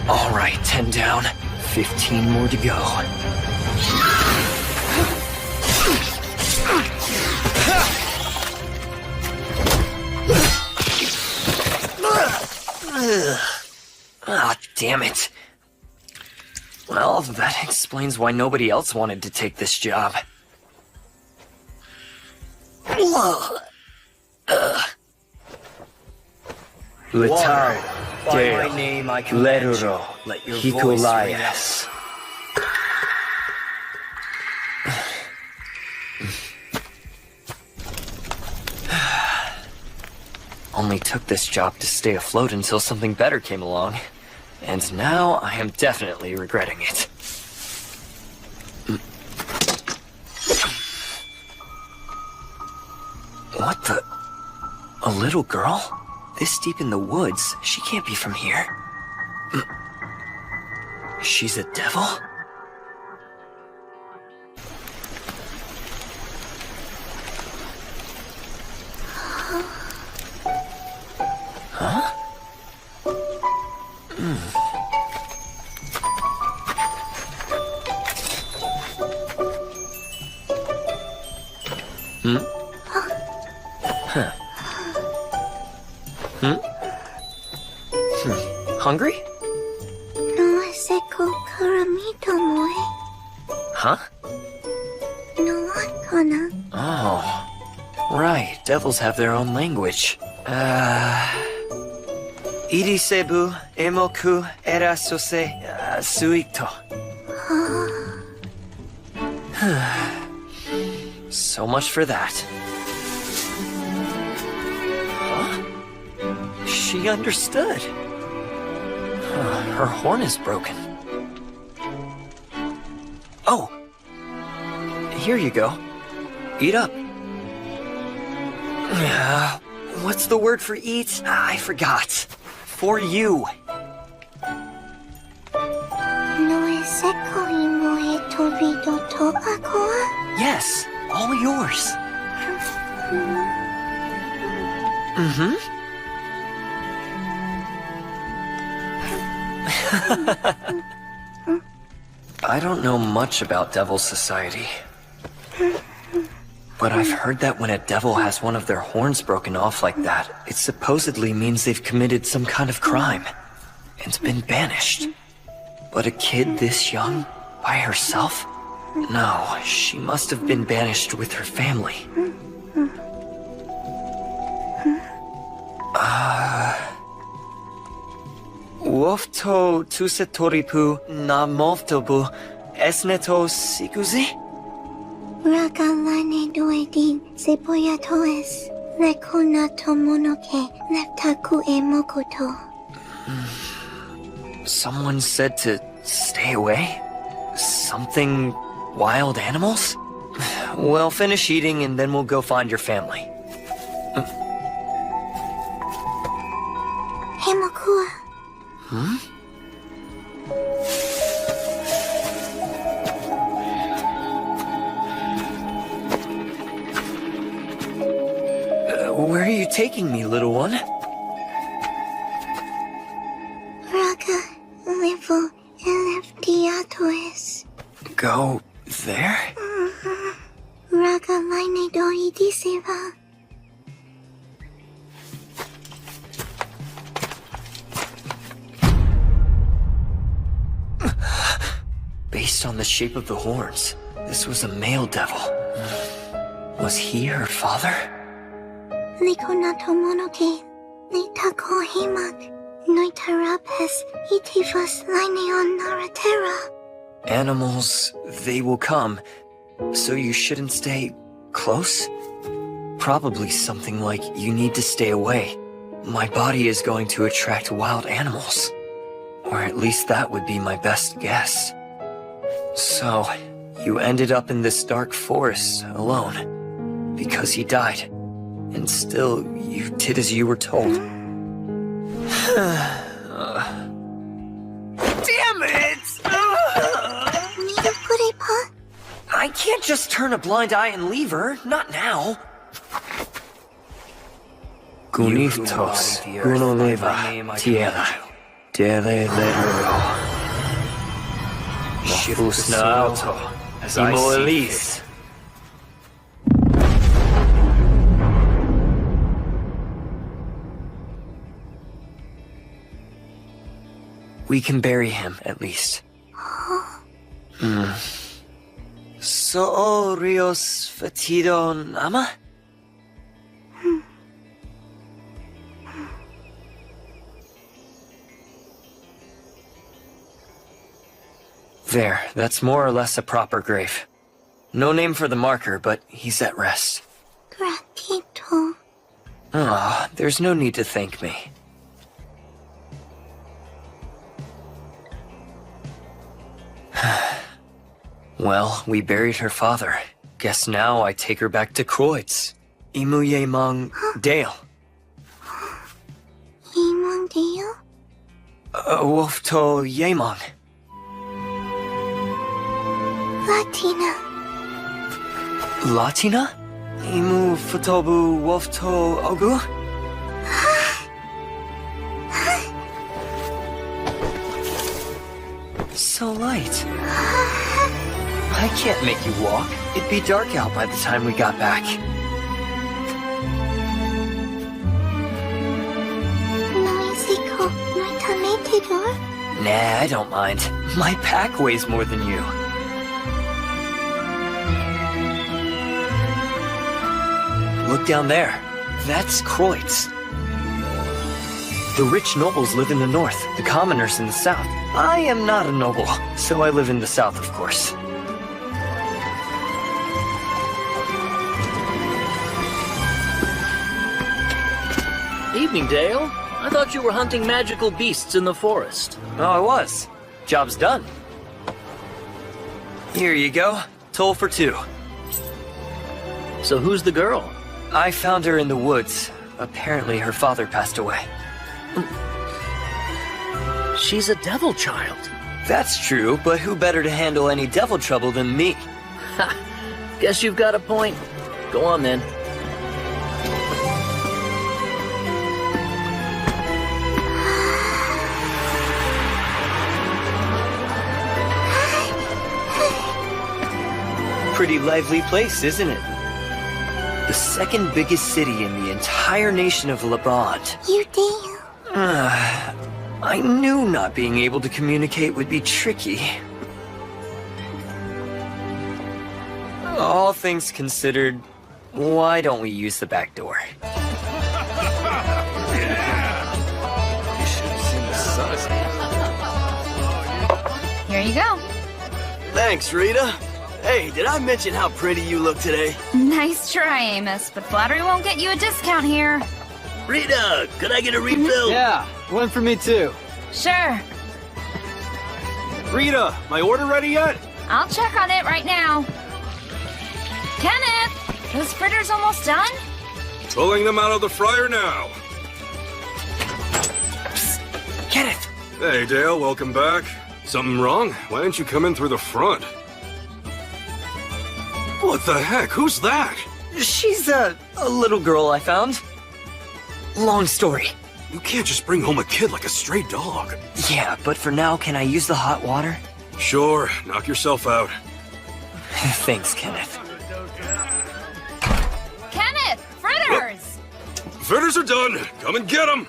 All right, 10 down. 15 more to go. Ah, damn it. Well, that explains why nobody else wanted to take this job. Letao, By my name, I command you. Let your voice ring out. Only took this job to stay afloat until something better came along. And now I am definitely regretting it. What the? A little girl? This deep in the woods? She can't be from here. She's a devil? Huh? Hungry? No seko karamito moe. Huh? No one kana. Oh. Right, devils have their own language. Irisebu emoku erasose suito. So much for that. Huh? She understood. Her horn is broken. Oh! Here you go. Eat up. What's the word for eat? I forgot. For you. No seko moe tobido to akoa. Yes, all yours. Mm-hmm. I don't know much about Devil Society. But I've heard that when a devil has one of their horns broken off like that, it supposedly means they've committed some kind of crime and been banished. But a kid this young, by herself? No, she must have been banished with her family. Wofto tusetoripu na movtobu esneto sikuzi? Ragalane doedin sepoya toes. Lekona tomonoke leftaku e mokoto. Someone said to stay away? Something wild animals? Well, finish eating and then we'll go find your family. Hemakua. Hmm? Where are you taking me, little one? Raga levo eleftiatoes. Go there? Raga line doidi seva. Based on the shape of the horns, this was a male devil. Was he her father? Likona tomonoke litako himak. Noitarapes itivas lineon naratera. Animals, they will come, so you shouldn't stay close? Probably something like you need to stay away. My body is going to attract wild animals. Or at least that would be my best guess. So, you ended up in this dark forest alone. Because he died. And still, you did as you were told. Damn it! Nidopurepa? I I can't just turn a blind eye and leave her. Not now. Guniftos, Gunoleva, Tierra, Dele Lero. Mofus na auto, as I see fit. We can bury him, at least. So Rios Fatido Nama? There, that's more or less a proper grave. No name for the marker, but he's at rest. Gratito. Ah, there's no need to thank me. Well, we buried her father. Guess now I take her back to Kreutz. Imuye Mang Dale. Yemong Deo? Wolfto Yemong. Latina. Latina? Imu Fotobu Wolfto Ogu? So light. I can't make you walk. It'd be dark out by the time we got back. Noisiko, Noitamete. Nah, I don't mind. My pack weighs more than you. Look down there. That's Kreutz. The rich nobles live in the north, the commoners in the south. I am not a noble, so I live in the south, of course. Evening, Dale. I thought you were hunting magical beasts in the forest. Oh, I was. Job's done. Here you go. Toll for 2. So who's the girl? I found her in the woods. Apparently her father passed away. She's a devil child. That's true, but who better to handle any devil trouble than me? Ha! Guess you've got a point. Go on then. Pretty lively place, isn't it? The second biggest city in the entire nation of Labond. You do. I knew not being able to communicate would be tricky. All things considered, why don't we use the back door? Here you go. Thanks, Rita. Hey, did I mention how pretty you look today? Nice try, Amos, but flattery won't get you a discount here. Rita, could I get a refill? Yeah, one for me too. Sure. Rita, my order ready yet? I'll check on it right now. Kenneth, those fritters almost done? Pulling them out of the fryer now. Psst. Kenneth! Hey, Dale, welcome back. Something wrong? Why didn't you come in through the front? What the heck? Who's that? She's a little girl I found. Long story. You can't just bring home a kid like a stray dog. Yeah, but for now, can I use the hot water? Sure, knock yourself out. Thanks, Kenneth. Kenneth, fritters! Fritters are done. Come and get them.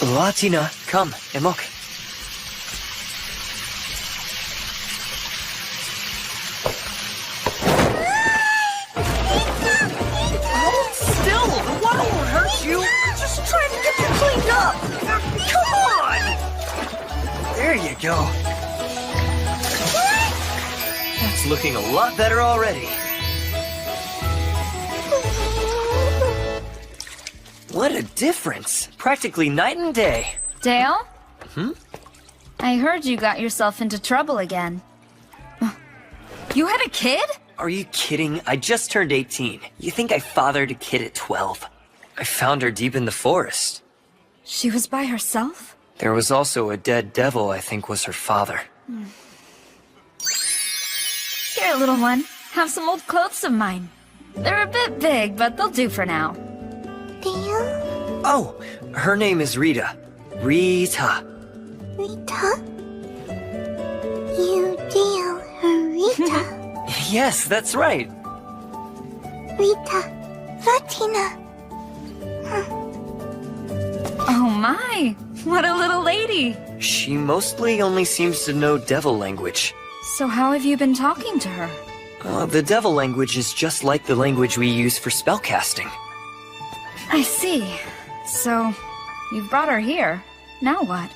Latina, come, Emok. Hold still, the water won't hurt you. I'm just trying to get you cleaned up. Come on. There you go. That's looking a lot better already. What a difference. Practically night and day. Dale? I heard you got yourself into trouble again. You had a kid? Are you kidding? I just turned 18. You think I fathered a kid at 12? I found her deep in the forest. She was by herself? There was also a dead devil I think was her father. Here, little one. Have some old clothes of mine. They're a bit big, but they'll do for now. Deal? Oh, her name is Rita. Rita. Rita? You deal her Rita? Yes, that's right. Rita. Latina. Oh my! What a little lady! She mostly only seems to know devil language. So how have you been talking to her? The devil language is just like the language we use for spellcasting. I see. So, you've brought her here. Now what?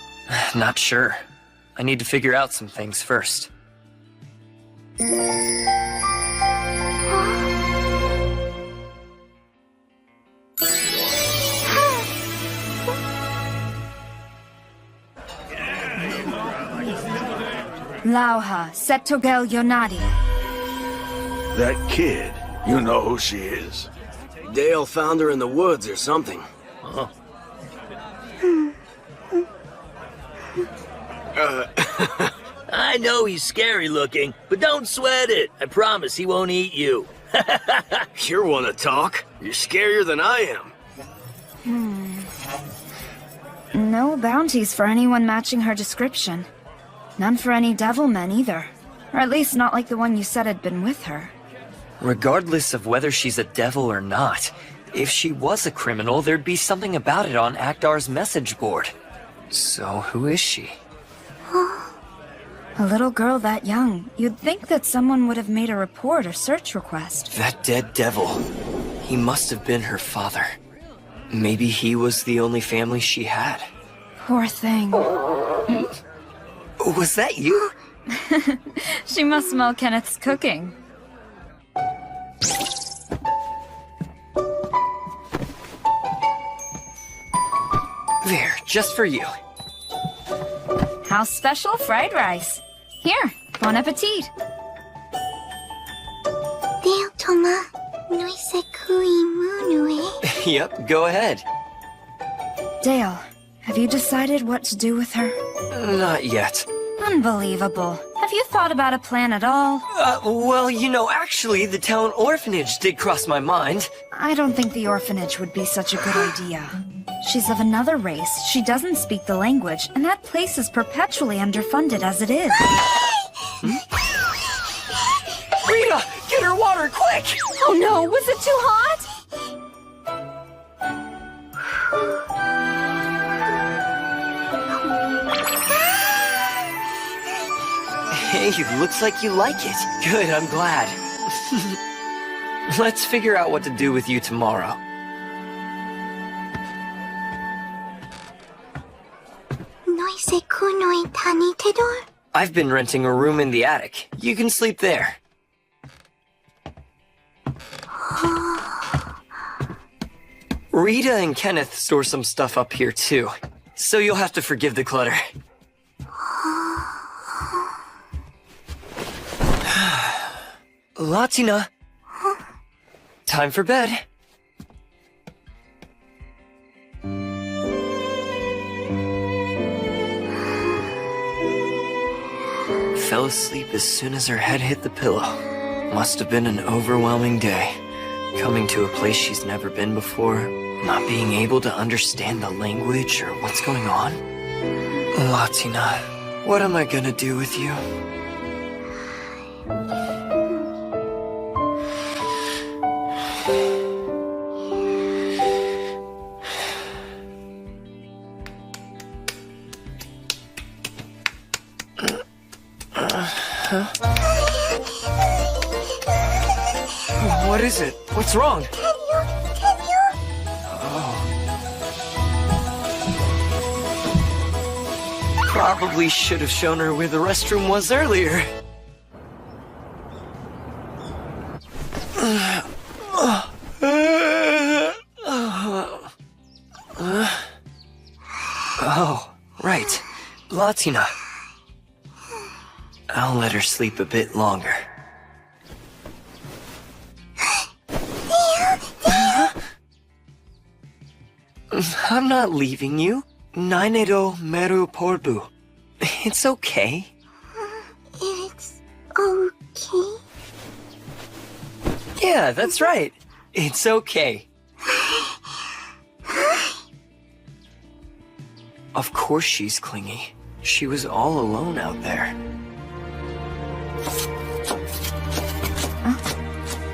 Not sure. I need to figure out some things first. Lauha, Setogel Yonadi. That kid, you know who she is. Dale found her in the woods or something. I know he's scary looking, but don't sweat it. I promise he won't eat you. You're one to talk. You're scarier than I am. No bounties for anyone matching her description. None for any devil men either. Or at least not like the one you said had been with her. Regardless of whether she's a devil or not, if she was a criminal, there'd be something about it on Akdar's message board. So who is she? A little girl that young. You'd think that someone would have made a report or search request. That dead devil. He must have been her father. Maybe he was the only family she had. Poor thing. Was that you? She must smell Kenneth's cooking. There, just for you. House special fried rice. Here, bon appetit. Dale Toma. Noise kui munue. Yep, go ahead. Dale, have you decided what to do with her? Not yet. Unbelievable. Have you thought about a plan at all? Well, you know, actually, the town orphanage did cross my mind. I don't think the orphanage would be such a good idea. She's of another race, she doesn't speak the language, and that place is perpetually underfunded as it is. Rita, get her water, quick! Oh no, was it too hot? Hey, looks like you like it. Good, I'm glad. Let's figure out what to do with you tomorrow. Noise kunoi tani tedor. I've been renting a room in the attic. You can sleep there. Rita and Kenneth store some stuff up here too, so you'll have to forgive the clutter. Latina. Time for bed. Fell asleep as soon as her head hit the pillow. Must have been an overwhelming day. Coming to a place she's never been before, not being able to understand the language or what's going on. Latina, what am I gonna do with you? What is it? What's wrong? Can you? Probably should have shown her where the restroom was earlier. Oh, right. Latina. I'll let her sleep a bit longer. I'm not leaving you. Nainero meru porbu. It's okay. It's okay. Yeah, that's right. It's okay. Of course she's clingy. She was all alone out there.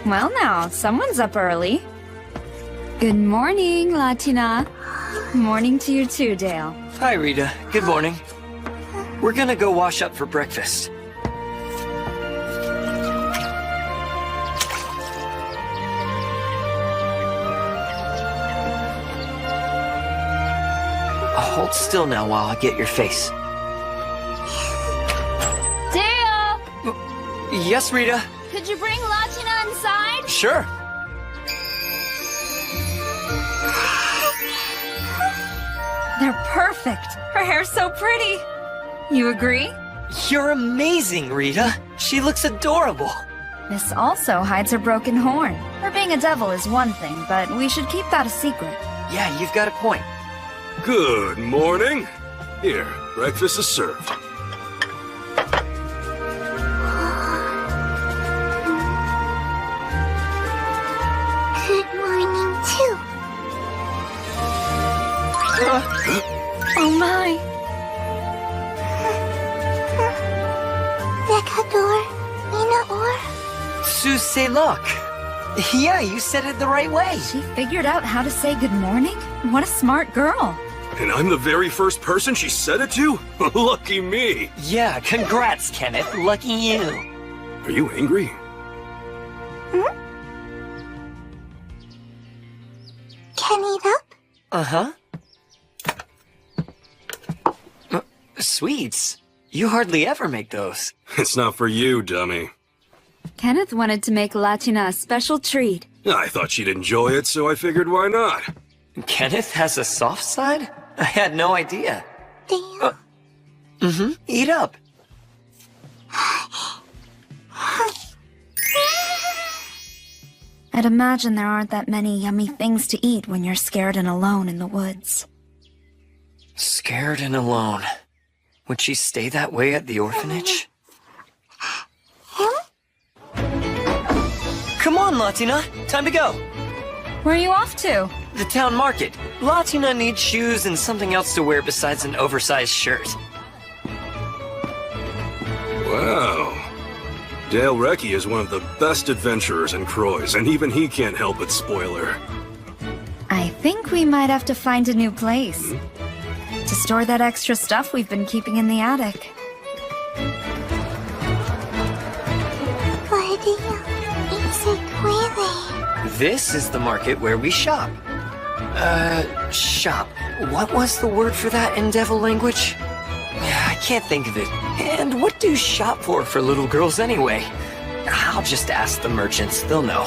Well now, someone's up early. Good morning, Latina. Morning to you too, Dale. Hi, Rita. Good morning. We're gonna go wash up for breakfast. Hold still now while I get your face. Dale! Yes, Rita? Could you bring Latina inside? Sure. They're perfect. Her hair's so pretty. You agree? You're amazing, Rita. She looks adorable. This also hides her broken horn. Her being a devil is one thing, but we should keep that a secret. Yeah, you've got a point. Good morning. Here, breakfast is served. Good morning, too. Oh my! Recador, Inaor. Suselok. Yeah, you said it the right way. She figured out how to say good morning? What a smart girl. And I'm the very first person she said it to? Lucky me. Yeah, congrats, Kenneth. Lucky you. Are you angry? Can eat up? Uh-huh. Sweets. You hardly ever make those. It's not for you, dummy. Kenneth wanted to make Latina a special treat. I thought she'd enjoy it, so I figured why not? Kenneth has a soft side? I had no idea. Dale. Eat up. I'd imagine there aren't that many yummy things to eat when you're scared and alone in the woods. Scared and alone. Would she stay that way at the orphanage? Come on, Latina. Time to go. Where are you off to? The town market. Latina needs shoes and something else to wear besides an oversized shirt. Wow. Dale Recchi is one of the best adventurers in Croix, and even he can't help but spoil her. I think we might have to find a new place. To store that extra stuff we've been keeping in the attic. Guardia, it's a query. This is the market where we shop. Shop. What was the word for that in devil language? I can't think of it. And what do shop for little girls anyway? I'll just ask the merchants, they'll know.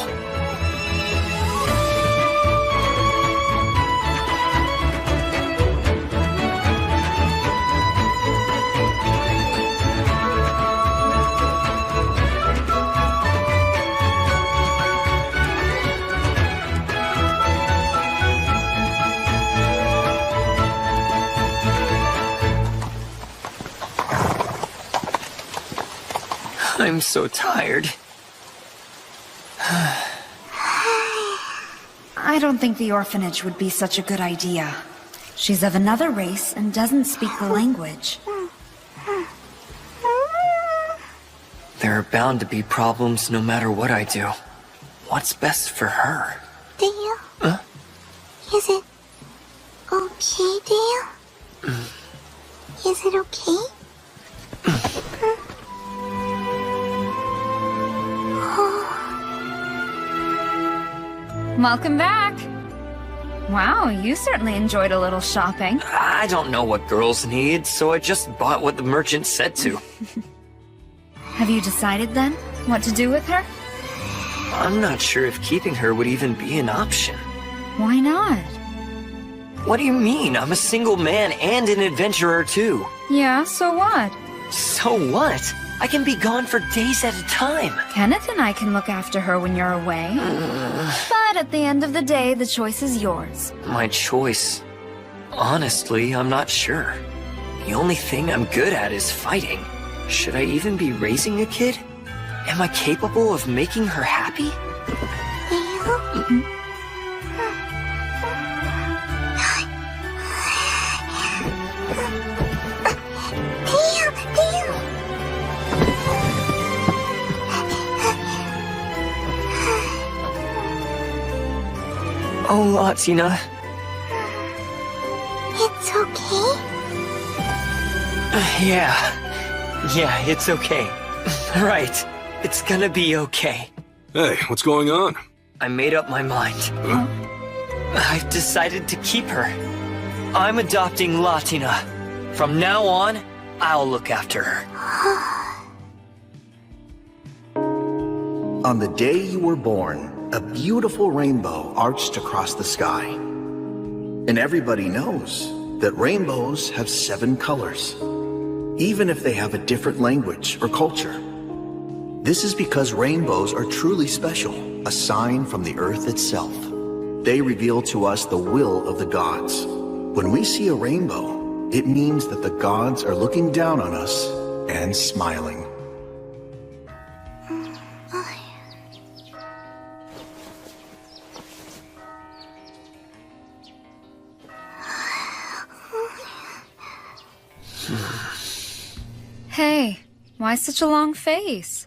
I'm so tired. I don't think the orphanage would be such a good idea. She's of another race and doesn't speak the language. There are bound to be problems no matter what I do. What's best for her? Dale? Huh? Is it okay, Dale? Is it okay? Welcome back! Wow, you certainly enjoyed a little shopping. I don't know what girls need, so I just bought what the merchant said to. Have you decided then, what to do with her? I'm not sure if keeping her would even be an option. Why not? What do you mean? I'm a single man and an adventurer too. Yeah, so what? So what? I can be gone for days at a time. Kenneth and I can look after her when you're away. But at the end of the day, the choice is yours. My choice. Honestly, I'm not sure. The only thing I'm good at is fighting. Should I even be raising a kid? Am I capable of making her happy? Dale? Dale! Oh, Latina. It's okay? Yeah, it's okay. Right. It's gonna be okay. Hey, what's going on? I made up my mind. Huh? I've decided to keep her. I'm adopting Latina. From now on, I'll look after her. On the day you were born, a beautiful rainbow arched across the sky. And everybody knows that rainbows have 7 colors, even if they have a different language or culture. This is because rainbows are truly special, a sign from the earth itself. They reveal to us the will of the gods. When we see a rainbow, it means that the gods are looking down on us and smiling. Hey, why such a long face?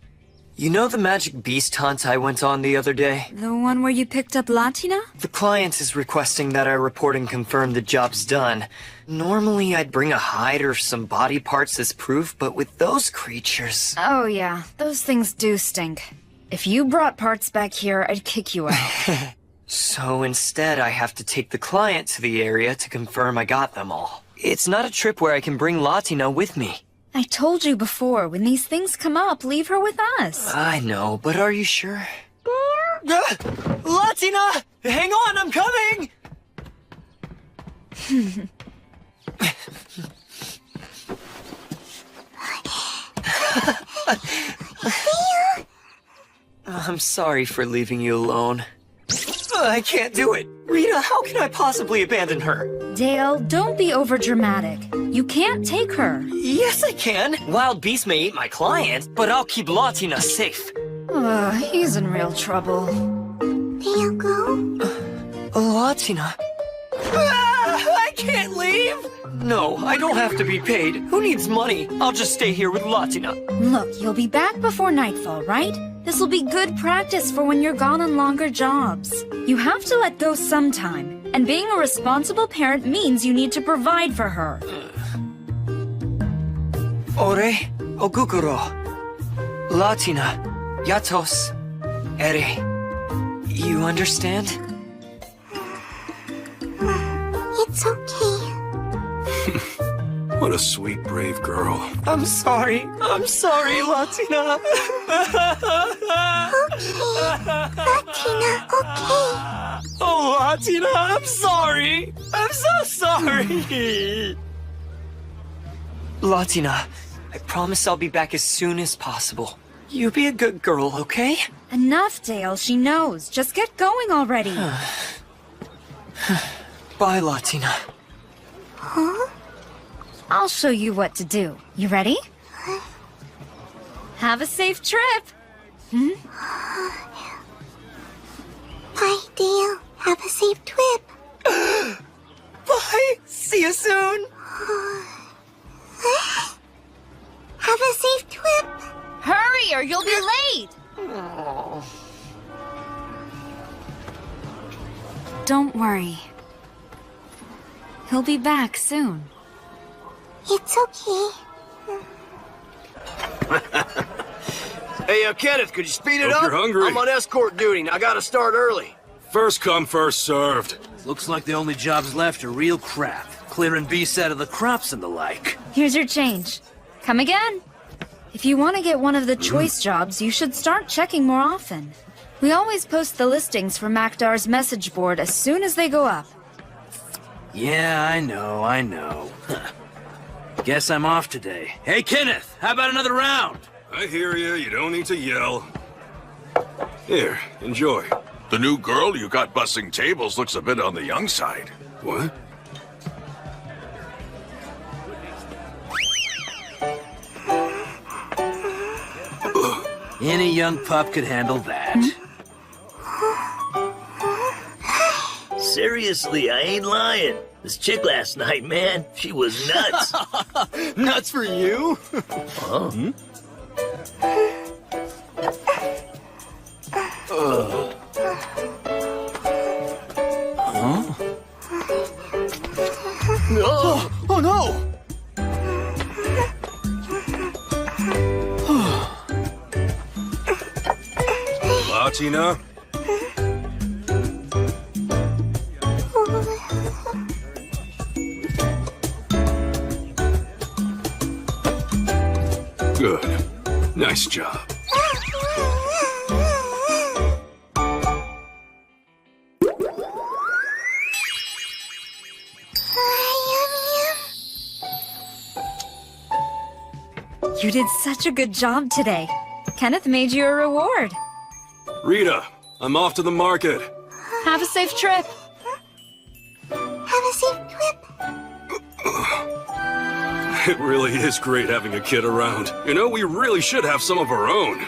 You know the magic beast hunt I went on the other day? The one where you picked up Latina? The client is requesting that I report and confirm the job's done. Normally I'd bring a hide or some body parts as proof, but with those creatures... Oh yeah, those things do stink. If you brought parts back here, I'd kick you out. So instead I have to take the client to the area to confirm I got them all. It's not a trip where I can bring Latina with me. I told you before, when these things come up, leave her with us. I know, but are you sure? Latina! Hang on, I'm coming! I'm sorry for leaving you alone. I can't do it. Rita, how can I possibly abandon her? Dale, don't be overdramatic. You can't take her. Yes, I can. Wild beasts may eat my client, but I'll keep Latina safe. He's in real trouble. Dale, go? Latina. I can't leave! No, I don't have to be paid. Who needs money? I'll just stay here with Latina. Look, you'll be back before nightfall, right? This'll be good practice for when you're gone on longer jobs. You have to let go sometime, and being a responsible parent means you need to provide for her. Ore, ogukuro. Latina, yatos, ere. You understand? It's okay. What a sweet, brave girl. I'm sorry, Latina. Latina, okay. Oh, Latina, I'm sorry. I'm so sorry. Latina, I promise I'll be back as soon as possible. You be a good girl, okay? Enough, Dale. She knows. Just get going already. Bye, Latina. Huh? I'll show you what to do. You ready? Have a safe trip. Bye, Dale. Have a safe trip. Bye. See you soon. Have a safe trip. Hurry or you'll be late. Don't worry. He'll be back soon. It's okay. Hey, Kenneth, could you speed it Hope up? you're hungry. I'm on escort duty, and I gotta start early. First come, first served. Looks like the only jobs left are real crap. Clearing beasts out of the crops and the like. Here's your change. Come again. If you want to get one of the choice jobs, you should start checking more often. We always post the listings for Makdar's message board as soon as they go up. Yeah, I know. Guess I'm off today. Hey, Kenneth, how about another round? I hear you. You don't need to yell. Here, enjoy. The new girl you got bussing tables looks a bit on the young side. What? Any young pup could handle that. Seriously, I ain't lying. This chick last night, man, she was nuts. Nuts for you? Huh? Oh no! Latina? Good. Nice job. You did such a good job today. Kenneth made you a reward. Rita, I'm off to the market. Have a safe trip. Have a safe trip. It really is great having a kid around. You know, we really should have some of our own.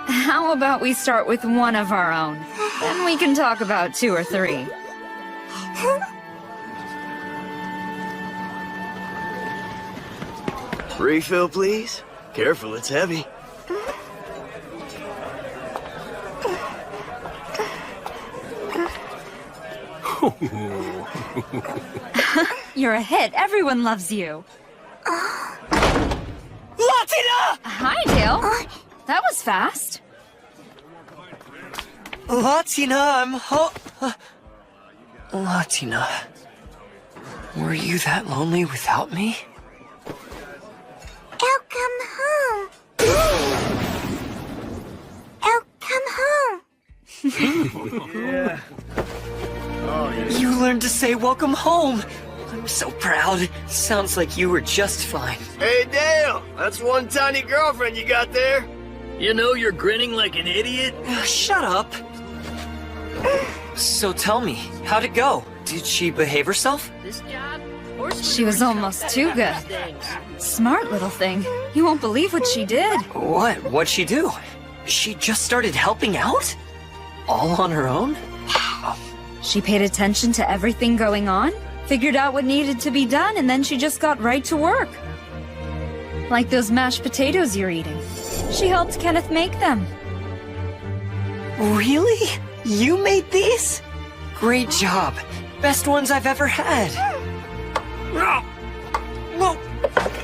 How about we start with one of our own? Then we can talk about 2 or 3. Refill, please. Careful, it's heavy. You're a hit. Everyone loves you. Latina! Hi, Dale. That was fast. Latina, I'm Latina, were you that lonely without me? I'll come home. I'll come home. You learned to say welcome home. I'm so proud. Sounds like you were just fine. Hey, Dale! That's one tiny girlfriend you got there. You know you're grinning like an idiot? Shut up. So tell me, how'd it go? Did she behave herself? This job? She was almost too good. Smart little thing. You won't believe what she did. What'd she do? She just started helping out? All on her own? She paid attention to everything going on, figured out what needed to be done, and then she just got right to work. Like those mashed potatoes you're eating. She helped Kenneth make them. Really? You made these? Great job. Best ones I've ever had. Whoa!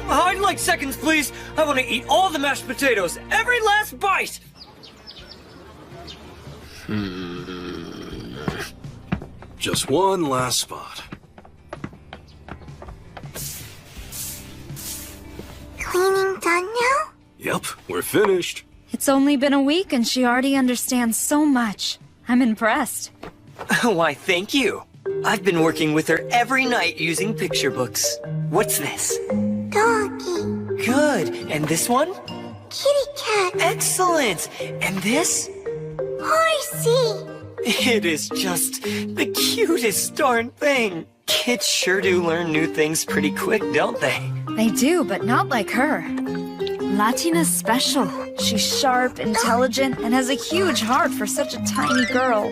I'd like seconds, please. I want to eat all the mashed potatoes. Every last bite! Just one last spot. Cleaning done now? Yep, we're finished. It's only been a week and she already understands so much. I'm impressed. Why, thank you. I've been working with her every night using picture books. What's this? Doggy. Good. And this one? Kitty cat. Excellent. And this? Horsey. It is just the cutest darn thing. Kids sure do learn new things pretty quick, don't they? They do, but not like her. Latina's special. She's sharp, intelligent, and has a huge heart for such a tiny girl.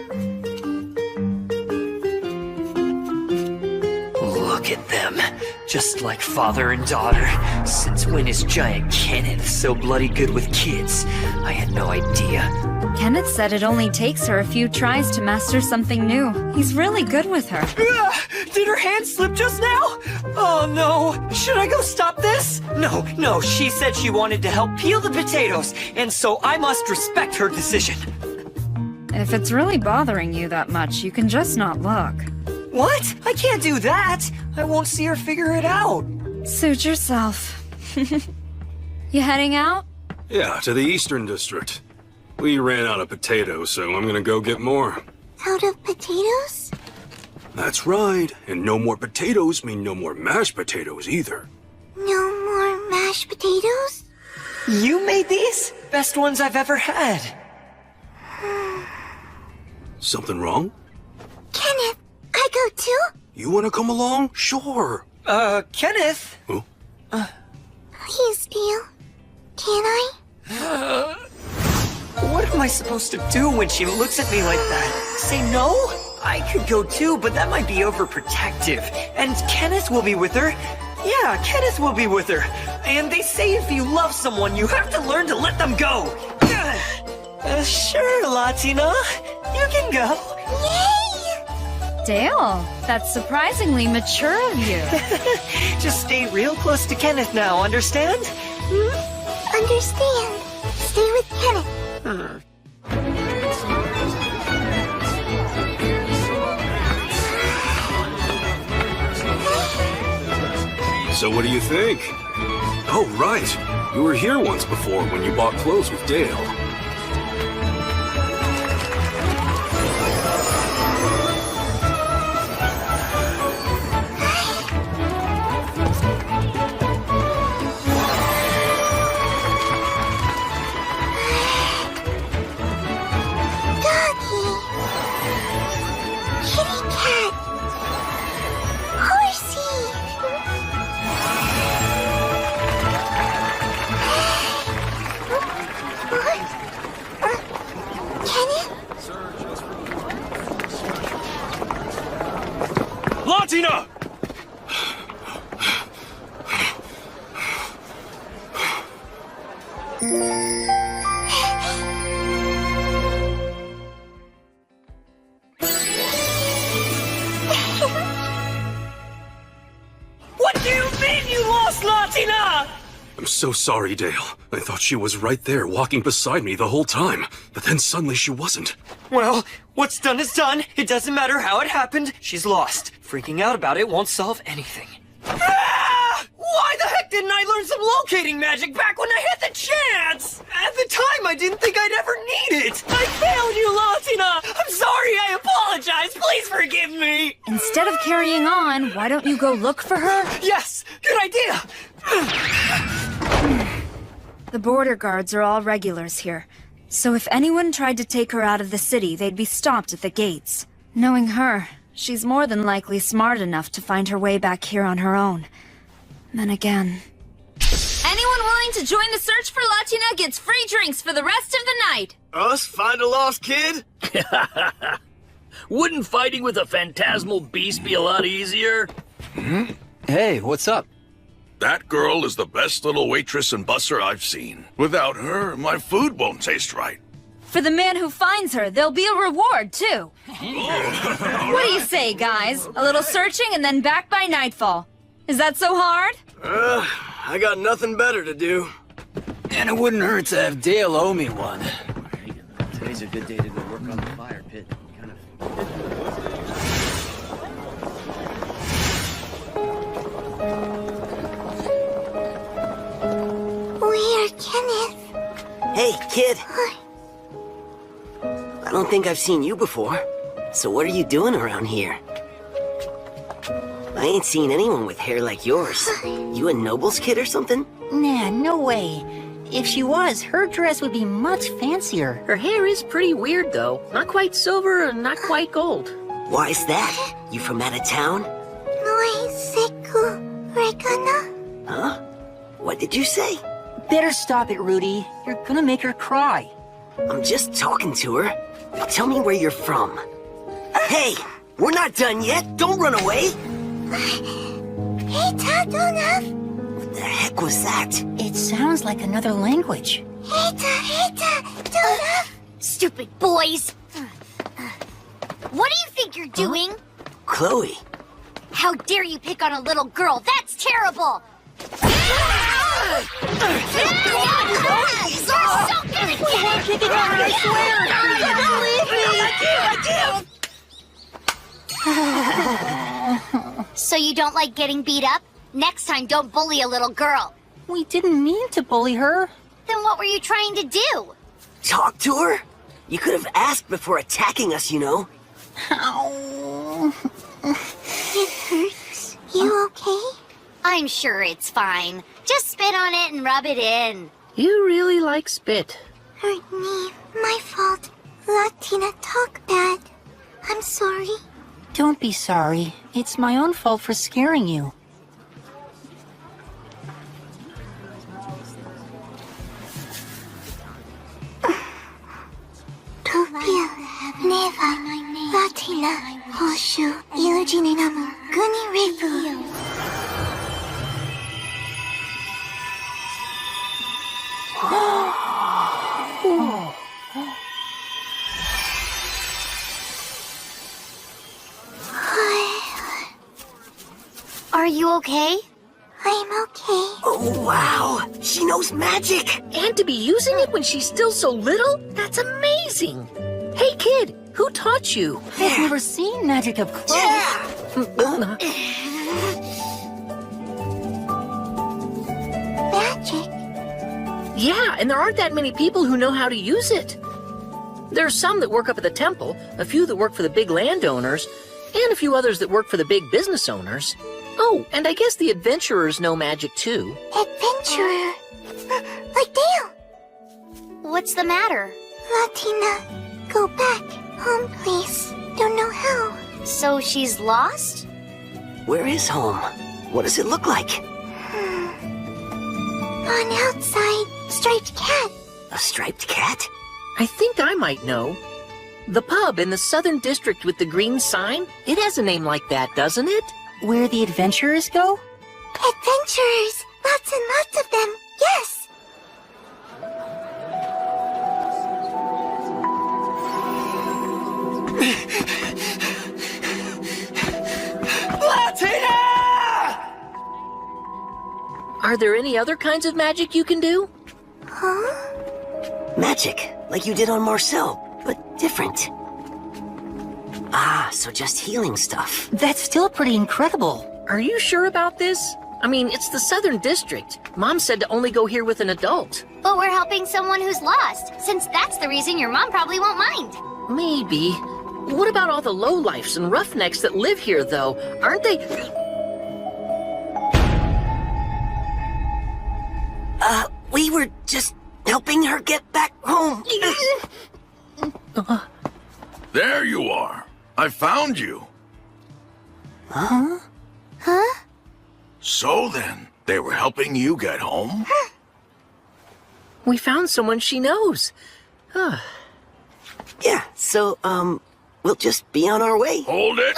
Look at them. Just like father and daughter. Since when is Giant Kenneth so bloody good with kids? I had no idea. Kenneth said it only takes her a few tries to master something new. He's really good with her. Did her hand slip just now? Oh no! Should I go stop this? No, she said she wanted to help peel the potatoes, and so I must respect her decision. If it's really bothering you that much, you can just not look. What? I can't do that! I won't see her figure it out. Suit yourself. You heading out? Yeah, to the Eastern District. We ran out of potatoes, so I'm gonna go get more. Out of potatoes? That's right. And no more potatoes mean no more mashed potatoes either. No more mashed potatoes? You made these? Best ones I've ever had. Something wrong? Kenneth, I go too? You wanna come along? Sure. Kenneth? Huh? Please, Dale. Can I? What am I supposed to do when she looks at me like that? Say no? I could go too, but that might be overprotective. And Kenneth will be with her. Yeah, Kenneth will be with her. And they say if you love someone, you have to learn to let them go. Sure, Latina. You can go. Yay! Dale, that's surprisingly mature of you. Just stay real close to Kenneth now, understand? Understand. Stay with Kenneth. So what do you think? Oh, right. You were here once before when you bought clothes with Dale. Doggy. Kitty cat. Horsey. Kenneth? Latina! What do you mean you lost Latina? I'm so sorry, Dale. I thought she was right there, walking beside me the whole time. But then suddenly she wasn't. Well, what's done is done. It doesn't matter how it happened. She's lost. Freaking out about it won't solve anything. Ah! Why the heck didn't I learn some locating magic back when I had the chance? At the time, I didn't think I'd ever need it. I failed you, Latina. I'm sorry. I apologize. Please forgive me. Instead of carrying on, why don't you go look for her? Yes, good idea. The border guards are all regulars here, so if anyone tried to take her out of the city, they'd be stopped at the gates. Knowing her, she's more than likely smart enough to find her way back here on her own. Then again... Anyone willing to join the search for Latina gets free drinks for the rest of the night. Us find a lost kid? Wouldn't fighting with a phantasmal beast be a lot easier? Hey, what's up? That girl is the best little waitress and busser I've seen. Without her, my food won't taste right. For the man who finds her, there'll be a reward, too. What do you say, guys? A little searching and then back by nightfall. Is that so hard? I got nothing better to do. And it wouldn't hurt to have Dale owe me one. Today's a good day to go work on the fire pit. Where, Kenneth? Hey, kid. I don't think I've seen you before. So what are you doing around here? I ain't seen anyone with hair like yours. You a noble's kid or something? Nah, no way. If she was, her dress would be much fancier. Her hair is pretty weird, though. Not quite silver and not quite gold. Why's that? You from out of town? Huh? What did you say? Better stop it, Rudy. You're gonna make her cry. I'm just talking to her. Now tell me where you're from. Hey, we're not done yet. Don't run away. What the heck was that? It sounds like another language. Stupid boys! What do you think you're doing? Chloe. How dare you pick on a little girl? That's terrible! You're so good at kicking on her, I swear! So you don't like getting beat up? Next time, don't bully a little girl. We didn't mean to bully her. Then what were you trying to do? Talk to her? You could have asked before attacking us, you know. Ow. It hurts. You okay? I'm sure it's fine. Just spit on it and rub it in. You really like spit. Hurt me. My fault. Latina talk bad. I'm sorry. Don't be sorry. It's my own fault for scaring you. Latina, Hoshu, Ilujininamu, Guni Refu. Are you okay? I'm okay. Oh, wow. She knows magic. And to be using it when she's still so little? That's amazing. Hey, kid, who taught you? I've never seen magic up close. Magic? Yeah, and there aren't that many people who know how to use it. There are some that work up at the temple, a few that work for the big landowners, and a few others that work for the big business owners. Oh, and I guess the adventurers know magic too. Adventurer? Like Dale. What's the matter? Latina, go back. Home, please. Don't know how. So she's lost? Where is home? What does it look like? On outside, striped cat. A striped cat? I think I might know. The pub in the southern district with the green sign, it has a name like that, doesn't it? Where the adventurers go? Adventurers! Lots and lots of them, yes! Latina! Are there any other kinds of magic you can do? Huh? Magic, like you did on Marcel, but different. Ah, so just healing stuff. That's still pretty incredible. Are you sure about this? I mean, it's the southern district. Mom said to only go here with an adult. But we're helping someone who's lost, since that's the reason your mom probably won't mind. Maybe. What about all the lowlifes and roughnecks that live here, though? Aren't they... We were just helping her get back home. There you are. I found you. Huh? Huh? So then, they were helping you get home? We found someone she knows. Yeah, so, we'll just be on our way. Hold it.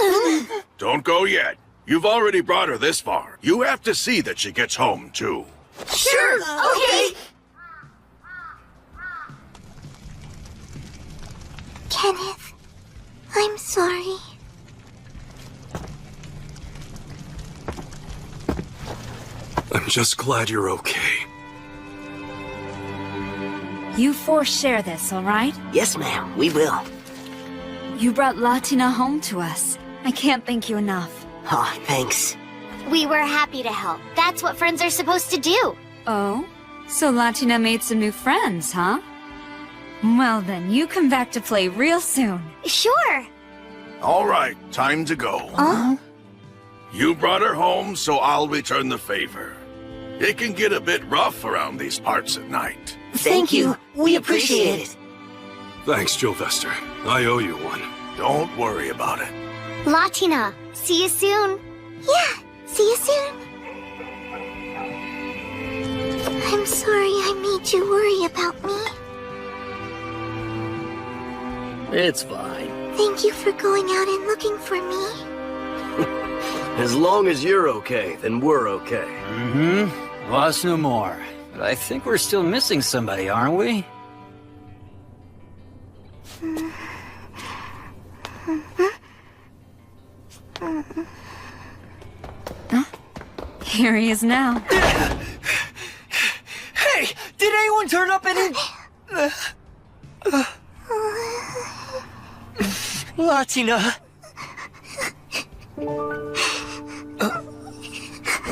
Don't go yet. You've already brought her this far. You have to see that she gets home, too. Sure, okay. Kenneth, I'm sorry. I'm just glad you're okay. You four share this, all right? Yes, ma'am, we will. You brought Latina home to us. I can't thank you enough. Aw, thanks. We were happy to help. That's what friends are supposed to do. Oh? So Latina made some new friends, huh? Well then, you come back to play real soon. Sure. All right, time to go. You brought her home, so I'll return the favor. It can get a bit rough around these parts at night. Thank you. We appreciate it. Thanks, Jovester. I owe you one. Don't worry about it. Latina, see you soon. Yeah, see you soon. I'm sorry I made you worry about me. It's fine. Thank you for going out and looking for me. As long as you're okay, then we're okay. Mm-hmm. Lost no more. But I think we're still missing somebody, aren't we? Here he is now. Hey, did anyone turn up any... Latina.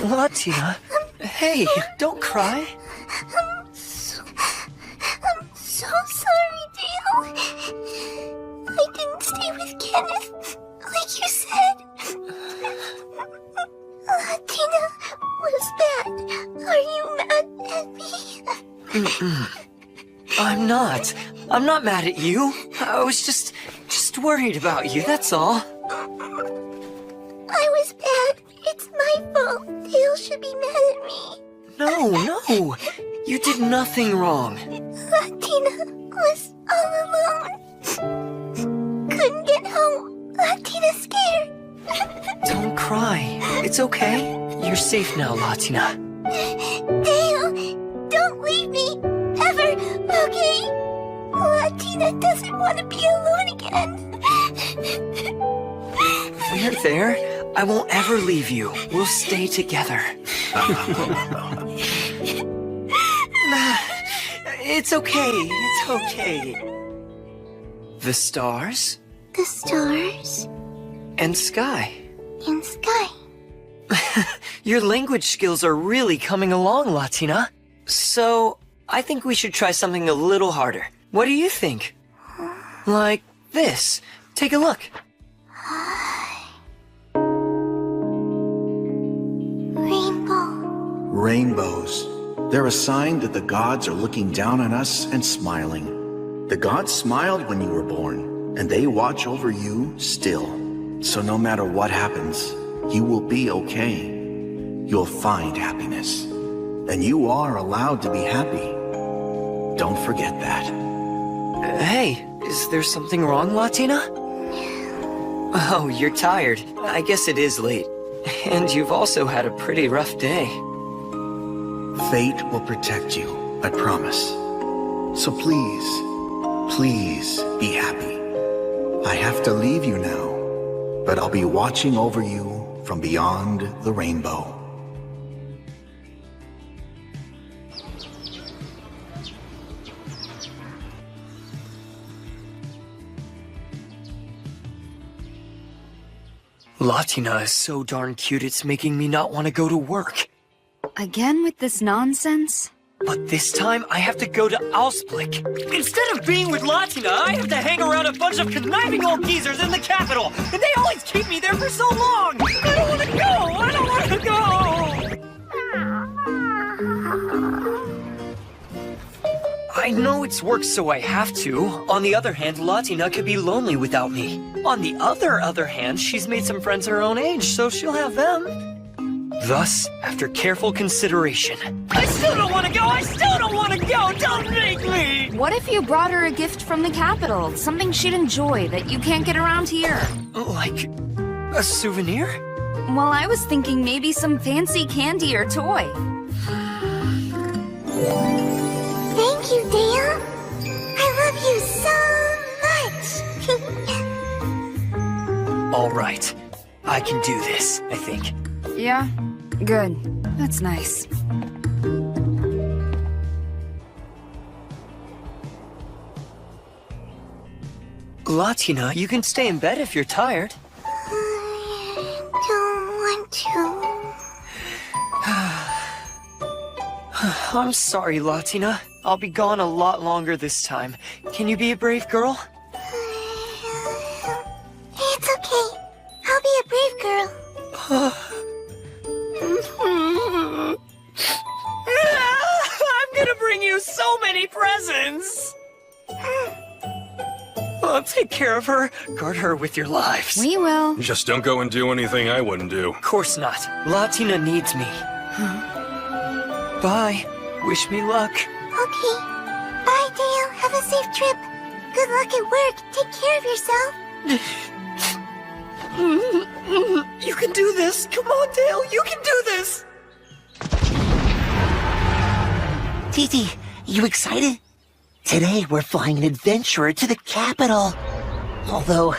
Latina. Hey, don't cry. I'm so sorry, Dale. I didn't stay with Kenneth, like you said. Latina was bad. Are you mad at me? I'm not. I'm not mad at you. I was just worried about you, that's all. I was bad. It's my fault. Dale should be mad at me. No. You did nothing wrong. Latina was all alone. Couldn't get home. That's It's okay. You're safe now, Latina. Dale, don't leave me. Ever, okay? Latina doesn't want to be alone again. We're there. I won't ever leave you. We'll stay together. It's okay. It's okay. The stars? The stars And sky. and sky. Your language skills are really coming along, Latina. So, I think we should try something a little harder. What do you think? Like this. Take a look. Rainbow. Rainbows. They're a sign that the gods are looking down on us and smiling. The gods smiled when you were born, and they watch over you still. So no matter what happens, you will be okay. You'll find happiness. And you are allowed to be happy. Don't forget that. Hey, is there something wrong, Latina? Oh, you're tired. I guess it is late. And you've also had a pretty rough day. Fate will protect you, I promise. So please, please be happy. I have to leave you now, but I'll be watching over you from beyond the rainbow. Latina is so darn cute it's making me not want to go to work. Again with this nonsense? But this time, I have to go to Ausblick. Instead of being with Latina, I have to hang around a bunch of conniving old geezers in the capital. And they always keep me there for so long. I don't want to go. I don't want to go. I know it's work, so I have to. On the other hand, Latina could be lonely without me. On the other hand, she's made some friends her own age, so she'll have them. Thus, after careful consideration, I still don't want to go! I still don't want to go! Don't make me! What if you brought her a gift from the capital? Something she'd enjoy that you can't get around here? Like a souvenir? Well, I was thinking maybe some fancy candy or toy. Thank you, Dale. I love you so much. All right. I can do this, I think. Yeah? Good. That's nice. Latina, you can stay in bed if you're tired. Don't want to. I'm sorry, Latina. I'll be gone a lot longer this time. Can you be a brave girl? It's okay. I'll be a brave girl. I'm gonna bring you so many presents! Well, take care of her. Guard her with your lives. We will. Just don't go and do anything I wouldn't do. Of course not. Latina needs me. Bye. Wish me luck. Okay. Bye, Dale. Have a safe trip. Good luck at work. Take care of yourself. You can do this. Come on, Dale. You can do this. Titi, you excited? Today we're flying an adventurer to the capital. Although,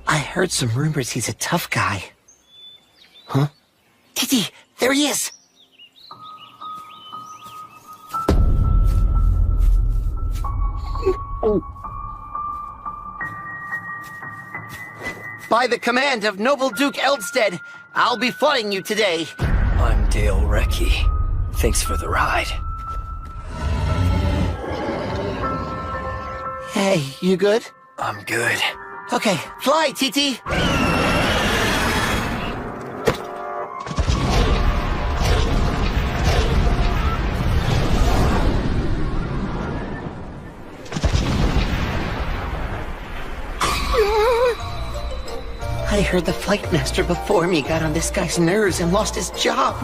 I heard some rumors he's a tough guy. Huh? Titi, there he is! By the command of Noble Duke Eldstead, I'll be flying you today. I'm Dale Recchi. Thanks for the ride. Hey, you good? I'm good. Okay, fly, Titi! I heard the flight master before me got on this guy's nerves and lost his job.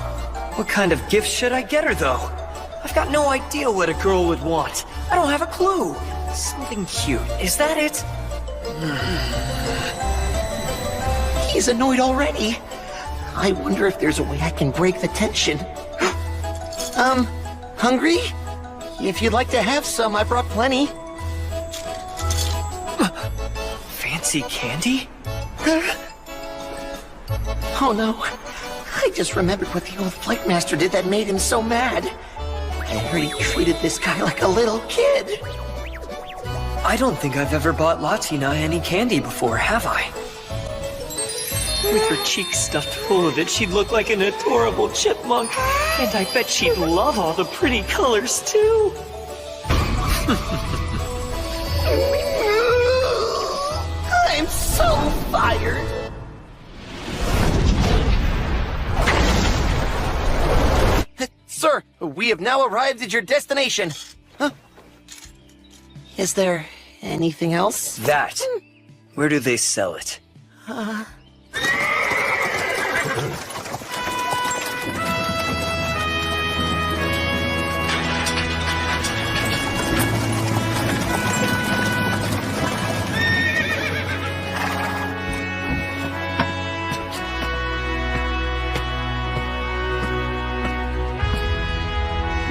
What kind of gift should I get her, though? I've got no idea what a girl would want. I don't have a clue. Something cute. Is that it? He's annoyed already. I wonder if there's a way I can break the tension. Hungry? If you'd like to have some, I brought plenty. Fancy candy? Oh no. I just remembered what the old flight master did that made him so mad. I heard he treated this guy like a little kid. I don't think I've ever bought Latina any candy before, have I? With her cheeks stuffed full of it, she'd look like an adorable chipmunk. And I bet she'd love all the pretty colors, too. I'm so fired. Sir, we have now arrived at your destination. Huh? Is there anything else? That. Where do they sell it?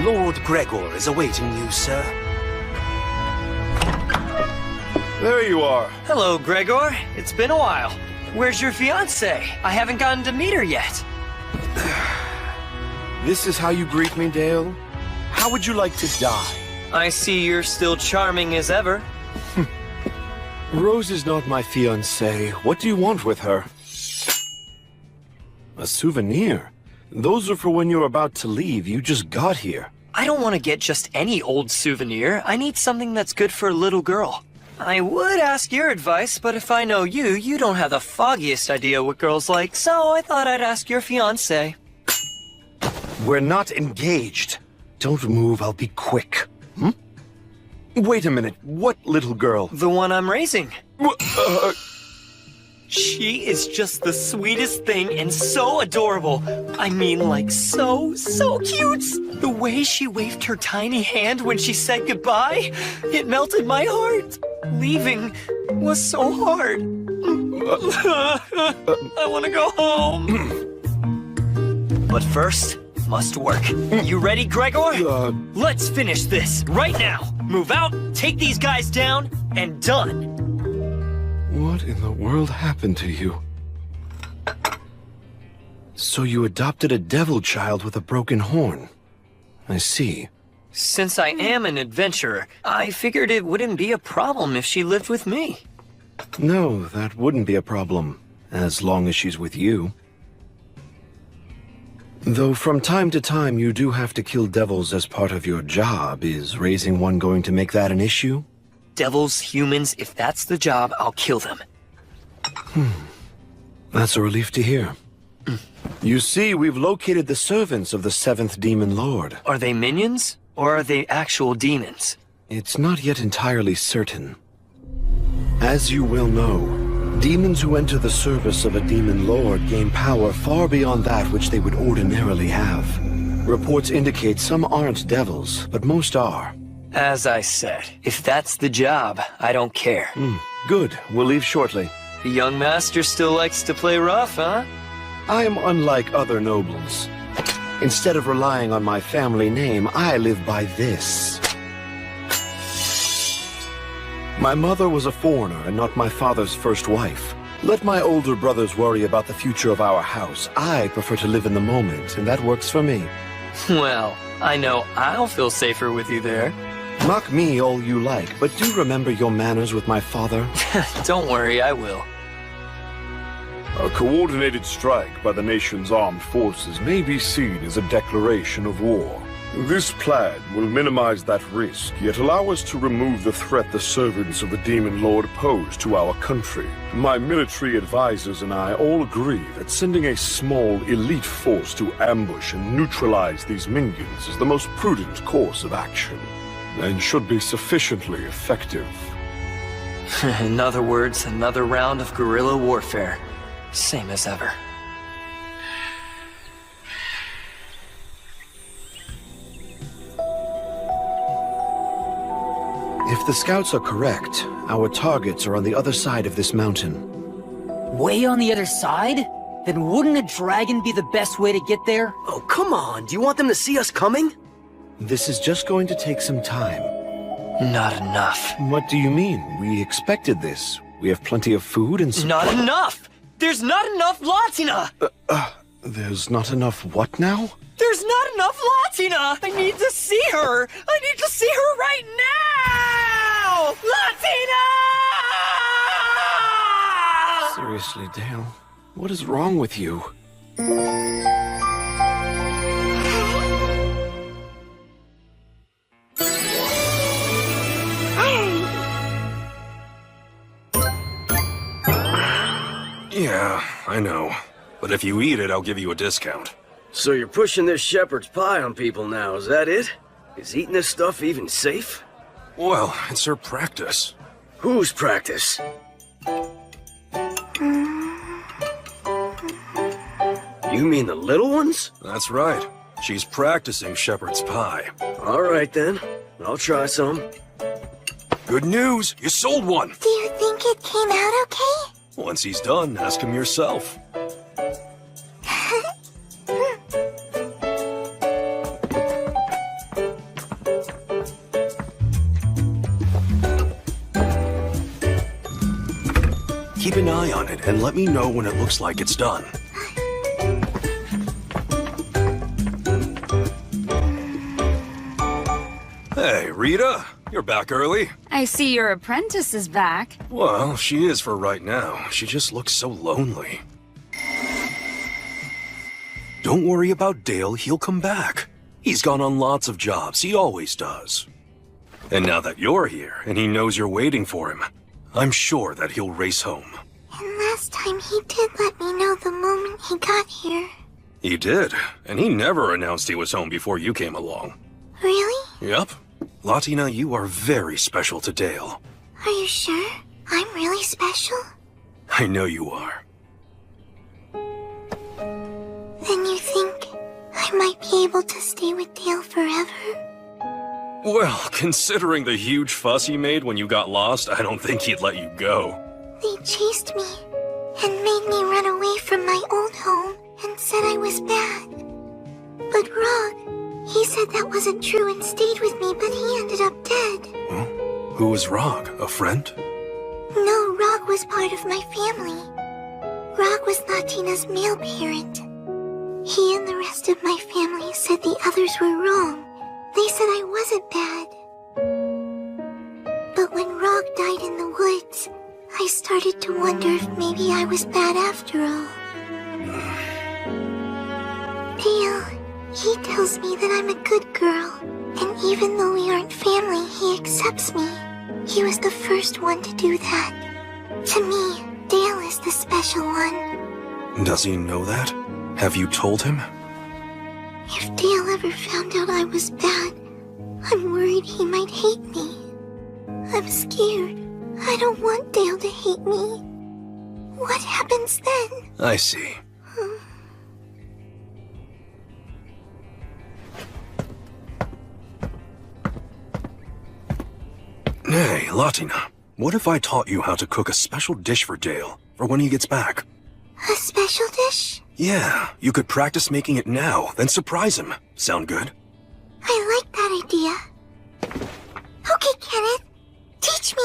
Lord Gregor is awaiting you, sir. There you are. Hello, Gregor. It's been a while. Where's your fiancée? I haven't gotten to meet her yet. This is how you greet me, Dale? How would you like to die? I see you're still charming as ever. Rose is not my fiancée. What do you want with her? A souvenir? Those are for when you're about to leave. You just got here. I don't want to get just any old souvenir. I need something that's good for a little girl. I would ask your advice, but if I know you, you don't have the foggiest idea what girls like, so I thought I'd ask your fiancé. We're not engaged. Don't move, I'll be quick. Wait a minute, what little girl? The one I'm raising. She is just the sweetest thing and so adorable. I mean, like, so cute. The way she waved her tiny hand when she said goodbye, it melted my heart. Leaving was so hard. I want to go home. But first, must work. You ready, Gregor? Let's finish this right now. Move out, take these guys down, and done. What in the world happened to you? So you adopted a devil child with a broken horn. I see. Since I am an adventurer, I figured it wouldn't be a problem if she lived with me. No, that wouldn't be a problem, as long as she's with you. Though from time to time you do have to kill devils as part of your job. Is raising one going to make that an issue? Devils, humans, if that's the job, I'll kill them. That's a relief to hear. You see, we've located the servants of the 7th Demon Lord. Are they minions, or are they actual demons? It's not yet entirely certain. As you well know, demons who enter the service of a Demon Lord gain power far beyond that which they would ordinarily have. Reports indicate some aren't devils, but most are. As I said, if that's the job, I don't care. Good. We'll leave shortly. The young master still likes to play rough, huh? I am unlike other nobles. Instead of relying on my family name, I live by this. My mother was a foreigner and not my father's first wife. Let my older brothers worry about the future of our house. I prefer to live in the moment, and that works for me. Well, I know I'll feel safer with you there. Mock me all you like, but do remember your manners with my father. Don't worry, I will. A coordinated strike by the nation's armed forces may be seen as a declaration of war. This plan will minimize that risk, yet allow us to remove the threat the servants of the Demon Lord pose to our country. My military advisors and I all agree that sending a small, elite force to ambush and neutralize these minions is the most prudent course of action, and should be sufficiently effective. In other words, another round of guerrilla warfare. Same as ever. If the scouts are correct, our targets are on the other side of this mountain. Way on the other side? Then wouldn't a dragon be the best way to get there? Oh, come on. Do you want them to see us coming? This is just going to take some time. Not enough. What do you mean? We expected this. We have plenty of food and Not enough! There's not enough Latina! There's not enough what now? There's not enough Latina! I need to see her! I need to see her right now! Latina! Seriously, Dale, what is wrong with you? Yeah, I know. But if you eat it, I'll give you a discount. So you're pushing this shepherd's pie on people now, is that it? Is eating this stuff even safe? Well, it's her practice. Whose practice? You mean the little ones? That's right. She's practicing shepherd's pie. All right, then. I'll try some. Good news! You sold one! Do you think it came out okay? Once he's done, ask him yourself. Keep an eye on it and let me know when it looks like it's done. Hey, Rita, you're back early. I see your apprentice is back. Well, she is for right now. She just looks so lonely. Don't worry about Dale, he'll come back. He's gone on lots of jobs, he always does. And now that you're here, and he knows you're waiting for him, I'm sure that he'll race home. And last time he did let me know the moment he got here. He did, and he never announced he was home before you came along. Really? Yep. Latina, you are very special to Dale. Are you sure? I'm really special? I know you are. Then you think I might be able to stay with Dale forever? Well, considering the huge fuss he made when you got lost, I don't think he'd let you go. They chased me and made me run away from my old home and said I was bad. But Rog, he said that wasn't true and stayed with me, but he ended up dead. Huh? Who was Rog? A friend? No, Rog was part of my family. Rog was Latina's male parent. He and the rest of my family said the others were wrong. They said I wasn't bad. But when Rog died in the woods, I started to wonder if maybe I was bad after all. Dale, he tells me that I'm a good girl, and even though we aren't family, he accepts me. He was the first one to do that. To me, Dale is the special one. Does he know that? Have you told him? If Dale ever found out I was bad, I'm worried he might hate me. I'm scared. I don't want Dale to hate me. What happens then? I see. Hey, Latina, what if I taught you how to cook a special dish for Dale, for when he gets back? A special dish? Yeah, you could practice making it now, then surprise him. Sound good? I like that idea. Okay, Kenneth, teach me.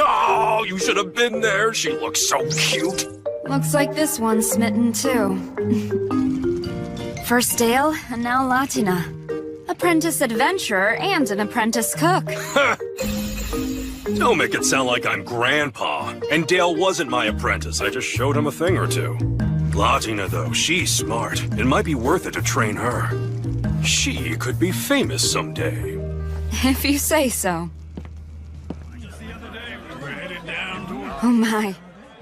Oh, you should have been there. She looks so cute. Looks like this one's smitten too. First Dale, and now Latina. Apprentice adventurer and an apprentice cook. Don't make it sound like I'm Grandpa. And Dale wasn't my apprentice. I just showed him a thing or two. Latina, though, she's smart. It might be worth it to train her. She could be famous someday. If you say so. Oh my.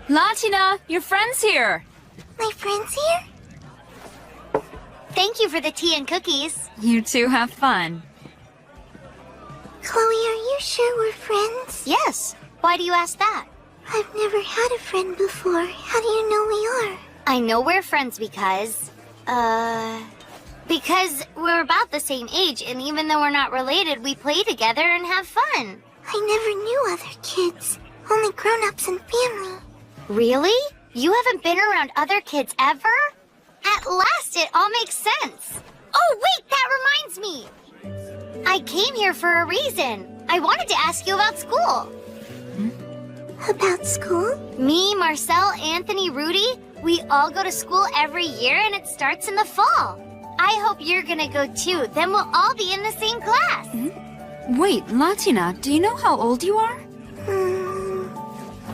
Latina, your friend's here. My friend's here? Thank you for the tea and cookies. You two have fun. Chloe, are you sure we're friends? Yes. Why do you ask that? I've never had a friend before. How do you know we are? I know we're friends because we're about the same age, and even though we're not related, we play together and have fun. I never knew other kids. Only grown-ups and family. Really? You haven't been around other kids ever? At last it all makes sense. Oh, wait, that reminds me. I came here for a reason. I wanted to ask you about school. About school? Me, Marcel, Anthony, Rudy, we all go to school every year and it starts in the fall. I hope you're gonna go too, then we'll all be in the same class. Wait, Latina, do you know how old you are?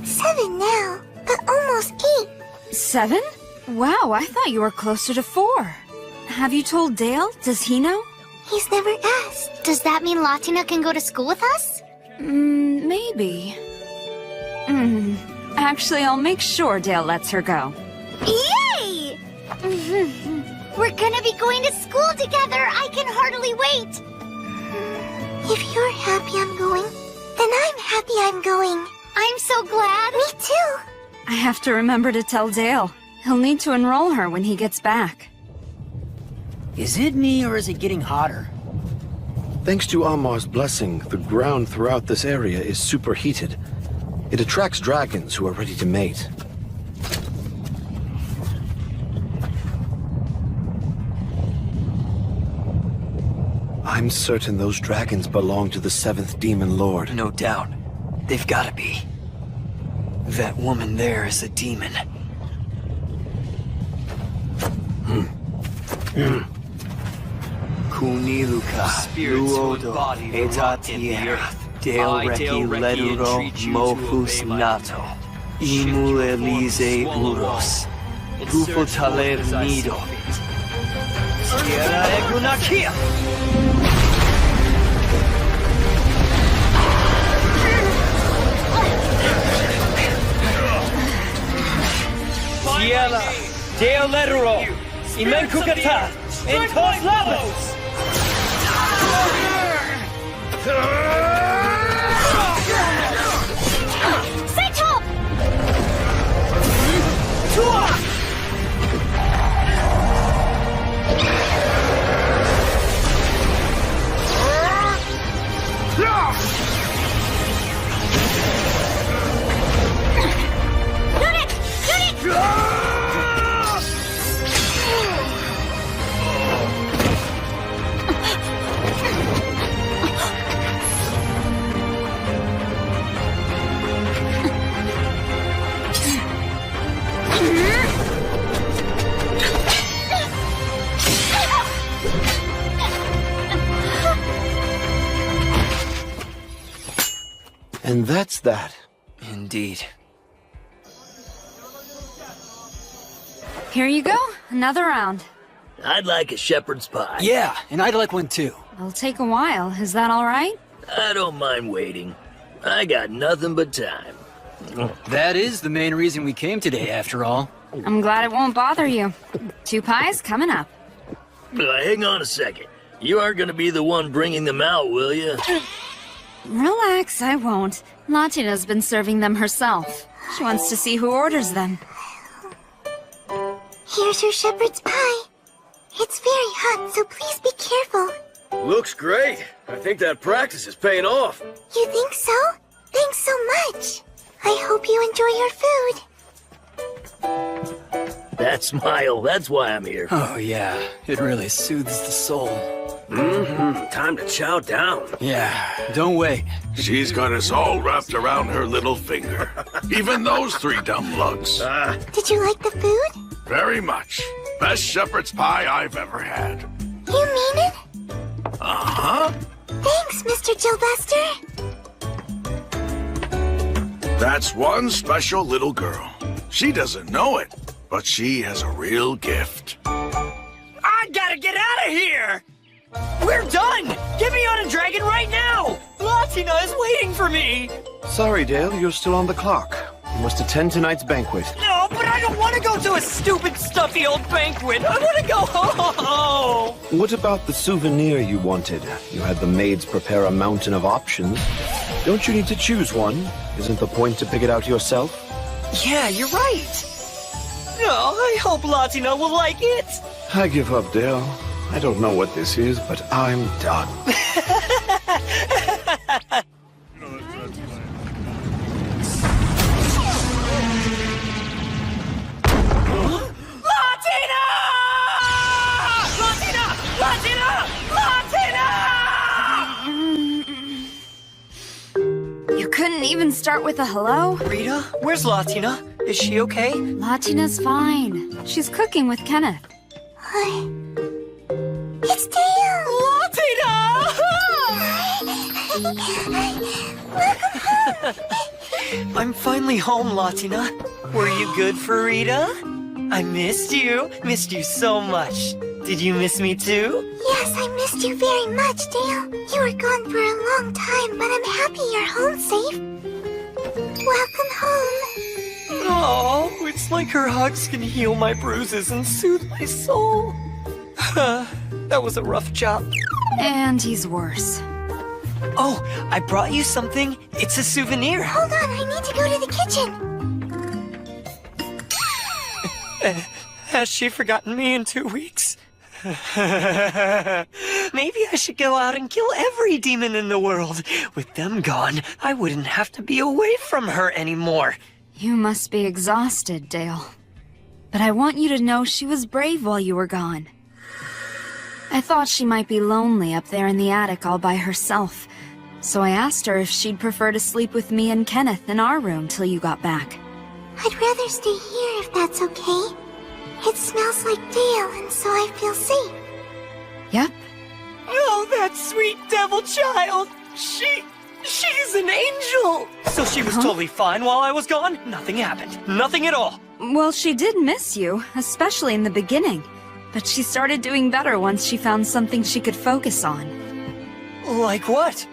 7 now, but almost 8. 7? Wow, I thought you were closer to 4. Have you told Dale? Does he know? He's never asked. Does that mean Latina can go to school with us? Maybe. Actually, I'll make sure Dale lets her go. Yay! We're gonna be going to school together. I can hardly wait. If you're happy I'm going, then I'm happy I'm going. I'm so glad. Me too. I have to remember to tell Dale. He'll need to enroll her when he gets back. Is it me or is it getting hotter? Thanks to Amar's blessing, the ground throughout this area is superheated. It attracts dragons who are ready to mate. I'm certain those dragons belong to the 7th Demon Lord. No doubt. They've gotta be. That woman there is a demon. Kuniluka, Luodo, Etatia, Dale Reki Leduro, Mofus Nato, Imul Elise Uros, Pufo Taler Nido, Sierra Egunakia! Sierra, Dale Leduro, Imenkukata, and Tos Labos! Seichel! And that's that. Indeed. Here you go, another round. I'd like a shepherd's pie. Yeah, and I'd like one too. It'll take a while, is that alright? I don't mind waiting. I got nothing but time. That is the main reason we came today, after all. I'm glad it won't bother you. 2 pies coming up. Hang on a second. You aren't gonna be the one bringing them out, will you? Relax, I won't. Latina's been serving them herself. She wants to see who orders them. Here's your shepherd's pie. It's very hot, so please be careful. Looks great. I think that practice is paying off. You think so? Thanks so much. I hope you enjoy your food. That smile, that's why I'm here. Oh yeah, it really soothes the soul. Time to chow down. Yeah, don't wait. She's got us all wrapped around her little finger. Even those 3 dumb lugs. Did you like the food? Very much. Best shepherd's pie I've ever had. You mean it? Uh-huh. Thanks, Mr. Gilbuster. That's one special little girl. She doesn't know it, but she has a real gift. I gotta get out of here! We're done! Get me on a dragon right now! Latina is waiting for me! Sorry, Dale, you're still on the clock. You must attend tonight's banquet. No, but I don't want to go to a stupid, stuffy old banquet. I want to go home. What about the souvenir you wanted? You had the maids prepare a mountain of options. Don't you need to choose one? Isn't the point to pick it out yourself? Yeah, you're right. Oh, I hope Latina will like it. I give up, Dale. I don't know what this is, but I'm done. start with a hello? Rita, where's Latina? Is she okay? Latina's fine. She's cooking with Kenneth. Hi. It's Dale! Latina! I'm finally home, Latina. Were you good for Rita? I missed you. Missed you so much. Did you miss me too? Yes, I missed you very much, Dale. You were gone for a long time, but I'm happy you're home safe. Welcome home. Oh, it's like her hugs can heal my bruises and soothe my soul. That was a rough job. And he's worse. Oh, I brought you something. It's a souvenir. Hold on, I need to go to the kitchen. Has she forgotten me in 2 weeks? Maybe I should go out and kill every demon in the world. With them gone, I wouldn't have to be away from her anymore. You must be exhausted, Dale. But I want you to know she was brave while you were gone. I thought she might be lonely up there in the attic all by herself, so I asked her if she'd prefer to sleep with me and Kenneth in our room till you got back. I'd rather stay here if that's okay. It smells like Dale, and so I feel safe. Yep. Oh, that sweet devil child! She's an angel! So she was totally fine while I was gone? Nothing happened. Nothing at all. Well, she did miss you, especially in the beginning. But she started doing better once she found something she could focus on. Like what?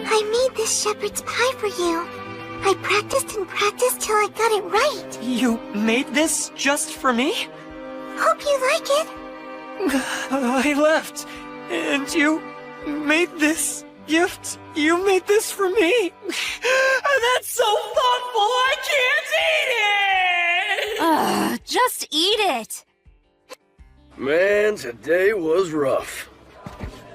I made this shepherd's pie for you. I practiced and practiced till I got it right. You made this just for me? Hope you like it. I left, and you made this gift. You made this for me. That's so thoughtful, I can't eat it! Just eat it! Man, today was rough.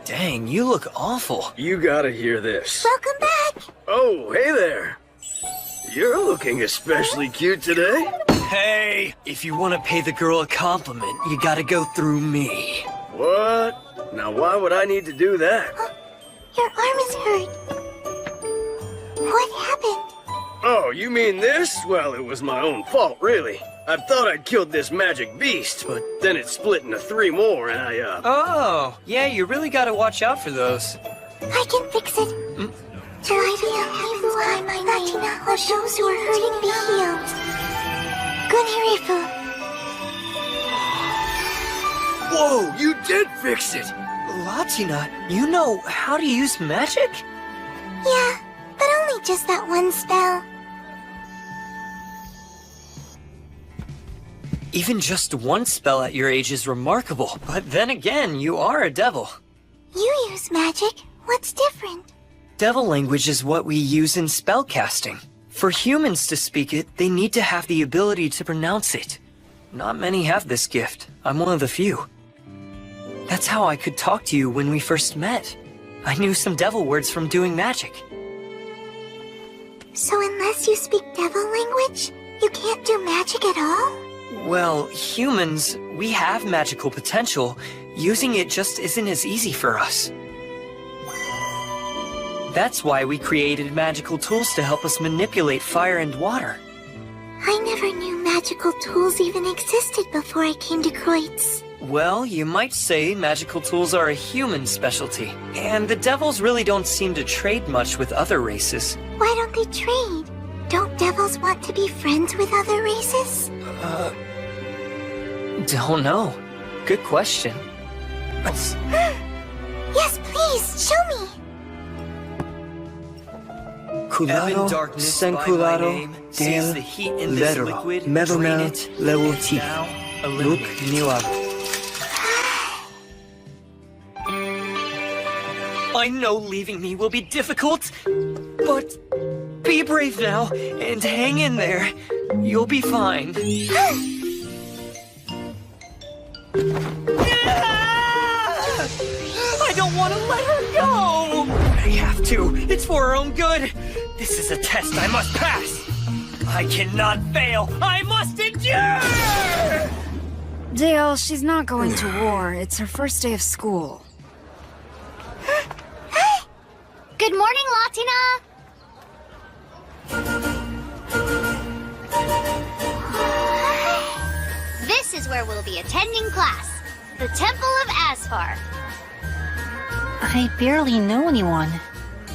Dang, you look awful. You gotta hear this. Welcome back. Oh, hey there. You're looking especially cute today. Hey, if you want to pay the girl a compliment, you gotta go through me. What? Now why would I need to do that? Your arm is hurt. What happened? Oh, you mean this? Well, it was my own fault, really. I thought I'd killed this magic beast, but then it split into 3 more, and Oh, yeah, you really gotta watch out for those. I can fix it. Try to heal my Latina, or those who are hurting be healed. Gunhirifu. Whoa, you did fix it! Latina, you know how to use magic? Yeah, but only just that one spell. Even just one spell at your age is remarkable, but then again, you are a devil. You use magic. What's different? Devil language is what we use in spellcasting. For humans to speak it, they need to have the ability to pronounce it. Not many have this gift. I'm one of the few. That's how I could talk to you when we first met. I knew some devil words from doing magic. So unless you speak devil language, you can't do magic at all? Well, humans, we have magical potential. Using it just isn't as easy for us. That's why we created magical tools to help us manipulate fire and water. I never knew magical tools even existed before I came to Kreutz. Well, you might say magical tools are a human specialty. And the devils really don't seem to trade much with other races. Why don't they trade? Don't devils want to be friends with other races? Don't know. Good question. Yes, please, show me! Culado, senculado, del, lero, medonel, lewoti, look, niwab. I know leaving me will be difficult, but be brave now and hang in there. You'll be fine. I don't want to let her go! I have to. It's for her own good. This is a test I must pass. I cannot fail! I must endure! Dale, she's not going to war. It's her first day of school. Good morning, Latina! This is where we'll be attending class. The Temple of Asphar. I barely know anyone.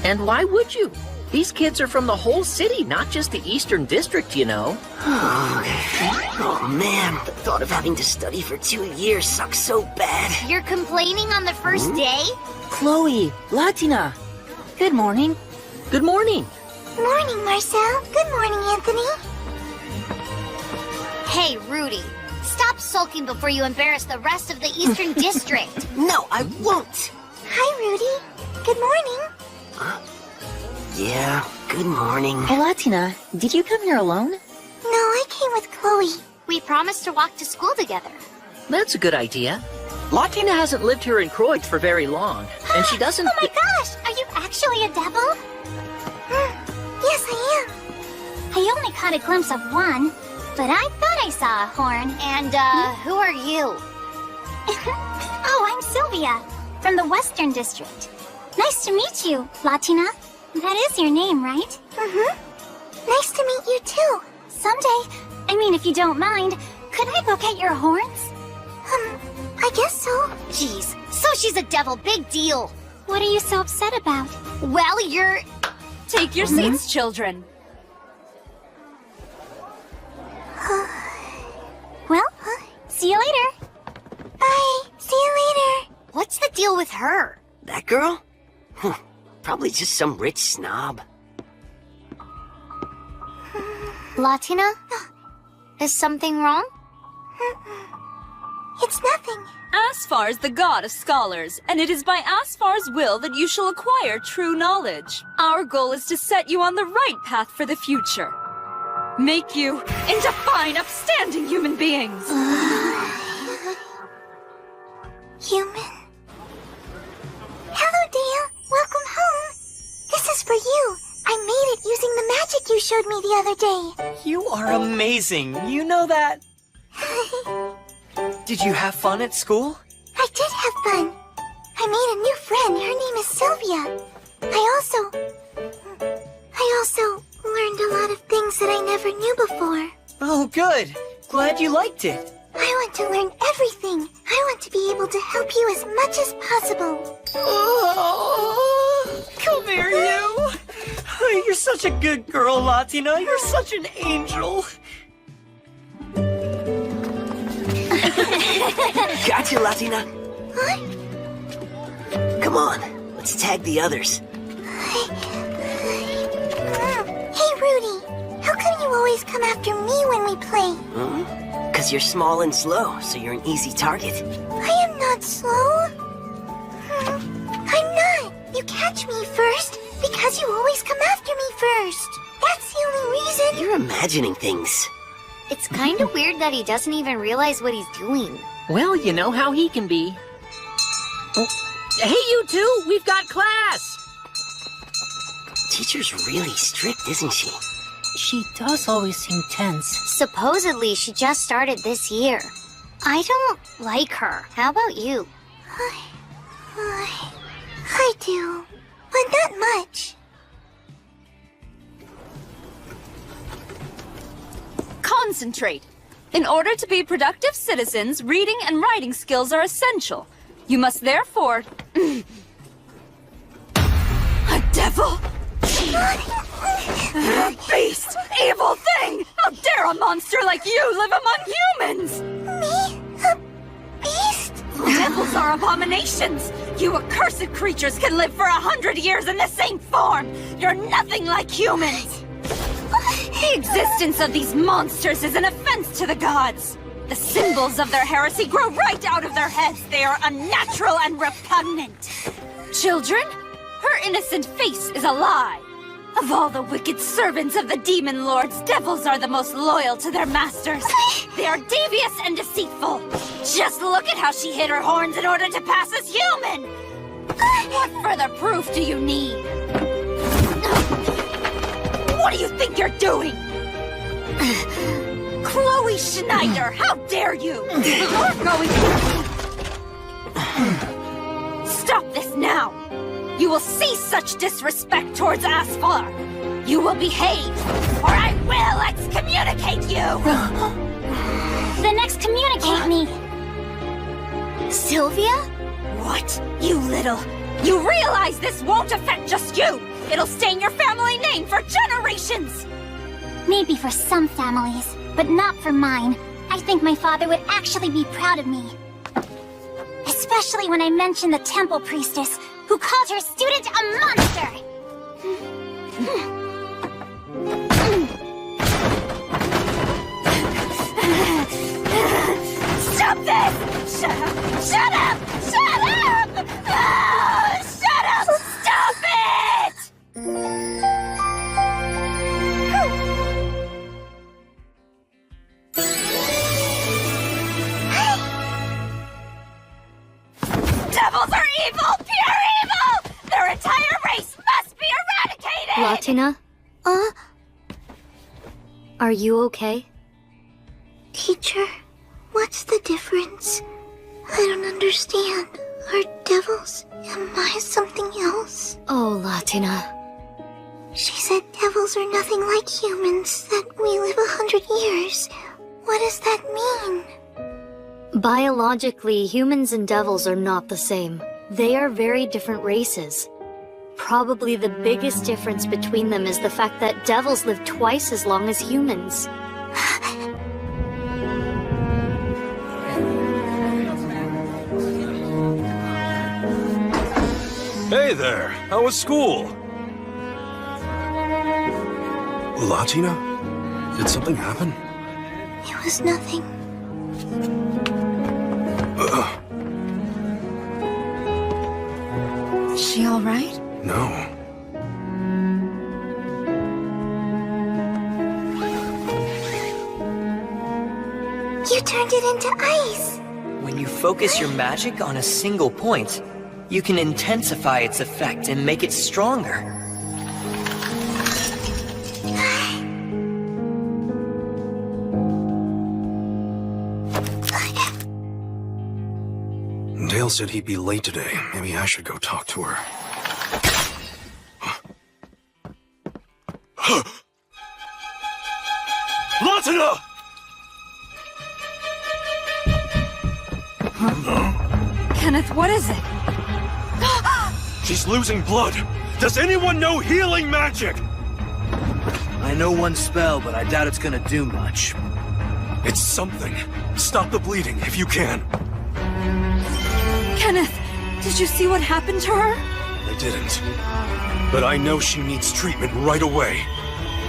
And why would you? These kids are from the whole city, not just the Eastern District, you know. Oh man, the thought of having to study for 2 years sucks so bad. You're complaining on the first day? Chloe, Latina. Good morning. Good morning. Morning, Marcel. Good morning, Anthony. Hey, Rudy. Stop sulking before you embarrass the rest of the Eastern District. No, I won't. Hi, Rudy. Good morning. Yeah, good morning. Hey, Latina, did you come here alone? No, I came with Chloe. We promised to walk to school together. That's a good idea. Latina hasn't lived here in Croyd for very long, and she doesn't... Oh my gosh! Are you actually a devil? Yes, I am. I only caught a glimpse of one, but I thought I saw a horn. And, who are you? Oh, I'm Sylvia, from the Western District. Nice to meet you, Latina. That is your name, right? Mm-hmm. Nice to meet you, too. Someday, if you don't mind, could I look at your horns? I guess so. Jeez, so she's a devil, big deal. What are you so upset about? Well, you're... Take your seats, children. Well, see you later. Bye. See you later. What's the deal with her? That girl? Probably just some rich snob. Latina? Is something wrong? It's nothing. Asphar is the god of scholars, and it is by Asphar's will that you shall acquire true knowledge. Our goal is to set you on the right path for the future. Make you into fine, upstanding human beings. Human? Hello, Dale. Welcome home. This is for you. I made it using the magic you showed me the other day. You are amazing. You know that? Did you have fun at school? I did have fun. I made a new friend. Her name is Sylvia. I also learned a lot of things that I never knew before. Oh, good. Glad you liked it. I want to learn everything. I want to be able to help you as much as possible. Oh, come here, you. You're such a good girl, Latina. You're such an angel. Gotcha, Latina. What? Come on, let's tag the others. Hey, Rudy. How come you always come after me when we play? Because you're small and slow, so you're an easy target. I am not slow. I'm not. You catch me first because you always come after me first. That's the only reason. You're imagining things. It's kind of weird that he doesn't even realize what he's doing. Well, you know how he can be. Oh. Hey, you two! We've got class! Teacher's really strict, isn't she? She does always seem tense. Supposedly, she just started this year. I don't like her. How about you? I do, but not much. Concentrate. In order to be productive citizens, reading and writing skills are essential. You must therefore... A devil? Beast! Evil thing! How dare a monster like you live among humans? Me? A beast? Devils are abominations! You accursed creatures can live for 100 years in the same form! You're nothing like humans! The existence of these monsters is an offense to the gods! The symbols of their heresy grow right out of their heads! They are unnatural and repugnant! Children, her innocent face is a lie! Of all the wicked servants of the demon lords, devils are the most loyal to their masters. They are devious and deceitful. Just look at how she hid her horns in order to pass as human. What further proof do you need? What do you think you're doing? Chloe Schneider, how dare you! You're going to... Stop this now! You will cease such disrespect towards Asfar! You will behave, or I will excommunicate you! Then excommunicate me! Sylvia? What? You little... You realize this won't affect just you! It'll stain your family name for generations! Maybe for some families, but not for mine. I think my father would actually be proud of me. Especially when I mentioned the temple priestess, who called her student a monster! Stop this! Shut up! Shut up! Shut up! Oh, shut up! Stop it! Devils are evil! Pure evil! Their entire race must be eradicated! Latina? Are you okay? Teacher, what's the difference? I don't understand. Are devils? Am I something else? Oh, Latina. She said devils are nothing like humans, that we live 100 years. What does that mean? Biologically, humans and devils are not the same. They are very different races. Probably the biggest difference between them is the fact that devils live twice as long as humans. Hey there, how was school? Latina? Did something happen? It was nothing. Is she all right? No. You turned it into ice. When you focus your magic on a single point, you can intensify its effect and make it stronger. Dale said he'd be late today. Maybe I should go talk to her. Latina! Kenneth, what is it? She's losing blood. Does anyone know healing magic? I know one spell, but I doubt it's gonna do much. It's something. Stop the bleeding if you can. Kenneth, did you see what happened to her? I didn't. But I know she needs treatment right away.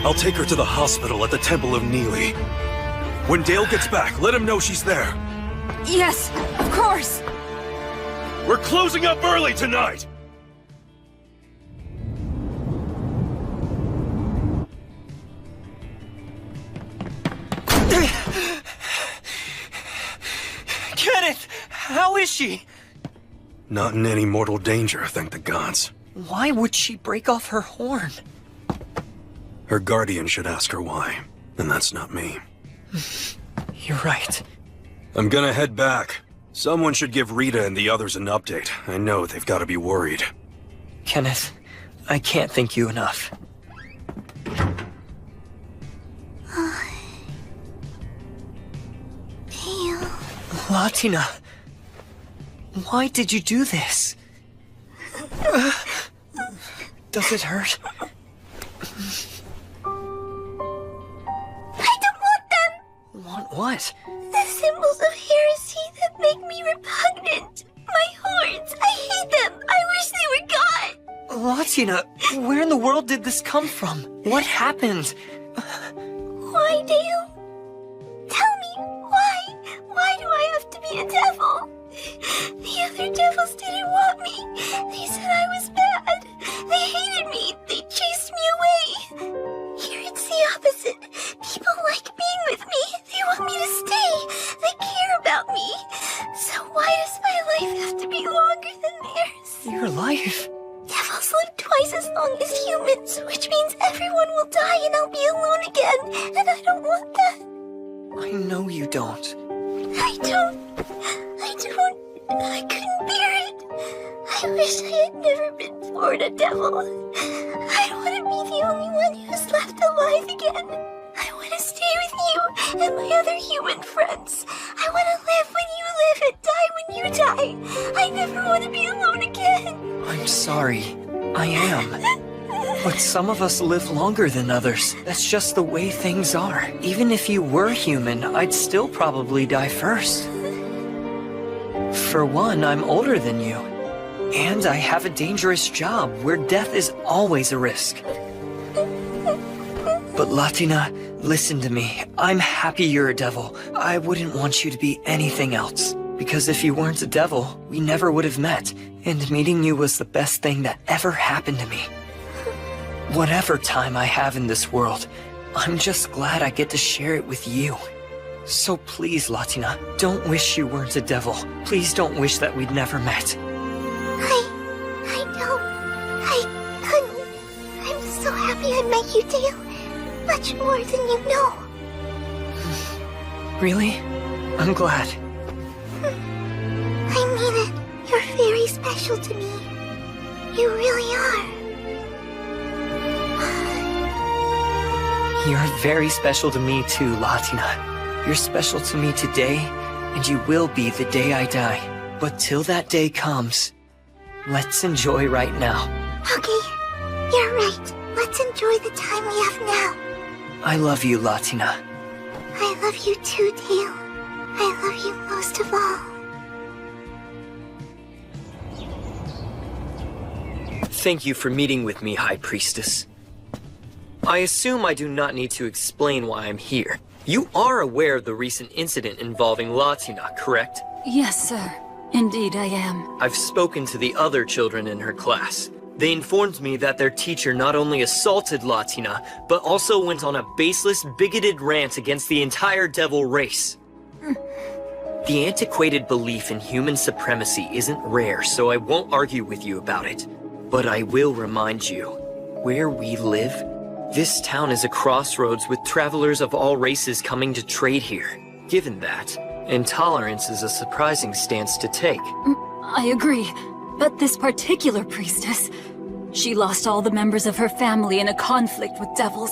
I'll take her to the hospital at the Temple of Neely. When Dale gets back, let him know she's there. Yes, of course. We're closing up early tonight! Kenneth! How is she? Not in any mortal danger, thank the gods. Why would she break off her horn? Her guardian should ask her why, and that's not me. You're right. I'm gonna head back. Someone should give Rita and the others an update. I know they've got to be worried. Kenneth, I can't thank you enough. Dale. Latina, why did you do this? Does it hurt? I don't want them! Want what? The symbols of heresy that make me repugnant. My horns, I hate them. I wish they were gone. Latina, where in the world did this come from? What happened? Why, Dale? Tell me, why? Why do I have to be a devil? The other devils didn't want me. They said I was bad. They hated me. They chased me away. Here it's the opposite. People like being with me. They want me to stay. They care about me. So why does my life have to be longer than theirs? Your life? Devils live twice as long as humans, which means everyone will die and I'll be alone again. And I don't want you don't. I couldn't bear it. I wish I had never been born a devil. I don't want to be the only one who's left alive again. I want to stay with you and my other human friends. I want to live when you live and die when you die. I never want to be alone again. I'm sorry. I am. But some of us live longer than others. That's just the way things are. Even if you were human, I'd still probably die first. For one, I'm older than you. And I have a dangerous job where death is always a risk. But Latina, listen to me. I'm happy you're a devil. I wouldn't want you to be anything else. Because if you weren't a devil, we never would have met. And meeting you was the best thing that ever happened to me. Whatever time I have in this world, I'm just glad I get to share it with you. So please, Latina, don't wish you weren't a devil. Please don't wish that we'd never met. I know. I couldn't. I'm so happy I met you, Dale. Much more than you know. Really? I'm glad. I mean it. You're very special to me. You really are. You're very special to me too, Latina. You're special to me today, and you will be the day I die. But till that day comes, let's enjoy right now. Okay, you're right. Let's enjoy the time we have now. I love you, Latina. I love you too, Dale. I love you most of all. Thank you for meeting with me, High Priestess. I assume I do not need to explain why I'm here. You are aware of the recent incident involving Latina, correct? Yes, sir. Indeed, I am. I've spoken to the other children in her class. They informed me that their teacher not only assaulted Latina, but also went on a baseless, bigoted rant against the entire devil race. The antiquated belief in human supremacy isn't rare, so I won't argue with you about it. But I will remind you, where we live, this town is a crossroads with travelers of all races coming to trade here. Given that, intolerance is a surprising stance to take. I agree, but this particular priestess, she lost all the members of her family in a conflict with devils.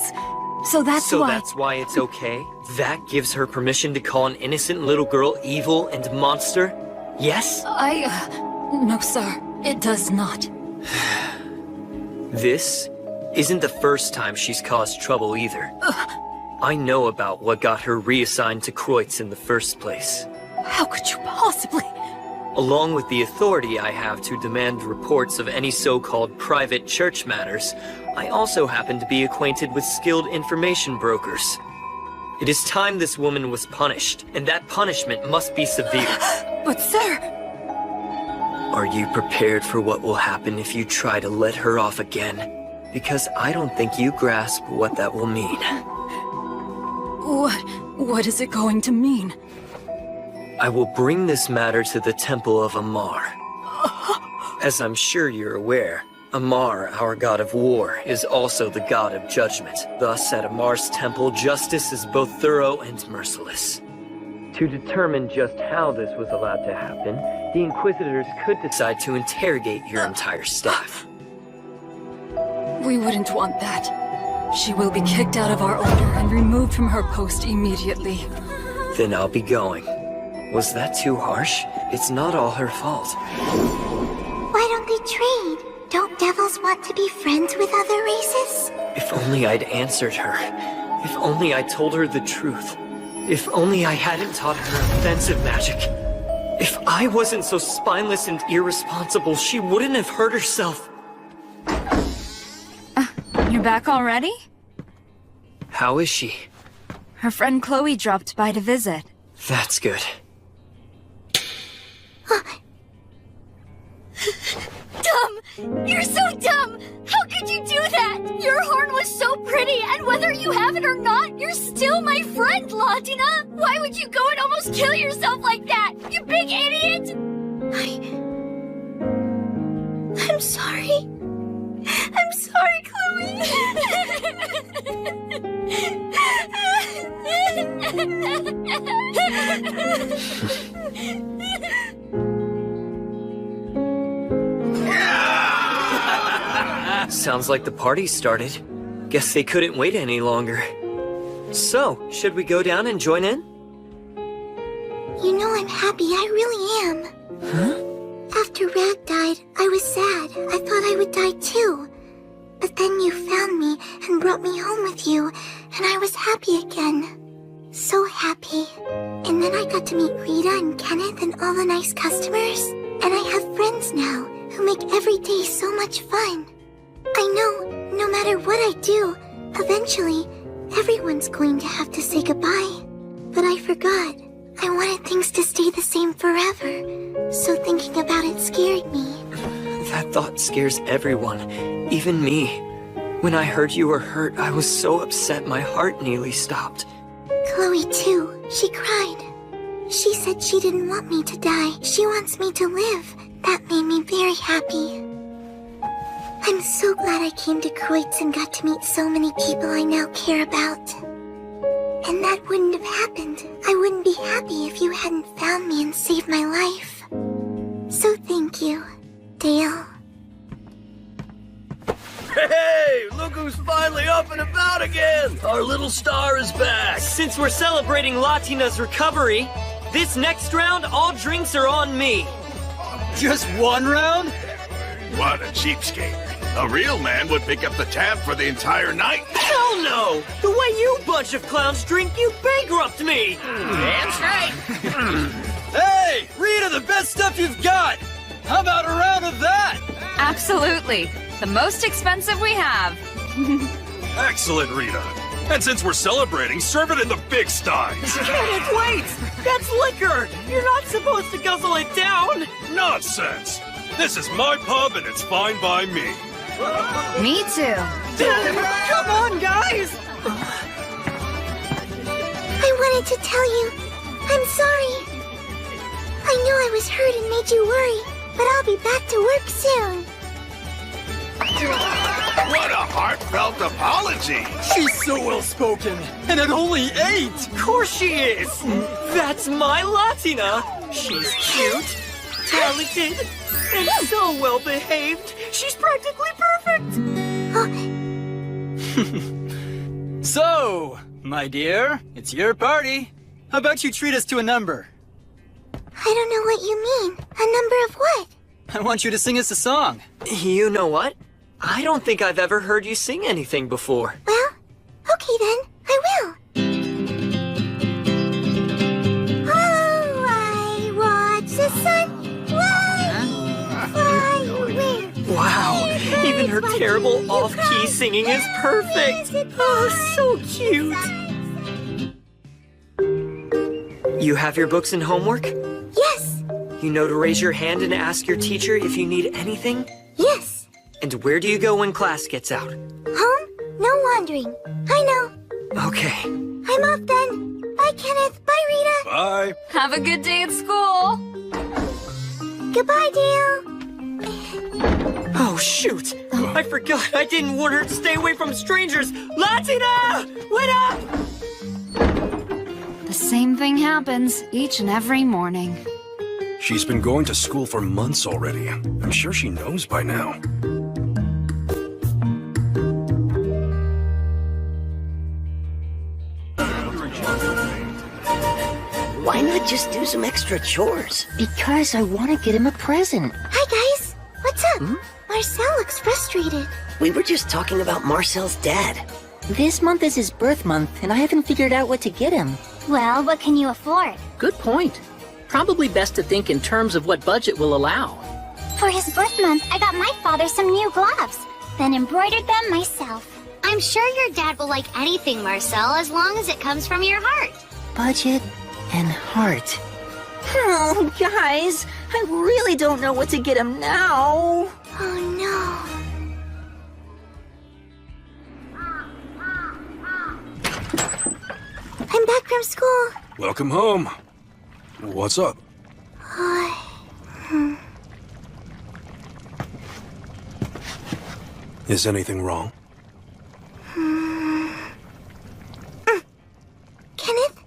So that's why it's okay? That gives her permission to call an innocent little girl evil and monster? Yes? No, sir. It does not. This isn't the first time she's caused trouble either. I know about what got her reassigned to Kreutz in the first place. How could you possibly? Along with the authority I have to demand reports of any so-called private church matters, I also happen to be acquainted with skilled information brokers. It is time this woman was punished, and that punishment must be severe. But sir... Are you prepared for what will happen if you try to let her off again? Because I don't think you grasp what that will mean. What is it going to mean? I will bring this matter to the Temple of Amar. As I'm sure you're aware, Amar, our god of war, is also the god of judgment. Thus, at Amar's temple, justice is both thorough and merciless. To determine just how this was allowed to happen, the Inquisitors could decide to interrogate your entire staff. We wouldn't want that. She will be kicked out of our order and removed from her post immediately. Then I'll be going. Was that too harsh? It's not all her fault. Why don't they trade? Don't devils want to be friends with other races? If only I'd answered her. If only I told her the truth. If only I hadn't taught her offensive magic. If I wasn't so spineless and irresponsible, she wouldn't have hurt herself. You're back already? How is she? Her friend Chloe dropped by to visit. That's good. Dumb! You're so dumb! How could you do that? Your horn was so pretty, and whether you have it or not, you're still my friend, Latina! Why would you go and almost kill yourself like that? You big idiot! I'm sorry. I'm sorry, Chloe. Sounds like the party started. Guess they couldn't wait any longer. So, should we go down and join in? You know I'm happy, I really am. Huh? After Rag died, I was sad. I thought I would die too. But then you found me and brought me home with you, and I was happy again. So happy. And then I got to meet Rita and Kenneth and all the nice customers. And I have friends now who make every day so much fun. I know, no matter what I do, eventually, everyone's going to have to say goodbye. But I forgot. I wanted things to stay the same forever, so thinking about it scared me. That thought scares everyone, even me. When I heard you were hurt, I was so upset my heart nearly stopped. Chloe too, she cried. She said she didn't want me to die, she wants me to live. That made me very happy. I'm so glad I came to Kreutz and got to meet so many people I now care about. And that wouldn't have happened. I wouldn't be happy if you hadn't found me and saved my life. So thank you, Dale. Hey, look who's finally up and about again! Our little star is back! Since we're celebrating Latina's recovery, this next round, all drinks are on me. Just one round? What a cheapskate. A real man would pick up the tab for the entire night. Hell no! The way you bunch of clowns drink, you bankrupt me! That's right! Hey, Rita, the best stuff you've got! How about a round of that? Absolutely. The most expensive we have. Excellent, Rita. And since we're celebrating, serve it in the big steins. Kenneth, wait! That's liquor! You're not supposed to guzzle it down! Nonsense! This is my pub and it's fine by me. Me too. Come on, guys! I wanted to tell you, I'm sorry. I know I was hurt and made you worry, but I'll be back to work soon. What a heartfelt apology! She's so well-spoken, and at only 8! Of course she is! That's my Latina! She's cute, talented, and so well-behaved. She's practically perfect! So, my dear, it's your party. How about you treat us to a number? I don't know what you mean. A number of what? I want you to sing us a song. You know what? I don't think I've ever heard you sing anything before. Well, okay then. I will. Oh, I watch the sun fly away. Wow, even her terrible off-key singing is perfect. Oh, so cute. You have your books and homework? Yes. You know to raise your hand and ask your teacher if you need anything? Yes. And where do you go when class gets out? Home? No wandering. I know. Okay. I'm off then. Bye, Kenneth. Bye, Rita. Bye. Have a good day at school. Goodbye, Dale. Oh, shoot. I forgot I didn't want her to stay away from strangers. Latina! Wait up! The same thing happens each and every morning. She's been going to school for months already. I'm sure she knows by now. Why not just do some extra chores? Because I want to get him a present. Hi, guys. What's up? Marcel looks frustrated. We were just talking about Marcel's dad. This month is his birth month, and I haven't figured out what to get him. Well, what can you afford? Good point. Probably best to think in terms of what budget will allow. For his birth month, I got my father some new gloves, then embroidered them myself. I'm sure your dad will like anything, Marcel, as long as it comes from your heart. Budget and heart. Oh, guys, I really don't know what to get him now. Oh, no. I'm back from school. Welcome home. What's up? Is anything wrong? Kenneth,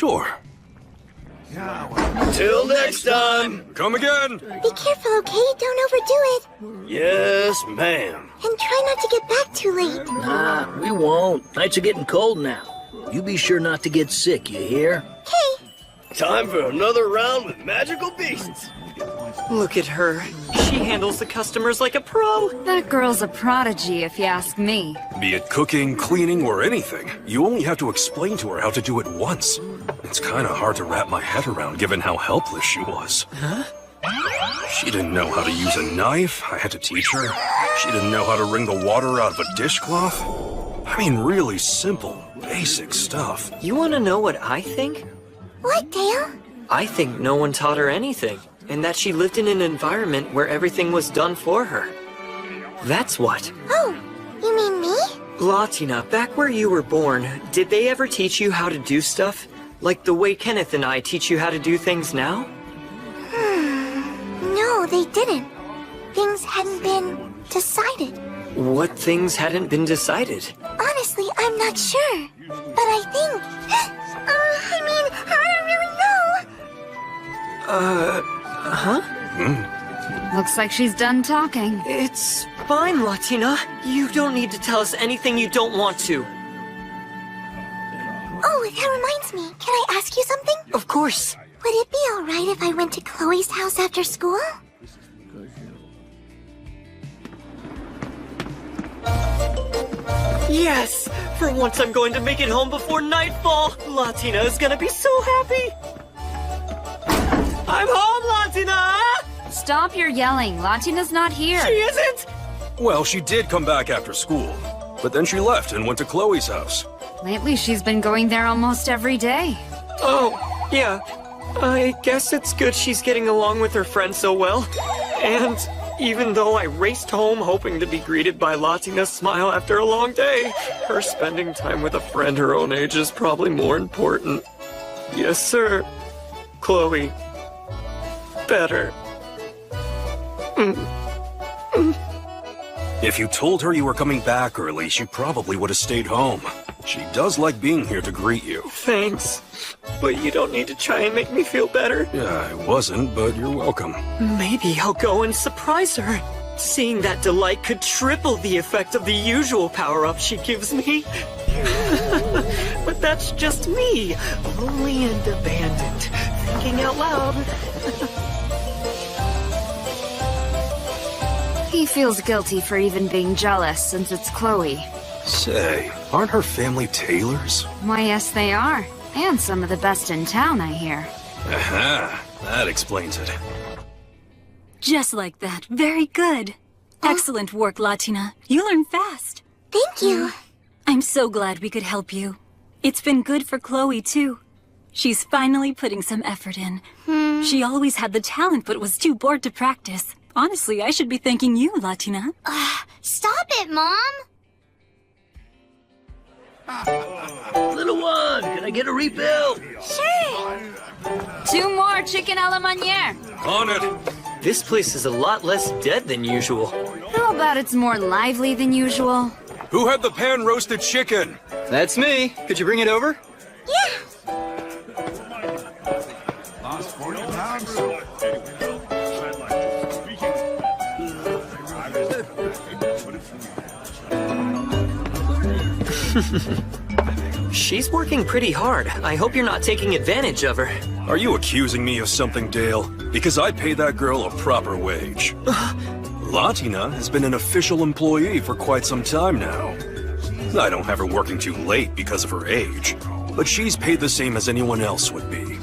Sure. Till next time. Come again. Be careful, okay? Don't overdo it. Yes, ma'am. And try not to get back too late. Nah, we won't. Nights are getting cold now. You be sure not to get sick, you hear? Okay. Time for another round with magical beasts. Look at her. She handles the customers like a pro. That girl's a prodigy, if you ask me. Be it cooking, cleaning, or anything, you only have to explain to her how to do it once. It's kind of hard to wrap my head around given how helpless she was. Huh? She didn't know how to use a knife. I had to teach her. She didn't know how to wring the water out of a dishcloth. I mean, really simple, basic stuff. You want to know what I think? What, Dale? I think no one taught her anything, and that she lived in an environment where everything was done for her. That's what. Oh, you mean me? Latina, back where you were born, did they ever teach you how to do stuff? Like the way Kenneth and I teach you how to do things now? No, they didn't. Things hadn't been decided. What things hadn't been decided? Honestly, I'm not sure. But I think... I don't really know. Huh? Looks like she's done talking. It's fine, Latina. You don't need to tell us anything you don't want to. Oh, that reminds me. Can I ask you something? Of course. Would it be alright if I went to Chloe's house after school? Yes! For once I'm going to make it home before nightfall! Latina is gonna be so happy! I'm home, Latina! Stop your yelling. Latina's not here. She isn't! Well, she did come back after school, but then she left and went to Chloe's house. Lately, she's been going there almost every day. Oh, yeah. I guess it's good she's getting along with her friends so well. And even though I raced home hoping to be greeted by Latina's smile after a long day, her spending time with a friend her own age is probably more important. Yes, sir. Chloe. Better. If you told her you were coming back early, she probably would have stayed home. She does like being here to greet you. Thanks. But you don't need to try and make me feel better. Yeah, I wasn't, but you're welcome. Maybe I'll go and surprise her. Seeing that delight could triple the effect of the usual power-up she gives me. But that's just me, lonely and abandoned, thinking out loud. He feels guilty for even being jealous since it's Chloe. Say, aren't her family tailors? Why, yes, they are. And some of the best in town, I hear. Aha, that explains it. Just like that. Very good. Excellent work, Latina. You learn fast. Thank you. I'm so glad we could help you. It's been good for Chloe, too. She's finally putting some effort in. She always had the talent, but was too bored to practice. Honestly, I should be thanking you, Latina. Stop it, Mom! Little one, can I get a refill? Sure! 2 more chicken a la manière. On it! This place is a lot less dead than usual. How about it's more lively than usual? Who had the pan-roasted chicken? That's me. Could you bring it over? Yeah! Lost 40 pounds. She's working pretty hard. I hope you're not taking advantage of her. Are you accusing me of something, Dale? Because I pay that girl a proper wage. Latina has been an official employee for quite some time now. I don't have her working too late because of her age, but she's paid the same as anyone else would be.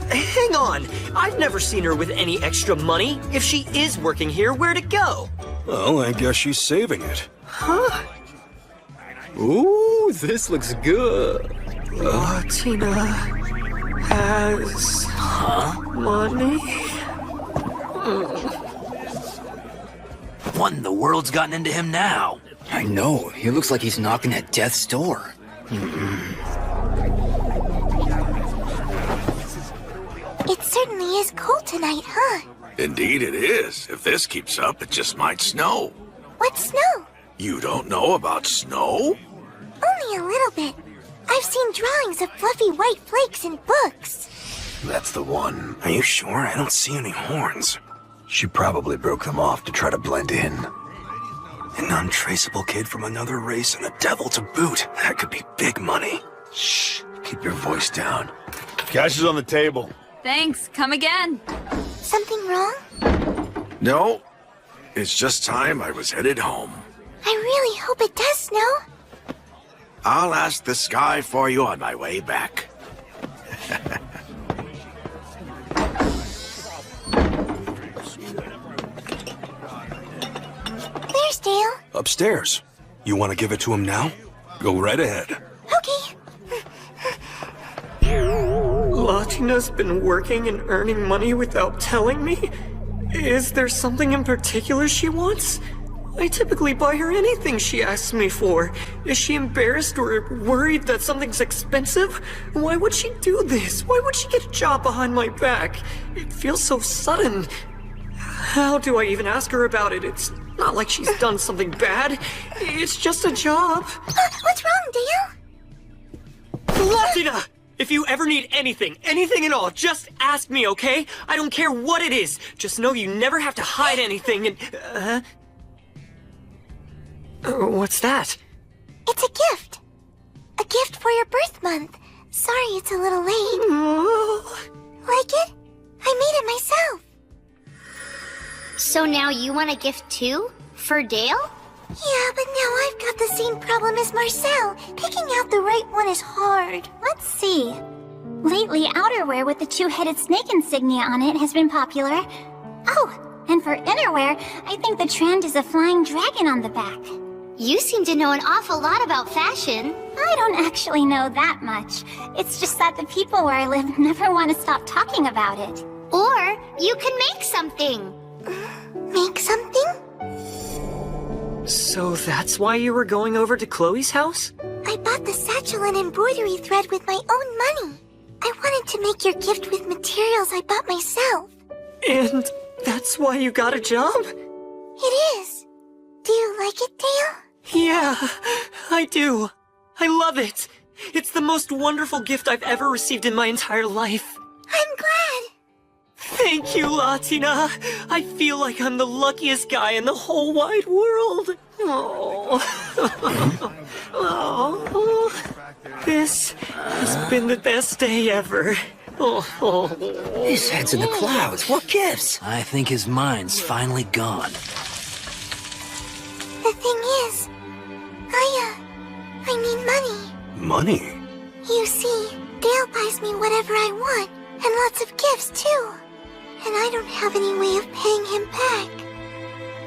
Hang on. I've never seen her with any extra money. If she is working here, where'd it go? Well, I guess she's saving it. Huh? Ooh, this looks good. Latina has money? What in the world's gotten into him now? I know. He looks like he's knocking at death's door. It certainly is cold tonight, huh? Indeed it is. If this keeps up, it just might snow. What's snow? You don't know about snow? Only a little bit. I've seen drawings of fluffy white flakes in books. That's the one. Are you sure? I don't see any horns. She probably broke them off to try to blend in. An untraceable kid from another race and a devil to boot. That could be big money. Shh. Keep your voice down. Cash is on the table. Thanks. Come again. Something wrong? No. It's just time I was headed home. I really hope it does snow. I'll ask the sky for you on my way back. There's Dale. Upstairs. You want to give it to him now? Go right ahead. Okay. Latina's been working and earning money without telling me? Is there something in particular she wants? I typically buy her anything she asks me for. Is she embarrassed or worried that something's expensive? Why would she do this? Why would she get a job behind my back? It feels so sudden. How do I even ask her about it? It's not like she's done something bad. It's just a job. What's wrong, Dale? Latina! If you ever need anything at all, just ask me, okay? I don't care what it is. Just know you never have to hide anything and... what's that? It's a gift. A gift for your birth month. Sorry it's a little late. Like it? I made it myself. So now you want a gift too? For Dale? Yeah, but now I've got the same problem as Marcel. Picking out the right one is hard. Let's see. Lately, outerwear with the two-headed snake insignia on it has been popular. Oh, and for innerwear, I think the trend is a flying dragon on the back. You seem to know an awful lot about fashion. I don't actually know that much. It's just that the people where I live never want to stop talking about it. Or you can make something. Make something? So that's why you were going over to Chloe's house? I bought the satchel and embroidery thread with my own money. I wanted to make your gift with materials I bought myself. And that's why you got a job? It is. Do you like it, Dale? Yeah, I do. I love it. It's the most wonderful gift I've ever received in my entire life. I'm glad. Thank you, Latina. I feel like I'm the luckiest guy in the whole wide world. Oh. Oh. This has been the best day ever. Oh. His head's in the clouds. What gives? I think his mind's finally gone. The thing is, I need money. Money? You see, Dale buys me whatever I want, and lots of gifts too. And I don't have any way of paying him back.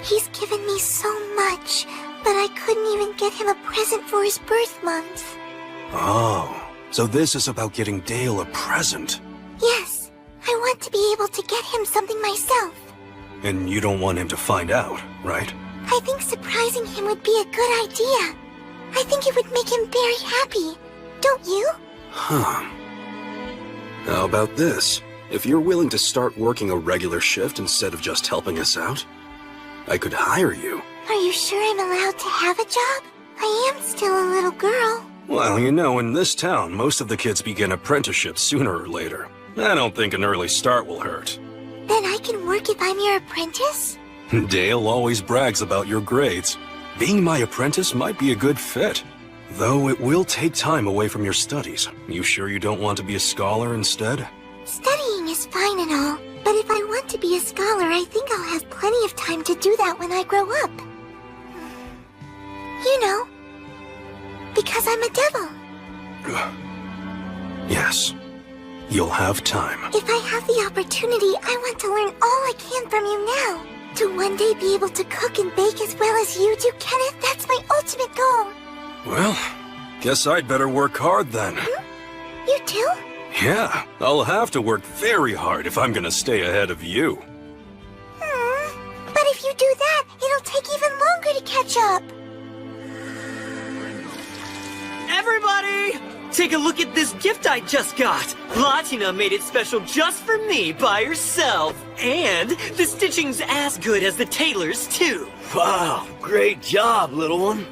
He's given me so much, but I couldn't even get him a present for his birth month. Oh, so this is about getting Dale a present. Yes, I want to be able to get him something myself. And you don't want him to find out, right? I think surprising him would be a good idea. I think it would make him very happy. Don't you? Huh. How about this? If you're willing to start working a regular shift instead of just helping us out, I could hire you. Are you sure I'm allowed to have a job? I am still a little girl. Well, you know, in this town, most of the kids begin apprenticeships sooner or later. I don't think an early start will hurt. Then I can work if I'm your apprentice? Dale always brags about your grades. Being my apprentice might be a good fit. Though it will take time away from your studies. You sure you don't want to be a scholar instead? Studying is fine and all, but if I want to be a scholar, I think I'll have plenty of time to do that when I grow up. You know, because I'm a devil. Yes, you'll have time. If I have the opportunity, I want to learn all I can from you now. To one day be able to cook and bake as well as you do, Kenneth, that's my ultimate goal. Well, guess I'd better work hard then. You too? Yeah, I'll have to work very hard if I'm gonna stay ahead of you. But if you do that, it'll take even longer to catch up. Everybody! Take a look at this gift I just got! Latina made it special just for me by herself. And the stitching's as good as the tailor's too. Wow, great job, little one.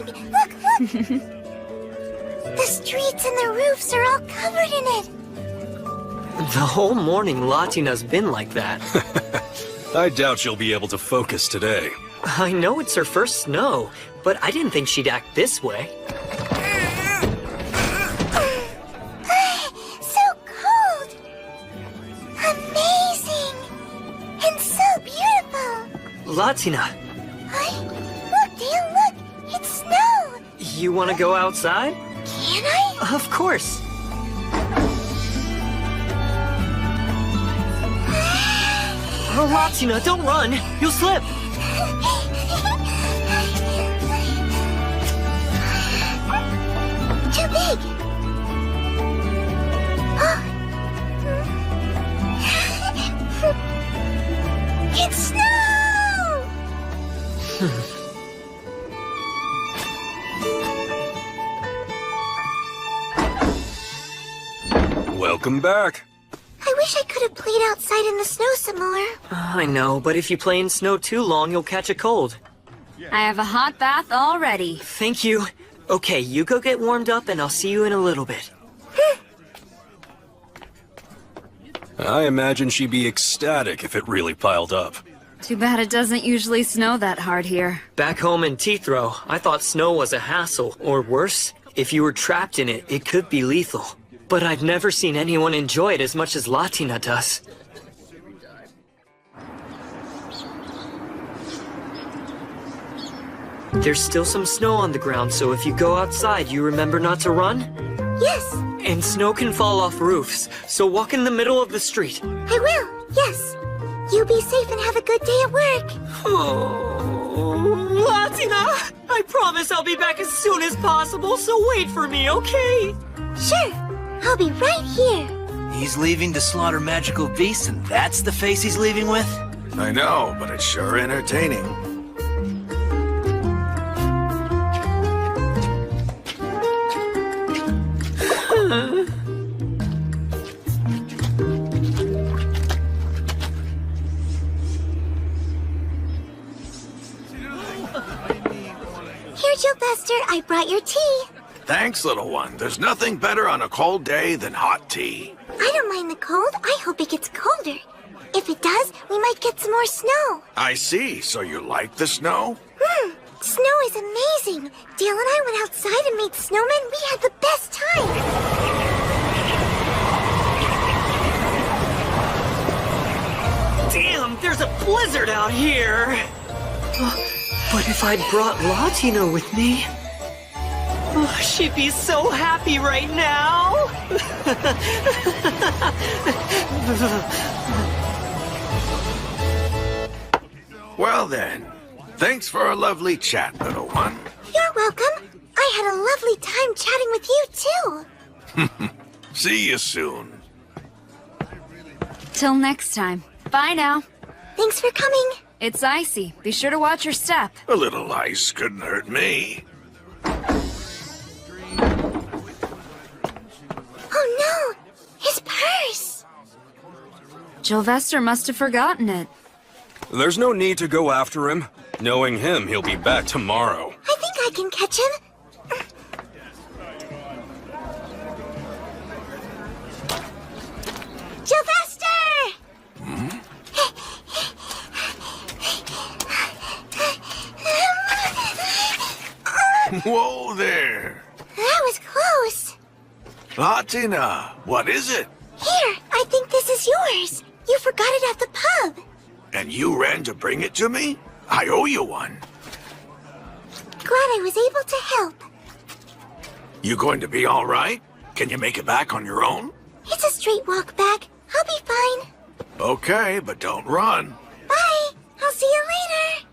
amazing! Look, look! The streets and the roofs are all covered in it. The whole morning Latina's been like that. I doubt she'll be able to focus today. I know it's her first snow, but I didn't think she'd act this way. So cold! Amazing! And so beautiful! Latina, Look, Dale, look! It's snow! you want to go outside? Can I? Of course. Oh, Latina, don't run! You'll slip! Too big! It's snow! Welcome back. I wish I could have played outside in the snow some more. I know, but if you play in snow too long, you'll catch a cold. I have a hot bath already. Thank you. Okay, you go get warmed up and I'll see you in a little bit. I imagine she'd be ecstatic if it really piled up. Too bad it doesn't usually snow that hard here. Back home in Tithro, I thought snow was a hassle, or worse, if you were trapped in it, it could be lethal. But I've never seen anyone enjoy it as much as Latina does. There's still some snow on the ground, so if you go outside, you remember not to run? Yes. And snow can fall off roofs, so walk in the middle of the street. I will, yes. You be safe and have a good day at work. Oh, Latina! I promise I'll be back as soon as possible, so wait for me, okay? Sure, I'll be right here. He's leaving to slaughter magical beasts, and that's the face he's leaving with? I know, but it's sure entertaining. Here, Joe Buster, I brought your tea. Thanks, little one. There's nothing better on a cold day than hot tea. I don't mind the cold. I hope it gets colder. If it does, we might get some more snow. I see. So you like the snow? Snow is amazing. Dale and I went outside and made snowmen. We had the best time. Damn, there's a blizzard out here! But if I'd brought Latina with me... Oh, she'd be so happy right now! Well then, thanks for a lovely chat, little one. You're welcome. I had a lovely time chatting with you, too. See you soon. Till next time. Bye now. Thanks for coming. It's icy. Be sure to watch your step. A little ice couldn't hurt me. Oh no! His purse! Sylvester must have forgotten it. There's no need to go after him. Knowing him, he'll be back tomorrow. I think I can catch him. Sylvester! Whoa there. That was close. Latina, what is it? Here, I think this is yours. You forgot it at the pub. And you ran to bring it to me? I owe you one. Glad I was able to help. You going to be all right? Can you make it back on your own? It's a straight walk back. I'll be fine. Okay, but don't run. Bye. I'll see you later.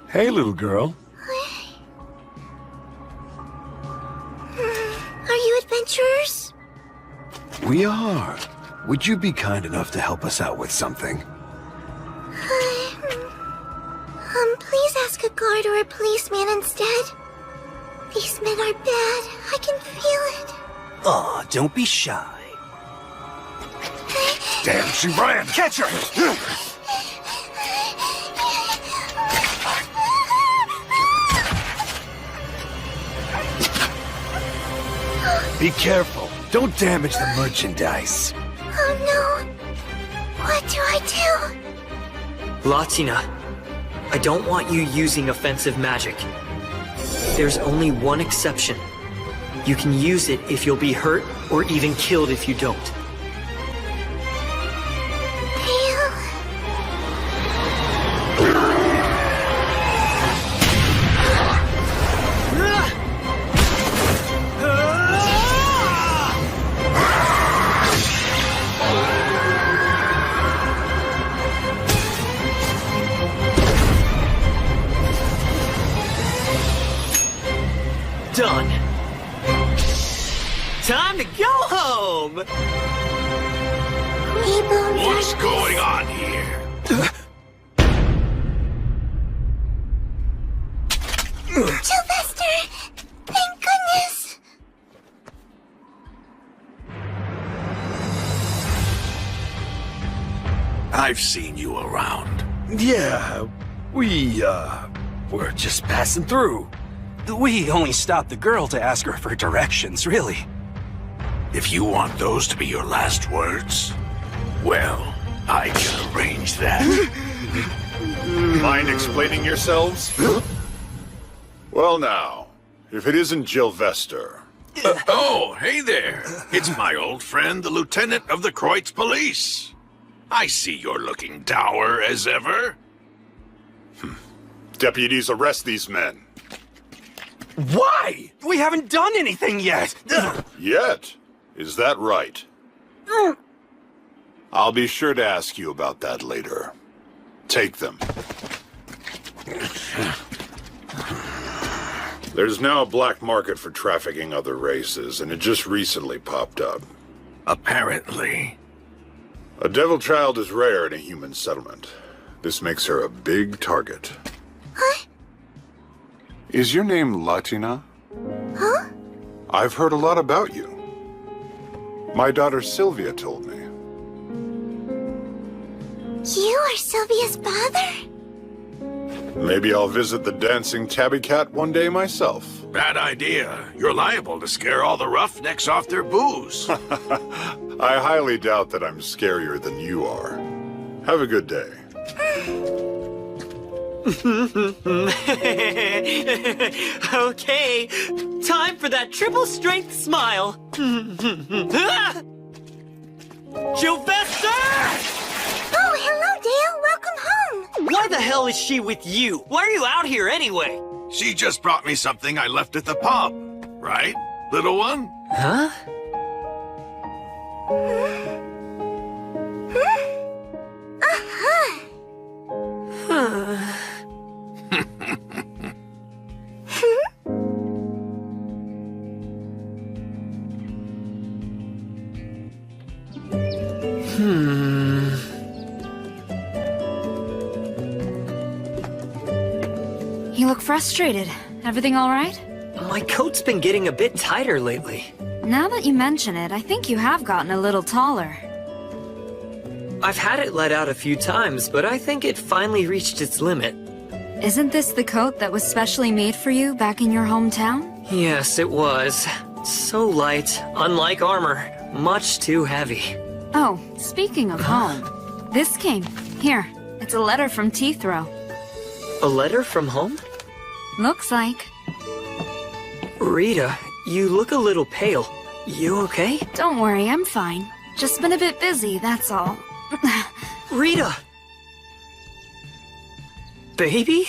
Hey, little girl. Are you adventurers? We are. Would you be kind enough to help us out with something? Please ask a guard guard or a policeman instead. These men are bad. I can feel it. Aw, don't be shy. Damn, she ran! Catch her! Be careful. Don't damage the merchandise. Oh no. What do I do? Latina, I don't want you using offensive magic. There's only one exception. You can use it if you'll be hurt or even killed if you don't. Done. Time to go home! What's going on here? Sylvester! Thank goodness! I've seen you around. Yeah, we, were just passing through. We only stopped the girl to ask her for directions, really. If you want those to be your last words, well, I can arrange that. Mind explaining yourselves? Well now, if it isn't Gilvester. Oh, hey there. It's my old friend, the Lieutenant of the Kreutz Police. I see you're looking dour as ever. Deputies, arrest these men. Why? We haven't done anything yet! Yet? Is that right? I'll be sure to ask you about that later. Take them. There's now a black market for trafficking other races, and it just recently popped up. Apparently. A devil child is rare in a human settlement. This makes her a big target. Huh? Is your name Latina? Huh? I've heard a lot about you. My daughter Sylvia told me. You are Sylvia's father? Maybe I'll visit the dancing tabby cat one day myself. Bad idea. You're liable to scare all the roughnecks off their booze. I highly doubt that I'm scarier than you are. Have a good day. Okay, time for that triple strength smile. Sylvester! Oh, hello, Dale. Welcome home. Why the hell is she with you? Why are you out here anyway? She just brought me something I left at the pub. Right, little one? Huh? You look frustrated. Everything all right? My coat's been getting a bit tighter lately. Now that you mention it, I think you have gotten a little taller. I've had it let out a few times, but I think it finally reached its limit. Isn't this the coat that was specially made for you back in your hometown? Yes, it was. So light, unlike armor, much too heavy. Oh, speaking of home, this came. Here, it's a letter from Teethrow. A letter from home? Looks like. Rita, you look a little pale. You okay? Don't worry, I'm fine. Just been a bit busy, that's all. Rita! Baby?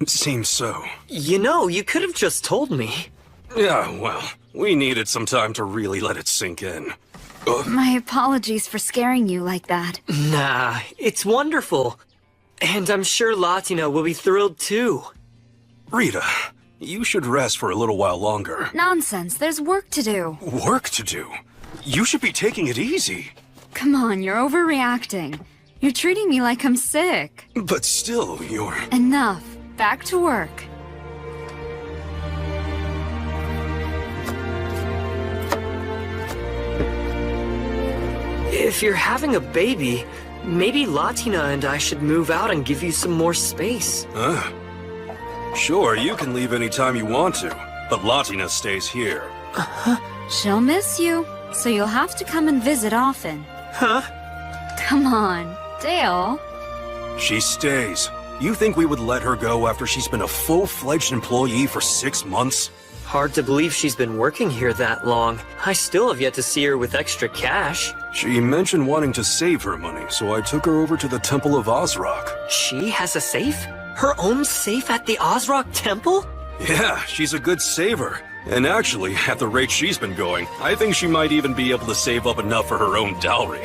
It seems so. You know, you could have just told me. Yeah, well, we needed some time to really let it sink in. My apologies for scaring you like that. Nah, it's wonderful. And I'm sure Latina will be thrilled too. Rita, you should rest for a little while longer. Nonsense, there's work to do. Work to do? You should be taking it easy. Come on, you're overreacting. You're treating me like I'm sick. But still, you're... Enough. back to work. If you're having a baby, maybe Latina and I should move out and give you some more space. Sure, you can leave anytime you want to, but Latina stays here. She'll miss you, so you'll have to come and visit often. Huh? Come on, Dale. She stays. You think we would let her go after she's been a full-fledged employee for 6 months? Hard to believe she's been working here that long. I still have yet to see her with extra cash. She mentioned wanting to save her money, so I took her over to the Temple of Ozrock. She has a safe? Her own safe at the Ozrock Temple? Yeah, she's a good saver. And actually, at the rate she's been going, I think she might even be able to save up enough for her own dowry.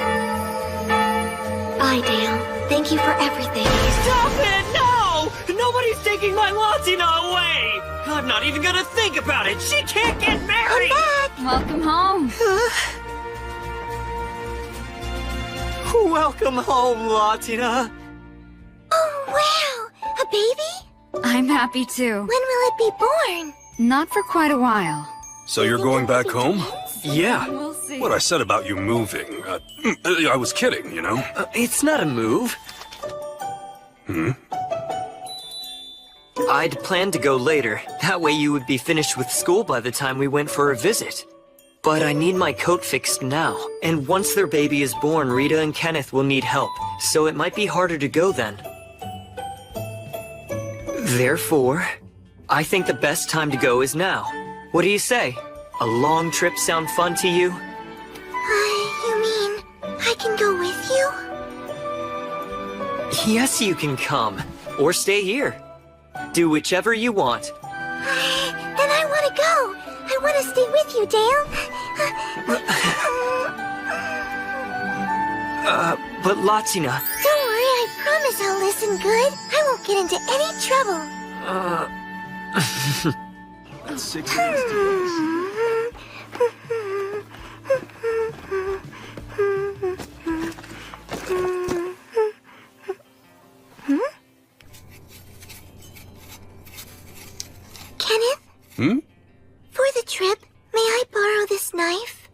Bye, Dale. Thank you for everything. Stop it! No! Nobody's taking my Latina away! I'm not even gonna think about it! She can't get married! I'm back! Welcome home. Welcome home, Latina. Oh, wow! A baby? I'm happy too. When will it be born? Not for quite a while. So you're going back home? Yeah. We'll see. What I said about you moving, I was kidding, you know? It's not a move. I'd planned to go later. That way you would be finished with school by the time we went for a visit. But I need my coat fixed now. And once their baby is born, Rita and Kenneth will need help. So it might be harder to go then. Therefore, I think the best time to go is now. What do you say? A long trip sound fun to you? You mean I can go with you? Yes, you can come. Or stay here. Do whichever you want. Then I want to go. I want to stay with you, Dale. But Latina... Don't worry, I promise I'll listen good. I won't get into any trouble. That's 6 days to go. Kenneth? For the trip, may I borrow this knife?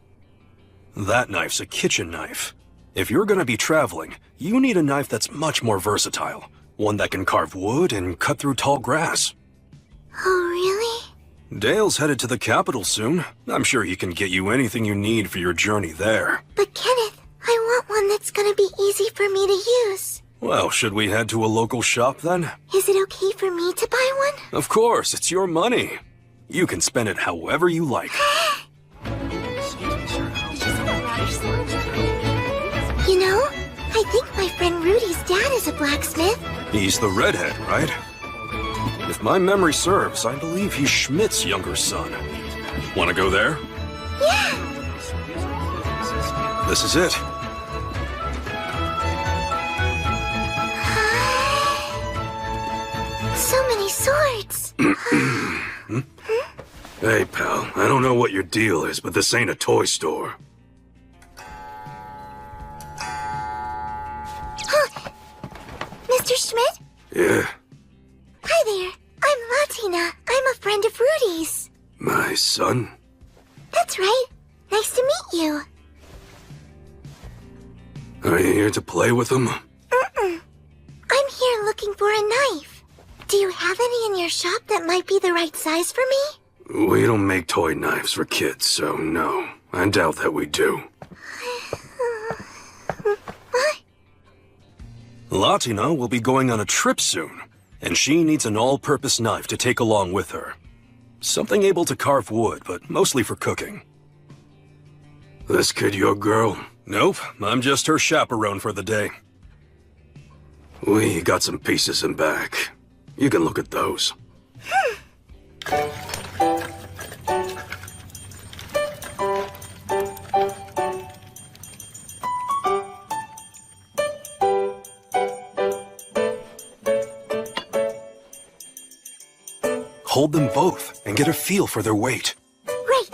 That knife's a kitchen knife. If you're gonna be traveling, you need a knife that's much more versatile. One that can carve wood and cut through tall grass. Oh, really? Dale's headed to the capital soon. I'm sure he can get you anything you need for your journey there. But Kenneth, I want one that's gonna be easy for me to use. Well, should we head to a local shop then? Is it okay for me to buy one? Of course, it's your money. You can spend it however you like. You know, I think my friend Rudy's dad is a blacksmith. He's the redhead, right? If my memory serves, I believe he's Schmidt's younger son. Want to go there? Yeah! This is it. So many swords! Hey, pal, I don't know what your deal is, but this ain't a toy store. Mr. Schmidt? Yeah, Hi there. I'm Latina. I'm a friend of Rudy's. my son? That's right. Nice to meet you. Are you here to play with him? I'm here looking for a knife. Do you have any in your shop that might be the right size for me? We don't make toy knives for kids, so no. I doubt that we do. What? Latina will be going on a trip soon, and she needs an all-purpose knife to take along with her. Something able to carve wood, but mostly for cooking. This kid your girl? Nope, I'm just her chaperone for the day. We got some pieces in back. You can look at those. Hold them both and get a feel for their weight. Right.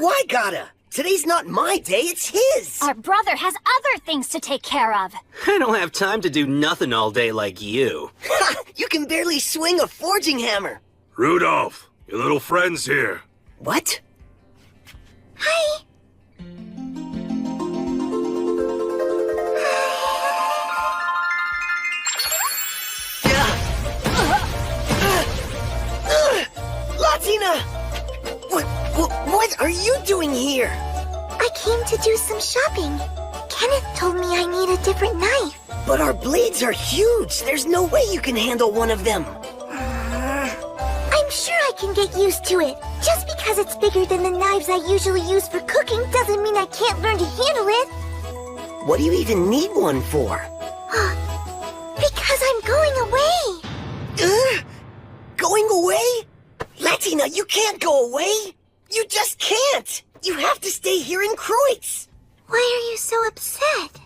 why gotta? Today's not my day, it's his! Our brother has other things to take care of. I don't have time to do nothing all day like you. Ha! You can barely swing a forging hammer! Rudolph, your little friend's here. What? Hi. Latina! What are you doing here? I came to do some shopping. Kenneth told me I need a different knife. But our blades are huge. There's no way you can handle one of them. I'm sure I can get used to it. Just because it's bigger than the knives I usually use for cooking doesn't mean I can't learn to handle it. What do you even need one for? Because I'm going away. Going away? Latina, you can't go away. You just can't. You have to stay here in Kreutz. Why are you so upset?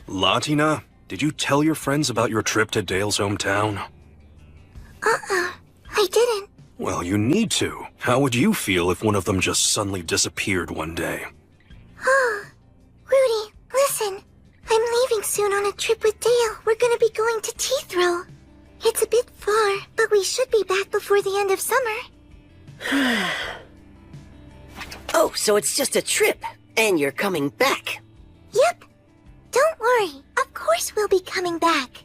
Latina, did you tell your friends about your trip to Dale's hometown? I didn't. Well, you need to. How would you feel if one of them just suddenly disappeared one day? Rudy, listen. I'm leaving soon on a trip with Dale. We're gonna be going to Teethrow. It's a bit far, but we should be back before the end of summer. Oh, so it's just a trip, and you're coming back. Yep. Don't worry. Of course we'll be coming back.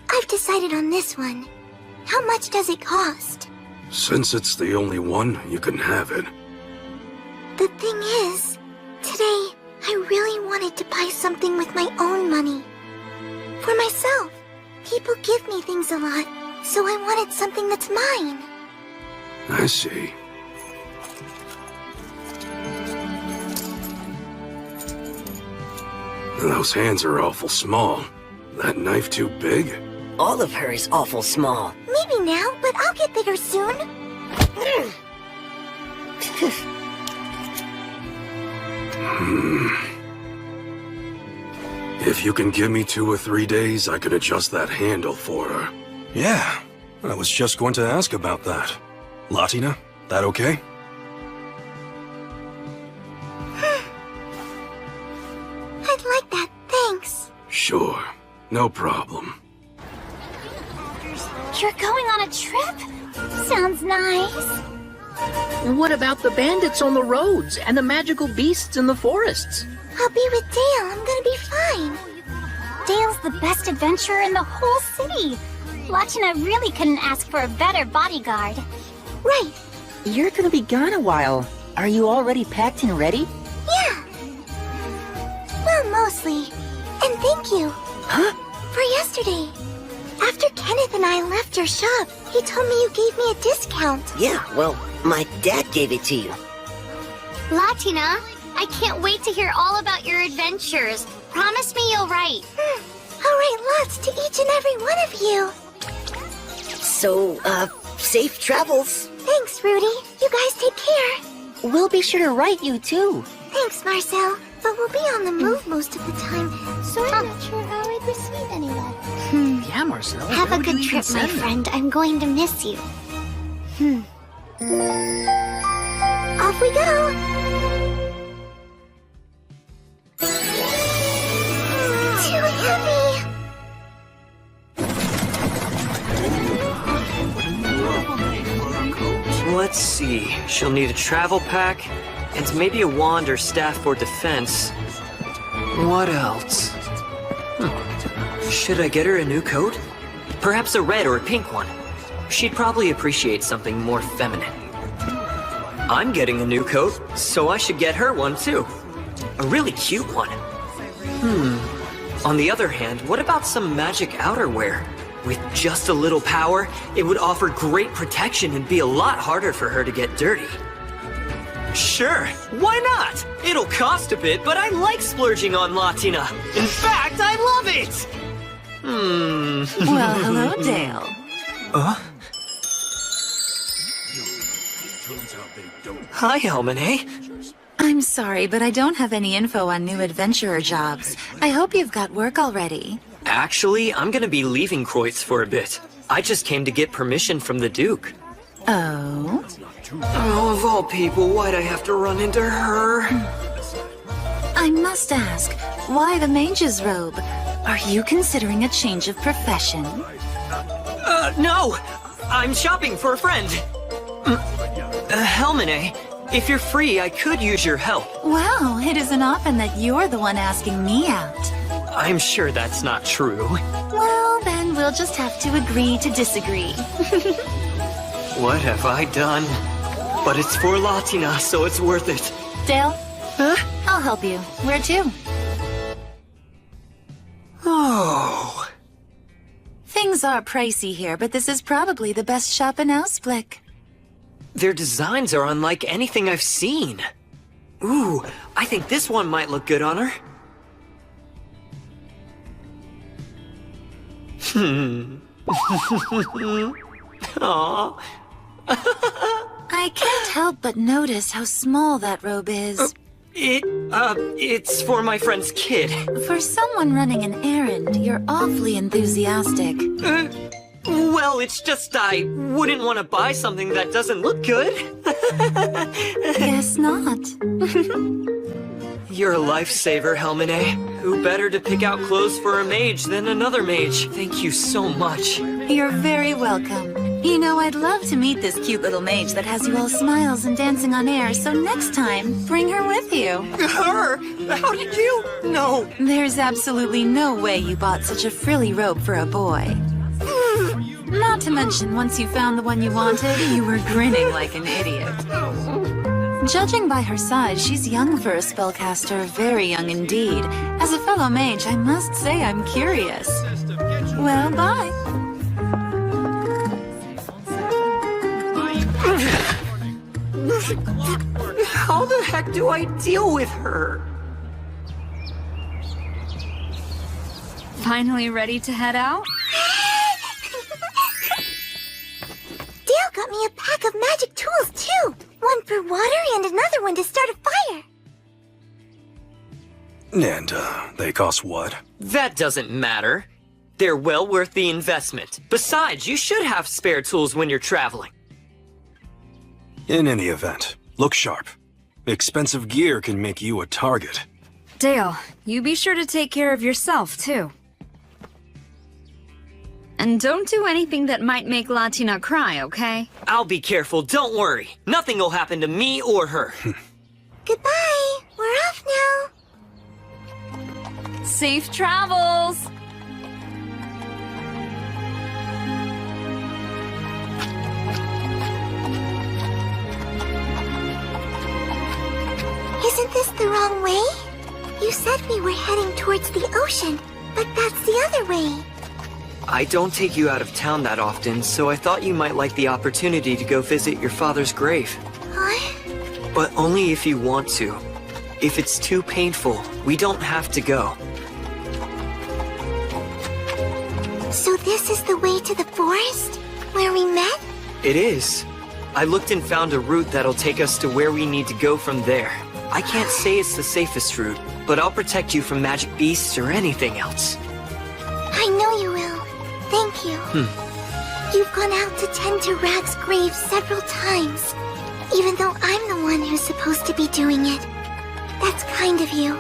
I've decided on this one. How much does it cost? Since it's the only one, you can have it. The thing is, today, I really wanted to buy something with my own money. For myself. People give me things a lot, so I wanted something that's mine. I see. Those hands are awful small. That knife too big? All of her is awful small. Maybe now, but I'll get bigger soon. If you can give me 2 or 3 days, I can adjust that handle for her. Yeah, I was just going to ask about that. Latina, that okay? I'd like that, thanks. Sure, no problem. You're going on a trip? Sounds nice. What about the bandits on the roads and the magical beasts in the forests? I'll be with Dale. I'm gonna be fine. Dale's the best adventurer in the whole city. Latina really couldn't ask for a better bodyguard. Right. You're gonna be gone a while. Are you already packed and ready? Yeah. Well, mostly. And thank you. Huh? For yesterday. After Kenneth and I left your shop, he told me you gave me a discount. Yeah, well, my dad gave it to you. Latina, I can't wait to hear all about your adventures. Promise me you'll write. I'll write lots to each and every one of you. So, safe travels. Thanks, Rudy. You guys take care. We'll be sure to write you, too. Thanks, Marcel. But we'll be on the move most of the time, so I'm not sure how I'd receive any letter. Yeah, Marcel. Have a good trip, my friend. I'm going to miss you. Off we go. Too heavy. Let's see. She'll need a travel pack, and maybe a wand or staff for defense. What else? Should I get her a new coat? Perhaps a red or a pink one. She'd probably appreciate something more feminine. I'm getting a new coat, so I should get her one too. A really cute one. On the other hand, what about some magic outerwear? With just a little power, it would offer great protection and be a lot harder for her to get dirty. Sure, why not? It'll cost a bit, but I like splurging on Latina. In fact, I love it! Well, hello, Dale. Hi, Elmane. I'm sorry, but I don't have any info on new adventurer jobs. I hope you've got work already. Actually, I'm gonna be leaving Kreutz for a bit. I just came to get permission from the Duke. Oh? Oh, of all people, why'd I have to run into her? I must ask, why the mage's robe? Are you considering a change of profession? No! I'm shopping for a friend. Helmine, if you're free, I could use your help. Well, it isn't often that you're the one asking me out. I'm sure that's not true. Well, then we'll just have to agree to disagree. What have I done? But it's for Latina, so it's worth it. Dale? Huh? I'll help you. Where to? Oh. Things are pricey here, but this is probably the best shop in Ausblick. Their designs are unlike anything I've seen. Ooh, I think this one might look good on her. Aww. I can't help but notice how small that robe is. It's for my friend's kid. For someone running an errand, you're awfully enthusiastic. Well, it's just I wouldn't want to buy something that doesn't look good. Guess not. You're a lifesaver, Helmine. Who better to pick out clothes for a mage than another mage? Thank you so much. You're very welcome. You know, I'd love to meet this cute little mage that has you all smiles and dancing on air, so next time, bring her with you. Her? How did you? No. There's absolutely no way you bought such a frilly robe for a boy. Not to mention, once you found the one you wanted, you were grinning like an idiot. Judging by her size, she's young for a spellcaster, very young indeed. As a fellow mage, I must say I'm curious. Well, bye. How the heck do I deal with her? Finally ready to head out? Dale got me a pack of magic tools, too. One for water and another one to start a fire. And, they cost what? That doesn't matter. They're well worth the investment. Besides, you should have spare tools when you're traveling. In any event, look sharp. Expensive gear can make you a target. Dale, you be sure to take care of yourself, too. And don't do anything that might make Latina cry, okay? I'll be careful, don't worry. Nothing will happen to me or her. Goodbye. We're off now. Safe travels! Isn't this the wrong way? You said we were heading towards the ocean, but that's the other way. I don't take you out of town that often, so I thought you might like the opportunity to go visit your father's grave. What? But only if you want to. If it's too painful, we don't have to go. So this is the way to the forest? Where we met? It is. I looked and found a route that'll take us to where we need to go from there. I can't say it's the safest route, but I'll protect you from magic beasts or anything else. I know you will. Thank you. You've gone out to tend to Rag's grave several times, even though I'm the one who's supposed to be doing it. That's kind of you.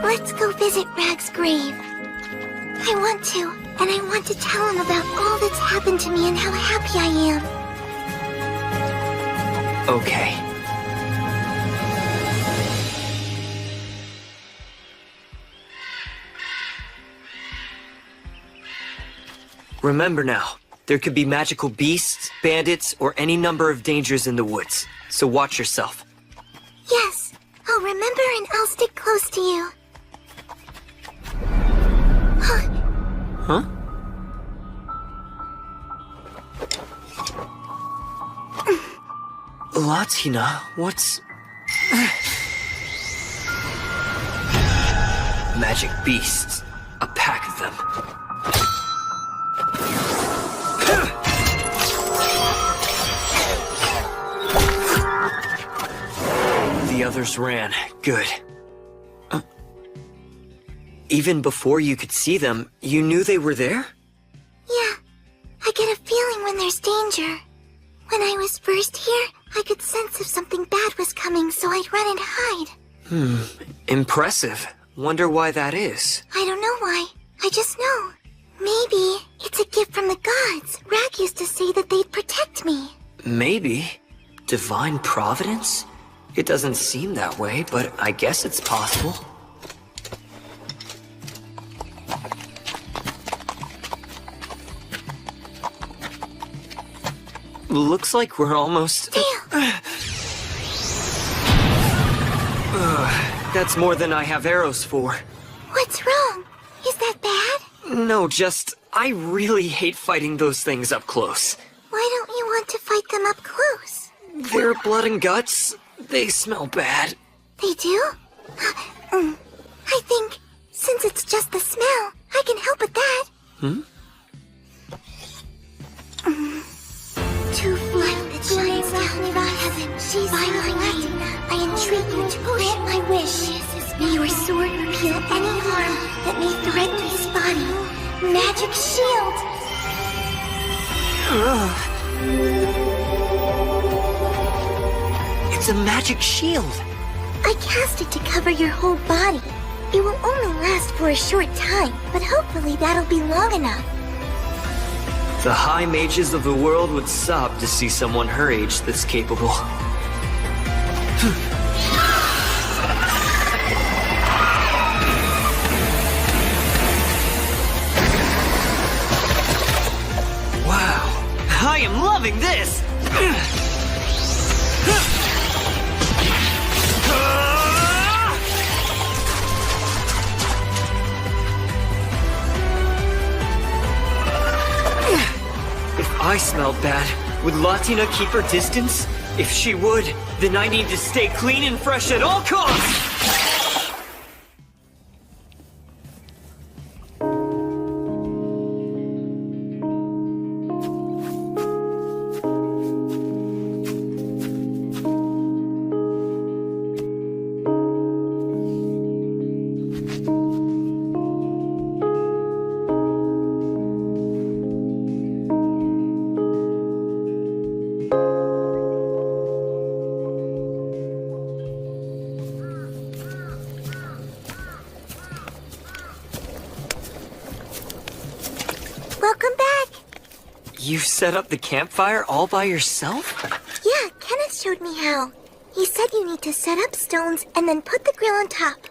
Let's go visit Rag's grave. I want to, and I want to tell him about all that's happened to me and how happy I am. Okay. Remember now, there could be magical beasts, bandits, or any number of dangers in the woods, so watch yourself. Yes, I'll remember and I'll stick close to you. Huh? Latina, what's... Magic beasts. A pack of them. The others ran. Good. Even before you could see them, you knew they were there? Yeah, I get a feeling when there's danger. When I was first here, I could sense if something bad was coming, so I'd run and hide. Impressive. Wonder why that is. I don't know why. I just know. Maybe it's a gift from the gods. Rag used to say that they'd protect me. Maybe. Divine providence? It doesn't seem that way, but I guess it's possible. Looks like we're almost... That's more than I have arrows for. What's wrong? Is that bad? No, just... I really hate fighting those things up close. Why don't you want to fight them up close? Their blood and guts, they smell bad. They do? I think, since it's just the smell, I can help with that. To light that shines down from heaven, by my light, I entreat you to grant my wish. May your sword repeal any harm that may threaten his body. Magic shield! It's a magic shield. I cast it to cover your whole body. It will only last for a short time, but hopefully that'll be long enough. The high mages of the world would sob to see someone her age this capable. Wow, I am loving this! If I smelled bad, would Latina keep her distance? If she would, then I need to stay clean and fresh at all costs! Welcome back! You set up the campfire all by yourself? Yeah, Kenneth showed me how. He said you need to set up stones and then put the grill on top.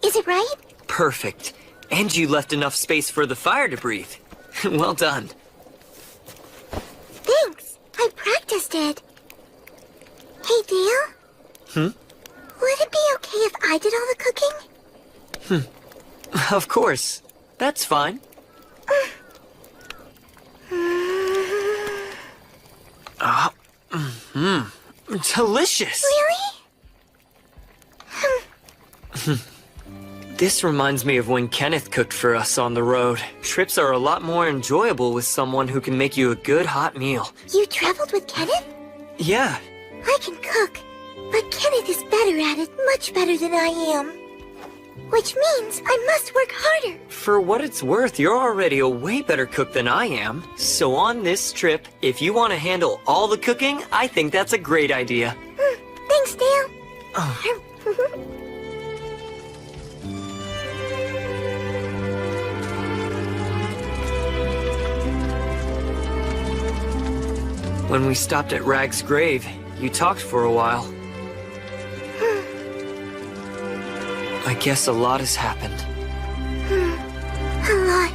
Is it right? Perfect. And you left enough space for the fire to breathe. Well done. Thanks. I practiced it. Hey, Dale? Would it be okay if I did all the cooking? Of course. That's fine. Delicious! Really? This reminds me of when Kenneth cooked for us on the road. Trips are a lot more enjoyable with someone who can make you a good hot meal. You traveled with Kenneth? Yeah. I can cook, but Kenneth is better at it, much better than I am. Which means I must work harder. For what it's worth, you're already a way better cook than I am. So on this trip, if you want to handle all the cooking, I think that's a great idea. Thanks, Dale. When we stopped at Rag's grave, you talked for a while. I guess a lot has happened. A lot.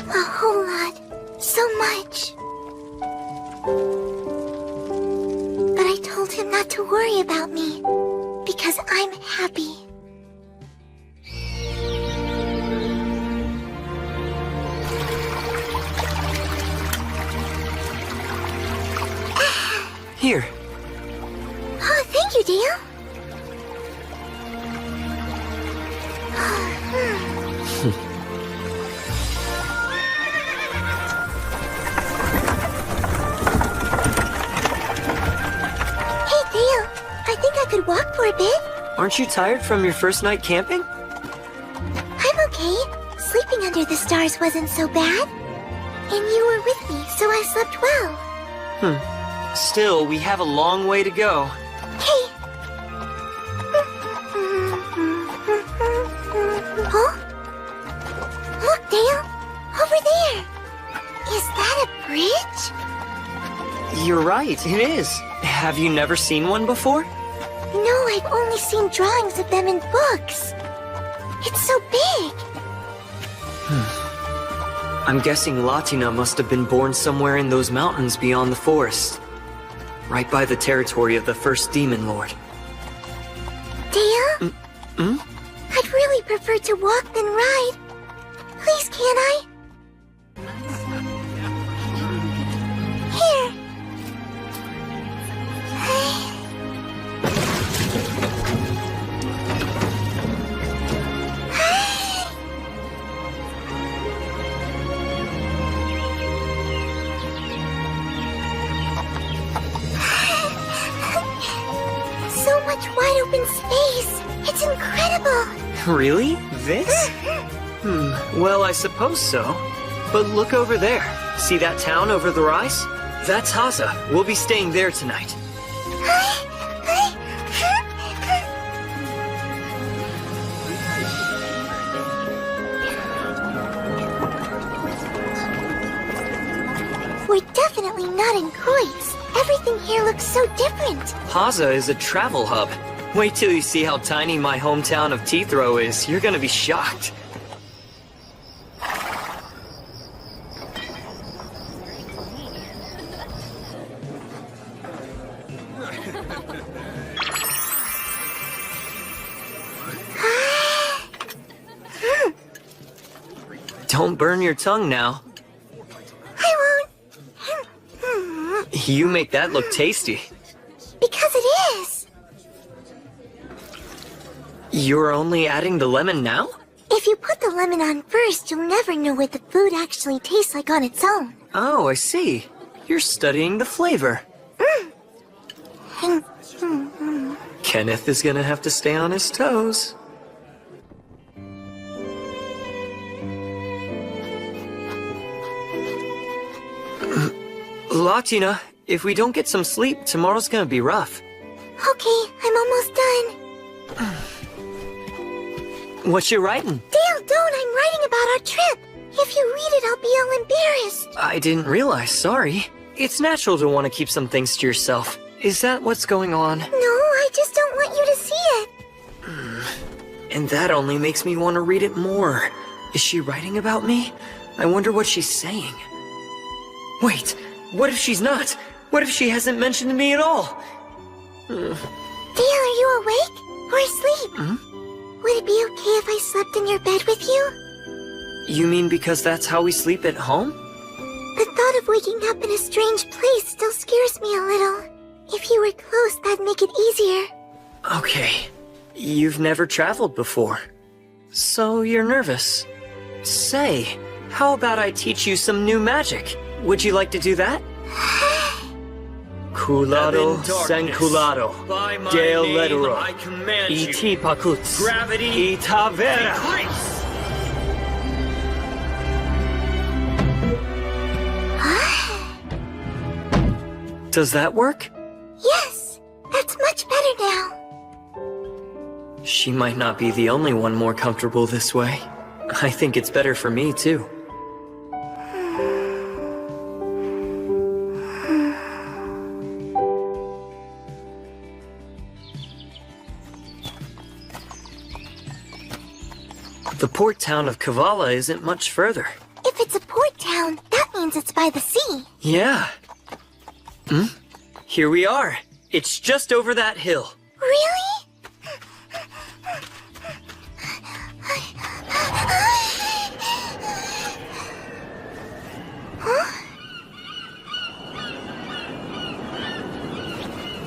A whole lot. So much. But I told him not to worry about me, because I'm happy. Here. Oh, thank you, Dale. Hey, Dale. I think I could walk for a bit. Aren't you tired from your first night camping? I'm okay. Sleeping under the stars wasn't so bad. And you were with me, so I slept well. Still, we have a long way to go. Hey! Huh? Look, Dale! Over there! Is that a bridge? You're right, it is. Have you never seen one before? No, I've only seen drawings of them in books. It's so big. I'm guessing Latina must have been born somewhere in those mountains beyond the forest. Right by the territory of the first Demon Lord. Dale? I'd really prefer to walk than ride. Please, can I? Here. So much wide open space. It's incredible. Really? This? Well, I suppose so. But look over there. See that town over the rise? That's Haza. We'll be staying there tonight. We're definitely not in Kreutz. Everything here looks so different. Haza is a travel hub. Wait till you see how tiny my hometown of Teethrow is. You're gonna be shocked. Don't burn your tongue now. I won't. You make that look tasty. Because it is. You're only adding the lemon now? If you put the lemon on first, you'll never know what the food actually tastes like on its own. Oh, I see. You're studying the flavor. Kenneth is gonna have to stay on his toes. Latina, if we don't get some sleep, tomorrow's gonna be rough. Okay, I'm almost done. What you writing? Dale, don't! I'm writing about our trip. If you read it, I'll be all embarrassed. I didn't realize, sorry. It's natural to want to keep some things to yourself. Is that what's going on? No, I just don't want you to see it. And that only makes me want to read it more. Is she writing about me? I wonder what she's saying. Wait, what if she's not? What if she hasn't mentioned me at all? Dale, are you awake? Or asleep? Would it be okay if I slept in your bed with you? You mean because that's how we sleep at home? The thought of waking up in a strange place still scares me a little. If you were close, that'd make it easier. Okay. You've never traveled before. So you're nervous. Say, how about I teach you some new magic? Would you like to do that? Culado senculado, Dale Ledero, E.T. Pacuts, Gravity, Itavera. Does that work? Yes, that's much better now. She might not be the only one more comfortable this way. I think it's better for me, too. The port town of Kavala isn't much further. If it's a port town, that means it's by the sea. Yeah. Here we are. It's just over that hill. Really? Huh?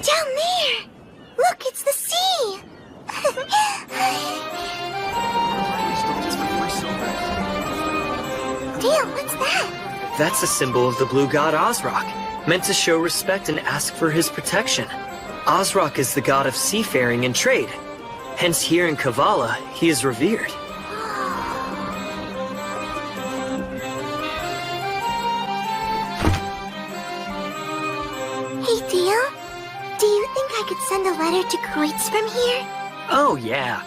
Down there! Look, it's the sea! Dale, what's that? That's a symbol of the blue god Ozrock, meant to show respect and ask for his protection. Ozrock is the god of seafaring and trade. Hence here in Kavala, he is revered. send a letter to Kreutz from here? Oh, yeah.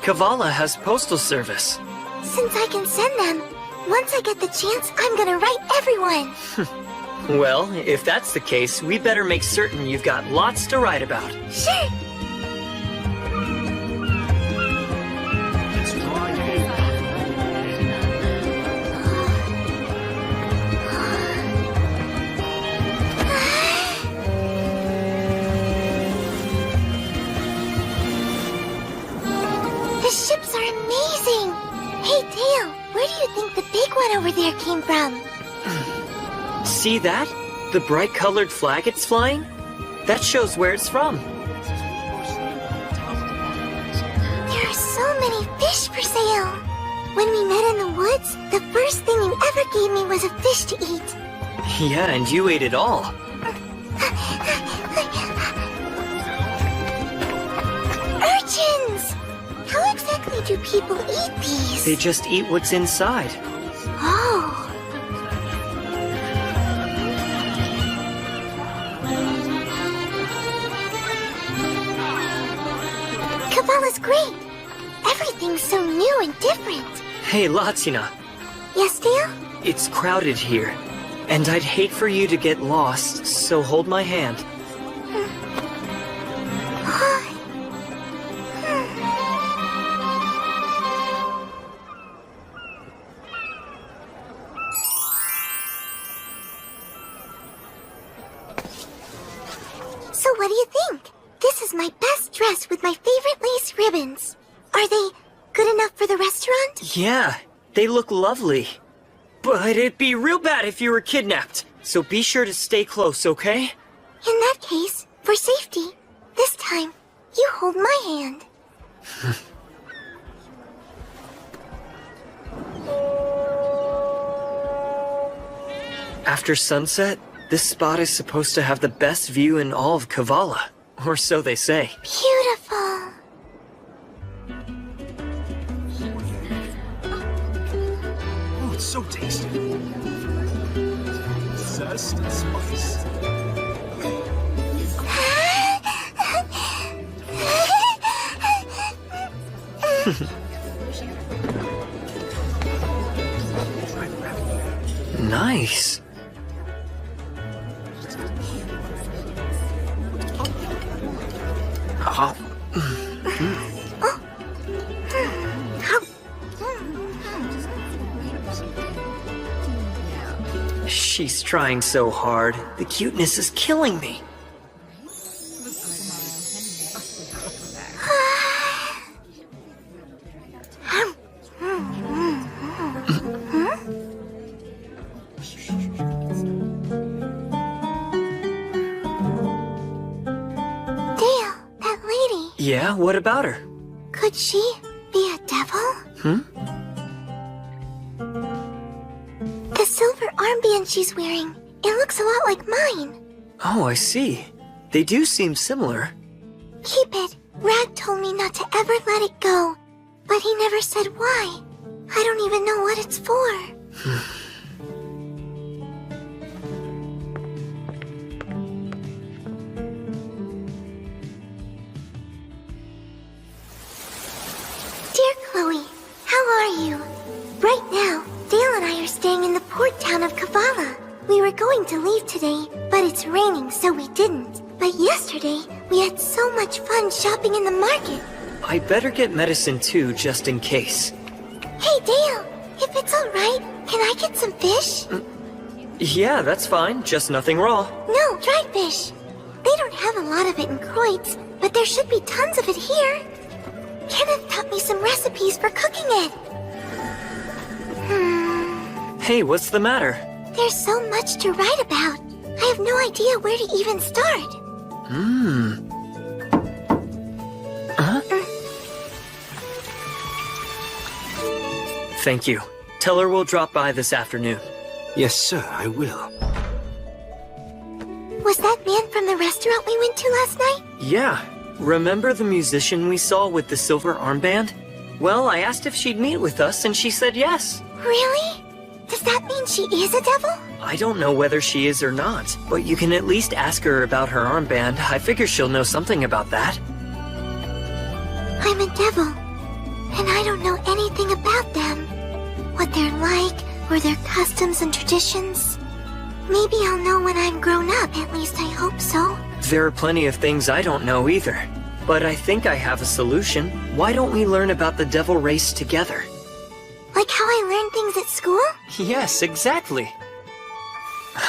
Kavala has postal service. Since I can send them, once I get the chance, I'm gonna write everyone. Well, if that's the case, we better make certain you've got lots to write about. Sure. The ships are amazing! Hey, Dale, where do you think the big one over there came from? See that? The bright-colored flag it's flying? That shows where it's from. There are so many fish for sale! When we met in the woods, the first thing you ever gave me was a fish to eat. Yeah, and you ate it all. Urchins! How exactly do people eat these? They just eat what's inside. Oh. Kavala's great. Everything's so new and different. Hey, Latina. Yes, Dale? It's crowded here, and I'd hate for you to get lost, so hold my hand. So what do you think? This is my best dress with my favorite lace ribbons. Are they good enough for the restaurant? Yeah, they look lovely. But it'd be real bad if you were kidnapped, so be sure to stay close, okay? In that case, for safety, this time, you hold my hand. After sunset, this spot is supposed to have the best view in all of Kavala. Or so they say. Beautiful. Oh, it's so tasty. Zest and spice. Nice. She's trying so hard. The cuteness is killing me. Dale, that lady. Yeah, what about her? Could she be a devil? The silver armband she's wearing, it looks a lot like mine. Oh, I see. They do seem similar. Keep it. Rag told me not to ever let it go, but he never said why. I don't even know what it's for. Dear Chloe, how are you? Right now, Dale and I are staying in the port town of Kavala. We were going to leave today, but it's raining, so we didn't. But yesterday, we had so much fun shopping in the market. I better get medicine too, just in case. Hey, Dale, if it's alright, can I get some fish? Yeah, that's fine. Just nothing raw. No, dried fish. They don't have a lot of it in Kreutz, but there should be tons of it here. Kenneth taught me some recipes for cooking it. Hey, what's the matter? There's so much to write about. I have no idea where to even start. Huh? Thank you. Tell her we'll drop by this afternoon. Yes, sir, I will. Was that man from the restaurant we went to last night? Yeah. Remember the musician we saw with the silver armband? Well, I asked if she'd meet with us, and she said yes. Really? Does that mean she is a devil? I don't know whether she is or not, but you can at least ask her about her armband. I figure she'll know something about that. I'm a devil, and I don't know anything about them. What they're like, or their customs and traditions. Maybe I'll know when I'm grown up, at least I hope so. There are plenty of things I don't know either. But I think I have a solution. Why don't we learn about the devil race together? Like how I learn things at school? Yes, exactly.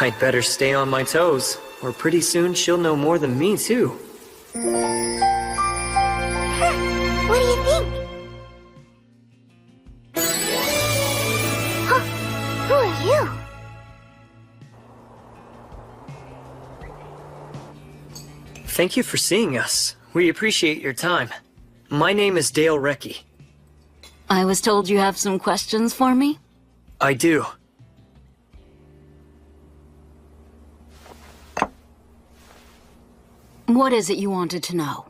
I'd better stay on my toes, or pretty soon she'll know more than me, too. What do you think? Huh? Who are you? Thank you for seeing us. We appreciate your time. My name is Dale Recchi. I was told you have some questions for me? I do. What is it you wanted to know?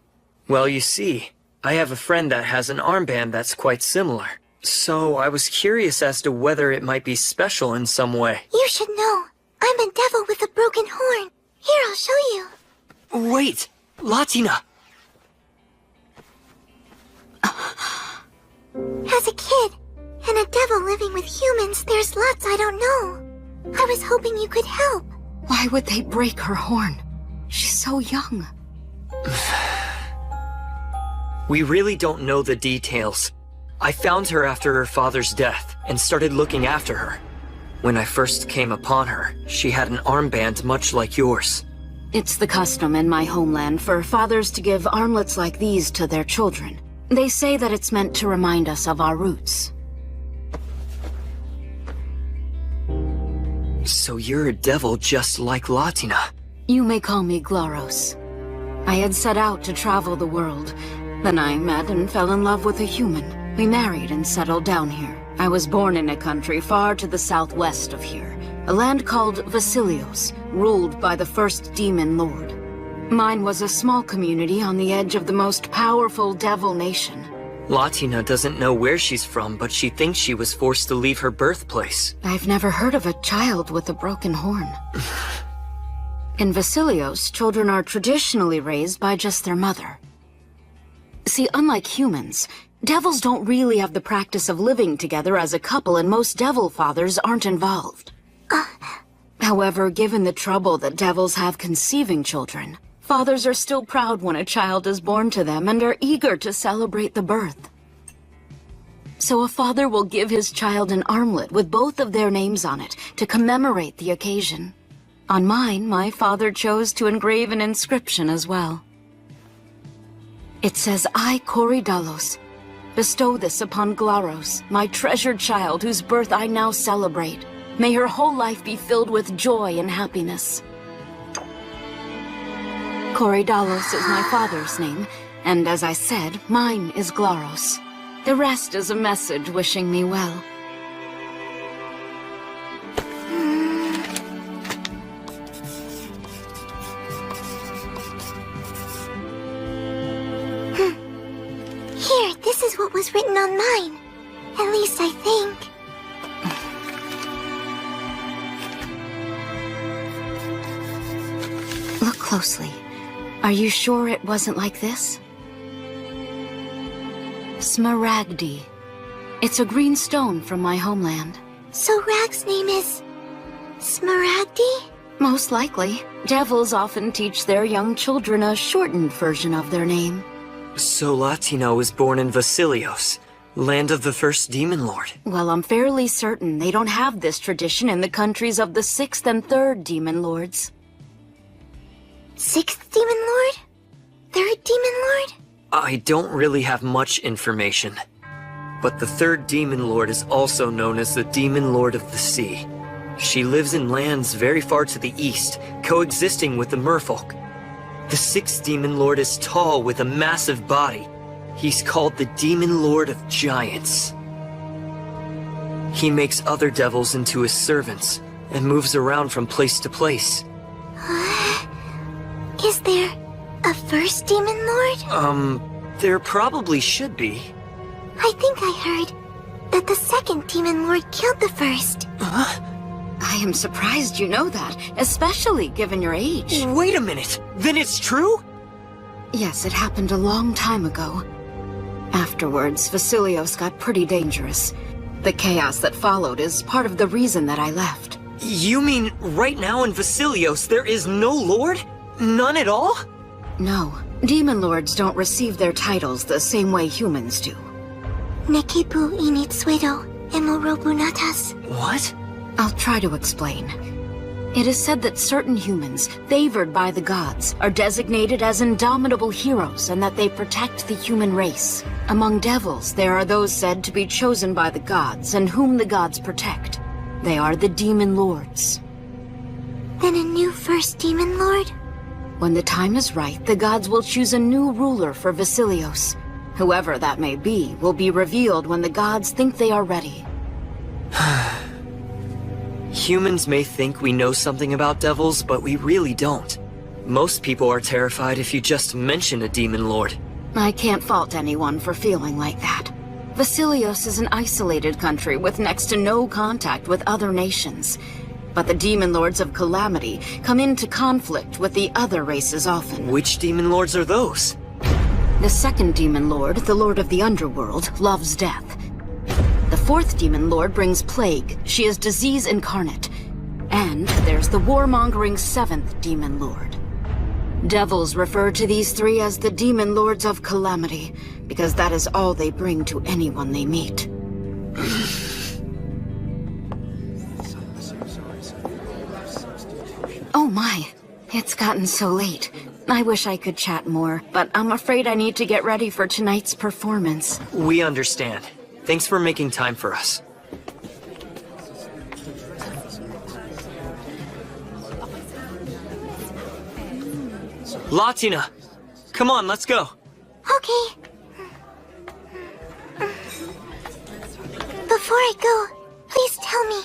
Well, you see, I have a friend that has an armband that's quite similar. So I was curious as to whether it might be special in some way. You should know. I'm a devil with a broken horn. Here, I'll show you. Wait! Latina! As a kid, and a devil living with humans, there's lots I don't know. I was hoping you could help. Why would they break her horn? She's so young. We really don't know the details. I found her after her father's death and started looking after her. When I first came upon her, she had an armband much like yours. It's the custom in my homeland for fathers to give armlets like these to their children. They say that it's meant to remind us of our roots. So you're a devil just like Latina. You may call me Glaros. I had set out to travel the world. Then I met and fell in love with a human. We married and settled down here. I was born in a country far to the southwest of here, a land called Vasilios, ruled by the first demon lord. Mine was a small community on the edge of the most powerful devil nation. Latina doesn't know where she's from, but she thinks she was forced to leave her birthplace. I've never heard of a child with a broken horn. In Vasilios, children are traditionally raised by just their mother. See, unlike humans, devils don't really have the practice of living together as a couple, and most devil fathers aren't involved. However, given the trouble that devils have conceiving children, fathers are still proud when a child is born to them and are eager to celebrate the birth. So a father will give his child an armlet with both of their names on it to commemorate the occasion. On mine, my father chose to engrave an inscription as well. It says, I, Koridalos, bestow this upon Glaros, my treasured child whose birth I now celebrate. May her whole life be filled with joy and happiness. Koridalos is my father's name, and as I said, mine is Glaros. The rest is a message wishing me well. Here, this is what was written on mine. At least I think. Look closely. Are you sure it wasn't like this? Smaragdi. It's a green stone from my homeland. So Rag's name is Smaragdi? Most likely. Devils often teach their young children a shortened version of their name. So Latina was born in Vasilios, land of the first demon lord. Well, I'm fairly certain they don't have this tradition in the countries of the 6th and 3rd demon lords. 6th demon lord? 3rd demon lord? I don't really have much information. But the 3rd demon lord is also known as the demon lord of the sea. She lives in lands very far to the east, coexisting with the merfolk. The 6th demon lord is tall with a massive body. He's called the Demon Lord of Giants. He makes other devils into his servants and moves around from place to place. Is there a 1st demon lord? There probably should be. I think I heard that the 2nd demon lord killed the 1st. I am surprised you know that, especially given your age. Wait a minute! Then it's true? Yes, it happened a long time ago. Afterwards, Vasilios got pretty dangerous. The chaos that followed is part of the reason that I left. You mean right now in Vasilios there is no lord? None at all? No. Demon lords don't receive their titles the same way humans do. Nekipu initsuedo emorobunatas. What? I'll try to explain. It is said that certain humans, favored by the gods, are designated as indomitable heroes and that they protect the human race. Among devils, there are those said to be chosen by the gods and whom the gods protect. They are the demon lords. Then a new first demon lord? When the time is right, the gods will choose a new ruler for Vasilios. Whoever that may be will be revealed when the gods think they are ready. Humans may think we know something about devils, but we really don't. Most people are terrified if you just mention a demon lord. I can't fault anyone for feeling like that. Vasilios is an isolated country with next to no contact with other nations. But the demon lords of Calamity come into conflict with the other races often. Which demon lords are those? The second demon lord, the lord of the underworld, loves death. The fourth demon lord brings plague. She is disease incarnate. And there's the warmongering seventh demon lord. Devils refer to these three as the demon lords of Calamity, because that is all they bring to anyone they meet. Oh my, it's gotten so late. I wish I could chat more, but I'm afraid I need to get ready for tonight's performance. We understand. Thanks for making time for us. Latina! Come on, let's go. Okay. Before I go, please tell me,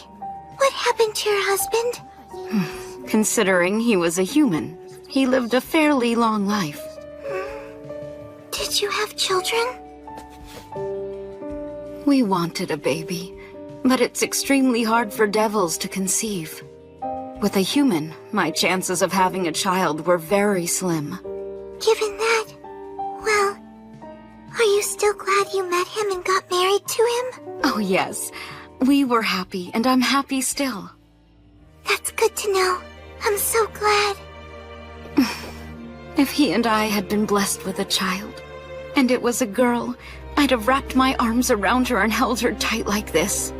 what happened to your husband? Considering he was a human, he lived a fairly long life. Did you have children? We wanted a baby, but it's extremely hard for devils to conceive. With a human, my chances of having a child were very slim. Given that, well, are you still glad you met him and got married to him? Oh yes, we were happy, and I'm happy still. That's good to know. I'm so glad. If he and I had been blessed with a child, and it was a girl, I'd have wrapped my arms around her and held her tight like this.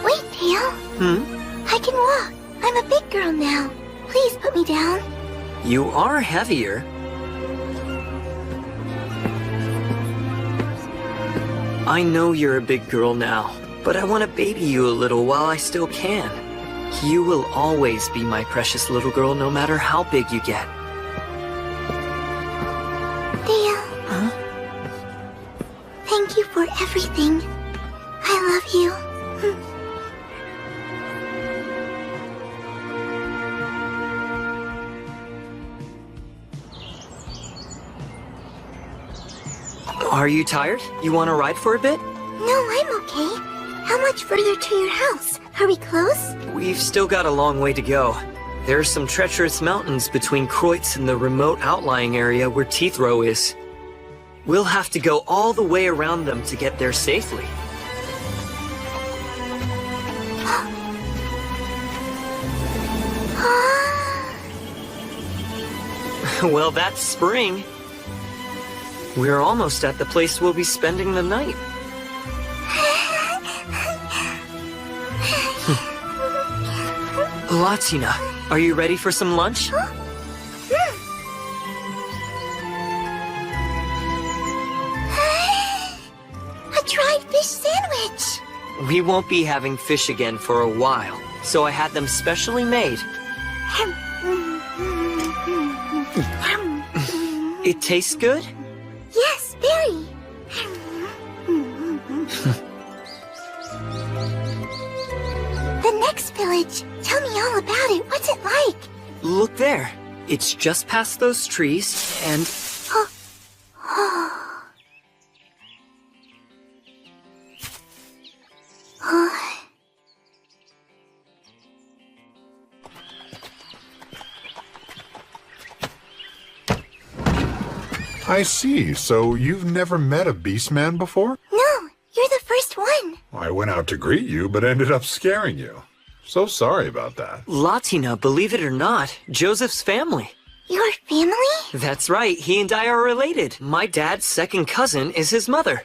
Wait, Dale. I can walk. I'm a big girl now. Please put me down. You are heavier. I know you're a big girl now, but I want to baby you a little while I still can. You will always be my precious little girl no matter how big you get. Dale. Huh? Thank you for everything. I love you. Are you tired? You want to ride for a bit? No, I'm okay. How much further to your house? Are we close? We've still got a long way to go. There are some treacherous mountains between Kreutz and the remote outlying area where Teethrow is. We'll have to go all the way around them to get there safely. Well, that's spring. We're almost at the place we'll be spending the night. Latina, are you ready for some lunch? A dried fish sandwich. We won't be having fish again for a while, so I had them specially made. It tastes good? Yes, very. The next village. Tell me all about it. What's it like? Look there. It's just past those trees, and... I see. So you've never met a beastman before? No, you're the first one. I went out to greet you, but ended up scaring you. So sorry about that. Latina, believe it or not, Joseph's family. Your family? That's right, he and I are related. My dad's second cousin is his mother.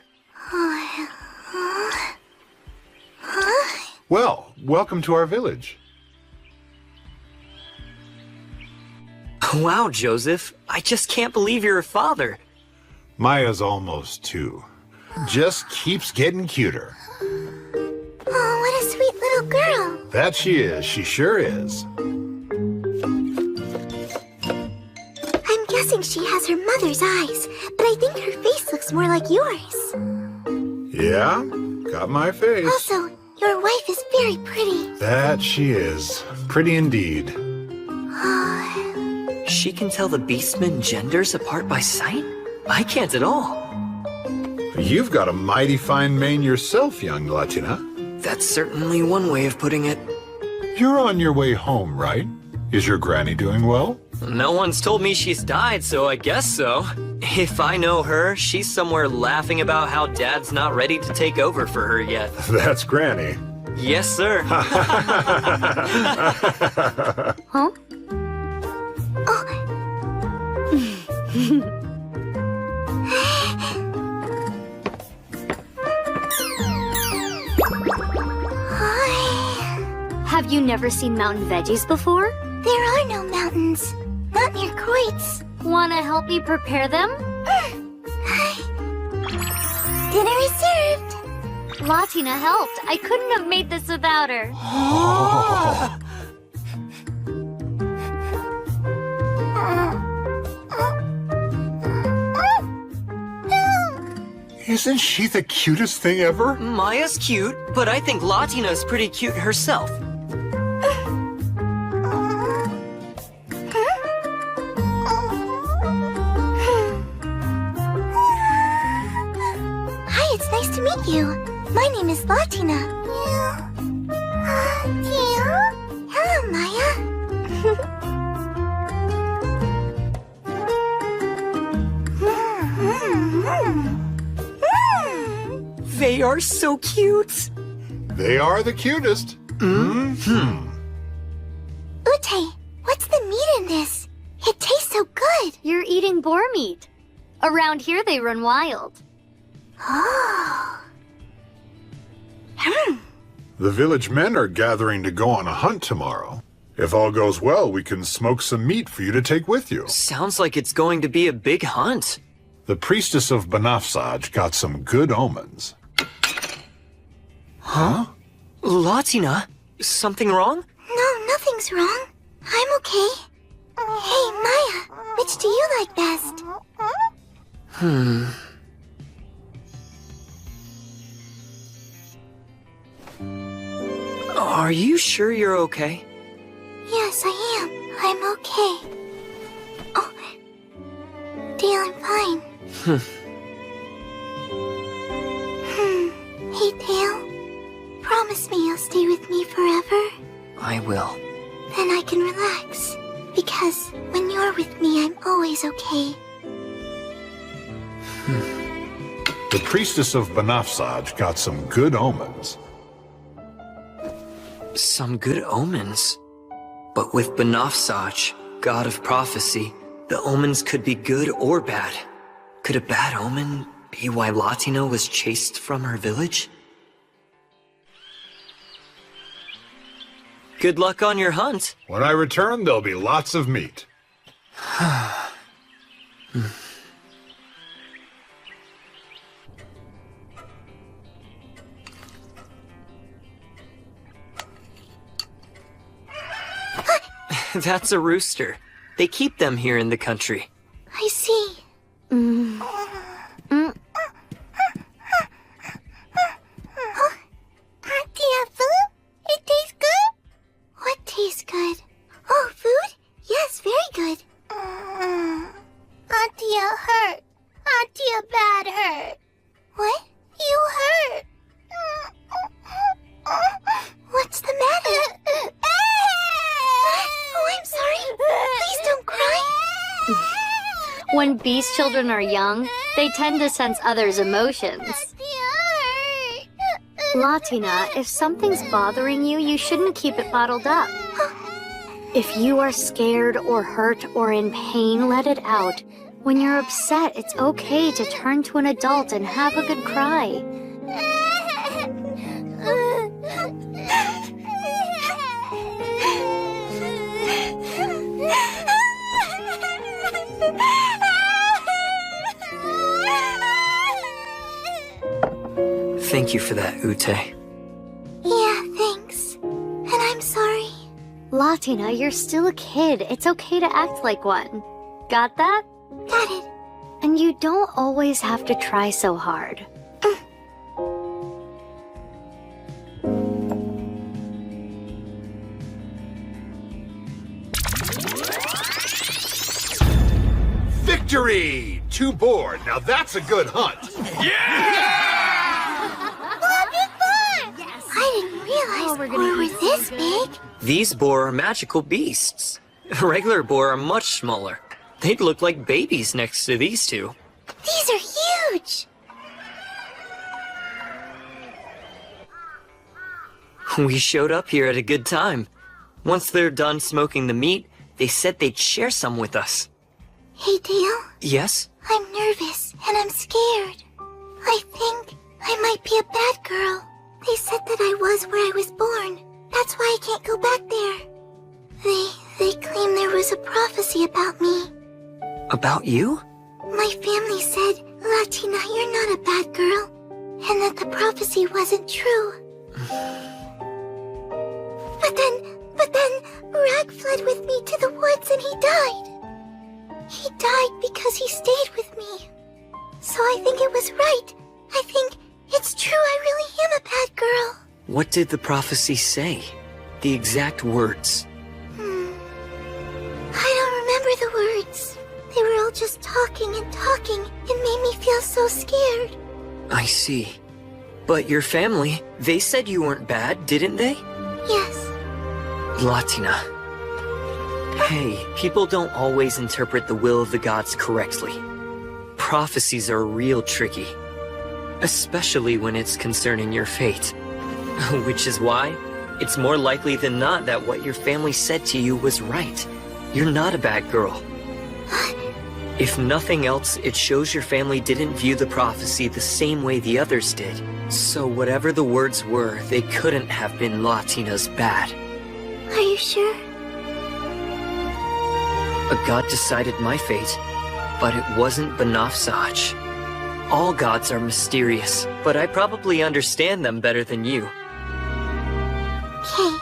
Well, welcome to our village. Wow, Joseph, I just can't believe you're a father. Maya's almost 2. Just keeps getting cuter. Oh, what a sweet little girl. That she is. She sure is. I'm guessing she has her mother's eyes, but I think her face looks more like yours. Yeah, got my face. Also, your wife is very pretty. That she is. Pretty indeed. She can tell the beastmen genders apart by sight? I can't at all. You've got a mighty fine mane yourself, young Latina. That's certainly one way of putting it. You're on your way home, right? Is your granny doing well? No one's told me she's died, so I guess so. If I know her, she's somewhere laughing about how Dad's not ready to take over for her yet. That's Granny. Yes, sir. Huh? Have you never seen mountain veggies before? There are no mountains. Not near Kreutz. Wanna help me prepare them? Dinner is served. Latina helped. I couldn't have made this without her. Isn't she the cutest thing ever? Maya's cute, but I think Latina's pretty cute herself. Hi, it's nice to meet you. My name is Latina. Hello, Maya. They are so cute. They are the cutest. Mm-hmm. Ute, what's the meat in this? It tastes so good. You're eating boar meat. Around here they run wild. Oh. The village men are gathering to go on a hunt tomorrow. If all goes well, we can smoke some meat for you to take with you. Sounds like it's going to be a big hunt. The priestess of Banafsaj got some good omens. Huh? Latina, something wrong? No, nothing's wrong. I'm okay. Hey, Maya, which do you like best? Are you sure you're okay? Yes, I am. I'm okay. Oh, Dale, I'm fine. Hey, Dale. Promise me you'll stay with me forever? I will. Then I can relax. Because when you're with me, I'm always okay. The priestess of Banafsaj got some good omens. Some good omens? But with Banafsaj, god of prophecy, the omens could be good or bad. Could a bad omen be why Latina was chased from her village? Good luck on your hunt. When I return, there'll be lots of meat. That's a rooster. They keep them here in the country. I see. Auntie bad hurt. What? You hurt. What's the matter? Oh, I'm sorry. Please don't cry. When beast children are young, they tend to sense others' emotions. Latina, if something's bothering you, you shouldn't keep it bottled up. If you are scared or hurt or in pain, let it out. When you're upset, it's okay to turn to an adult and have a good cry. Thank you for that, Ute. Yeah, thanks. And I'm sorry. Latina, you're still a kid. It's okay to act like one. Got that? Got it. And you don't always have to try so hard. Victory! 2 boar. Now that's a good hunt. I didn't realize boar were this big. These boar are magical beasts. Regular boar are much smaller. They'd look like babies next to these two. These are huge. We showed up here at a good time. Once they're done smoking the meat, they said they'd share some with us. Hey, Dale. Yes? I'm nervous and I'm scared. I think I might be a bad girl. They said that I was where I was born. That's why I can't go back there. They claim there was a prophecy about me. About you? My family said, Latina, you're not a bad girl, and that the prophecy wasn't true. But then, Rag fled with me to the woods and he died. He died because he stayed with me. So I think it was right. I think it's true I really am a bad girl. What did the prophecy say? The exact words. I don't remember the words. They were all just talking and talking. It made me feel so scared. I see. But your family, they said you weren't bad, didn't they? Yes. Latina. Hey, people don't always interpret the will of the gods correctly. Prophecies are real tricky. Especially when it's concerning your fate. Which is why it's more likely than not that what your family said to you was right. You're not a bad girl. If nothing else, it shows your family didn't view the prophecy the same way the others did. So whatever the words were, they couldn't have been Latina's bad. Are you sure? A god decided my fate, but it wasn't Banafsaj. All gods are mysterious, but I probably understand them better than you. Okay.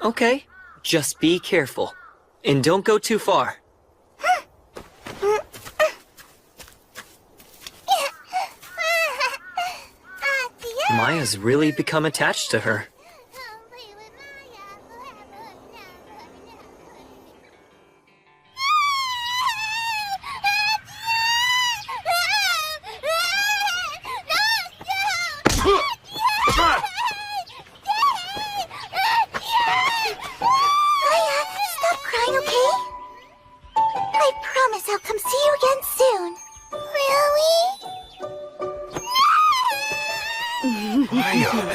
Okay, just be careful. And don't go too far. Maya's really become attached to her.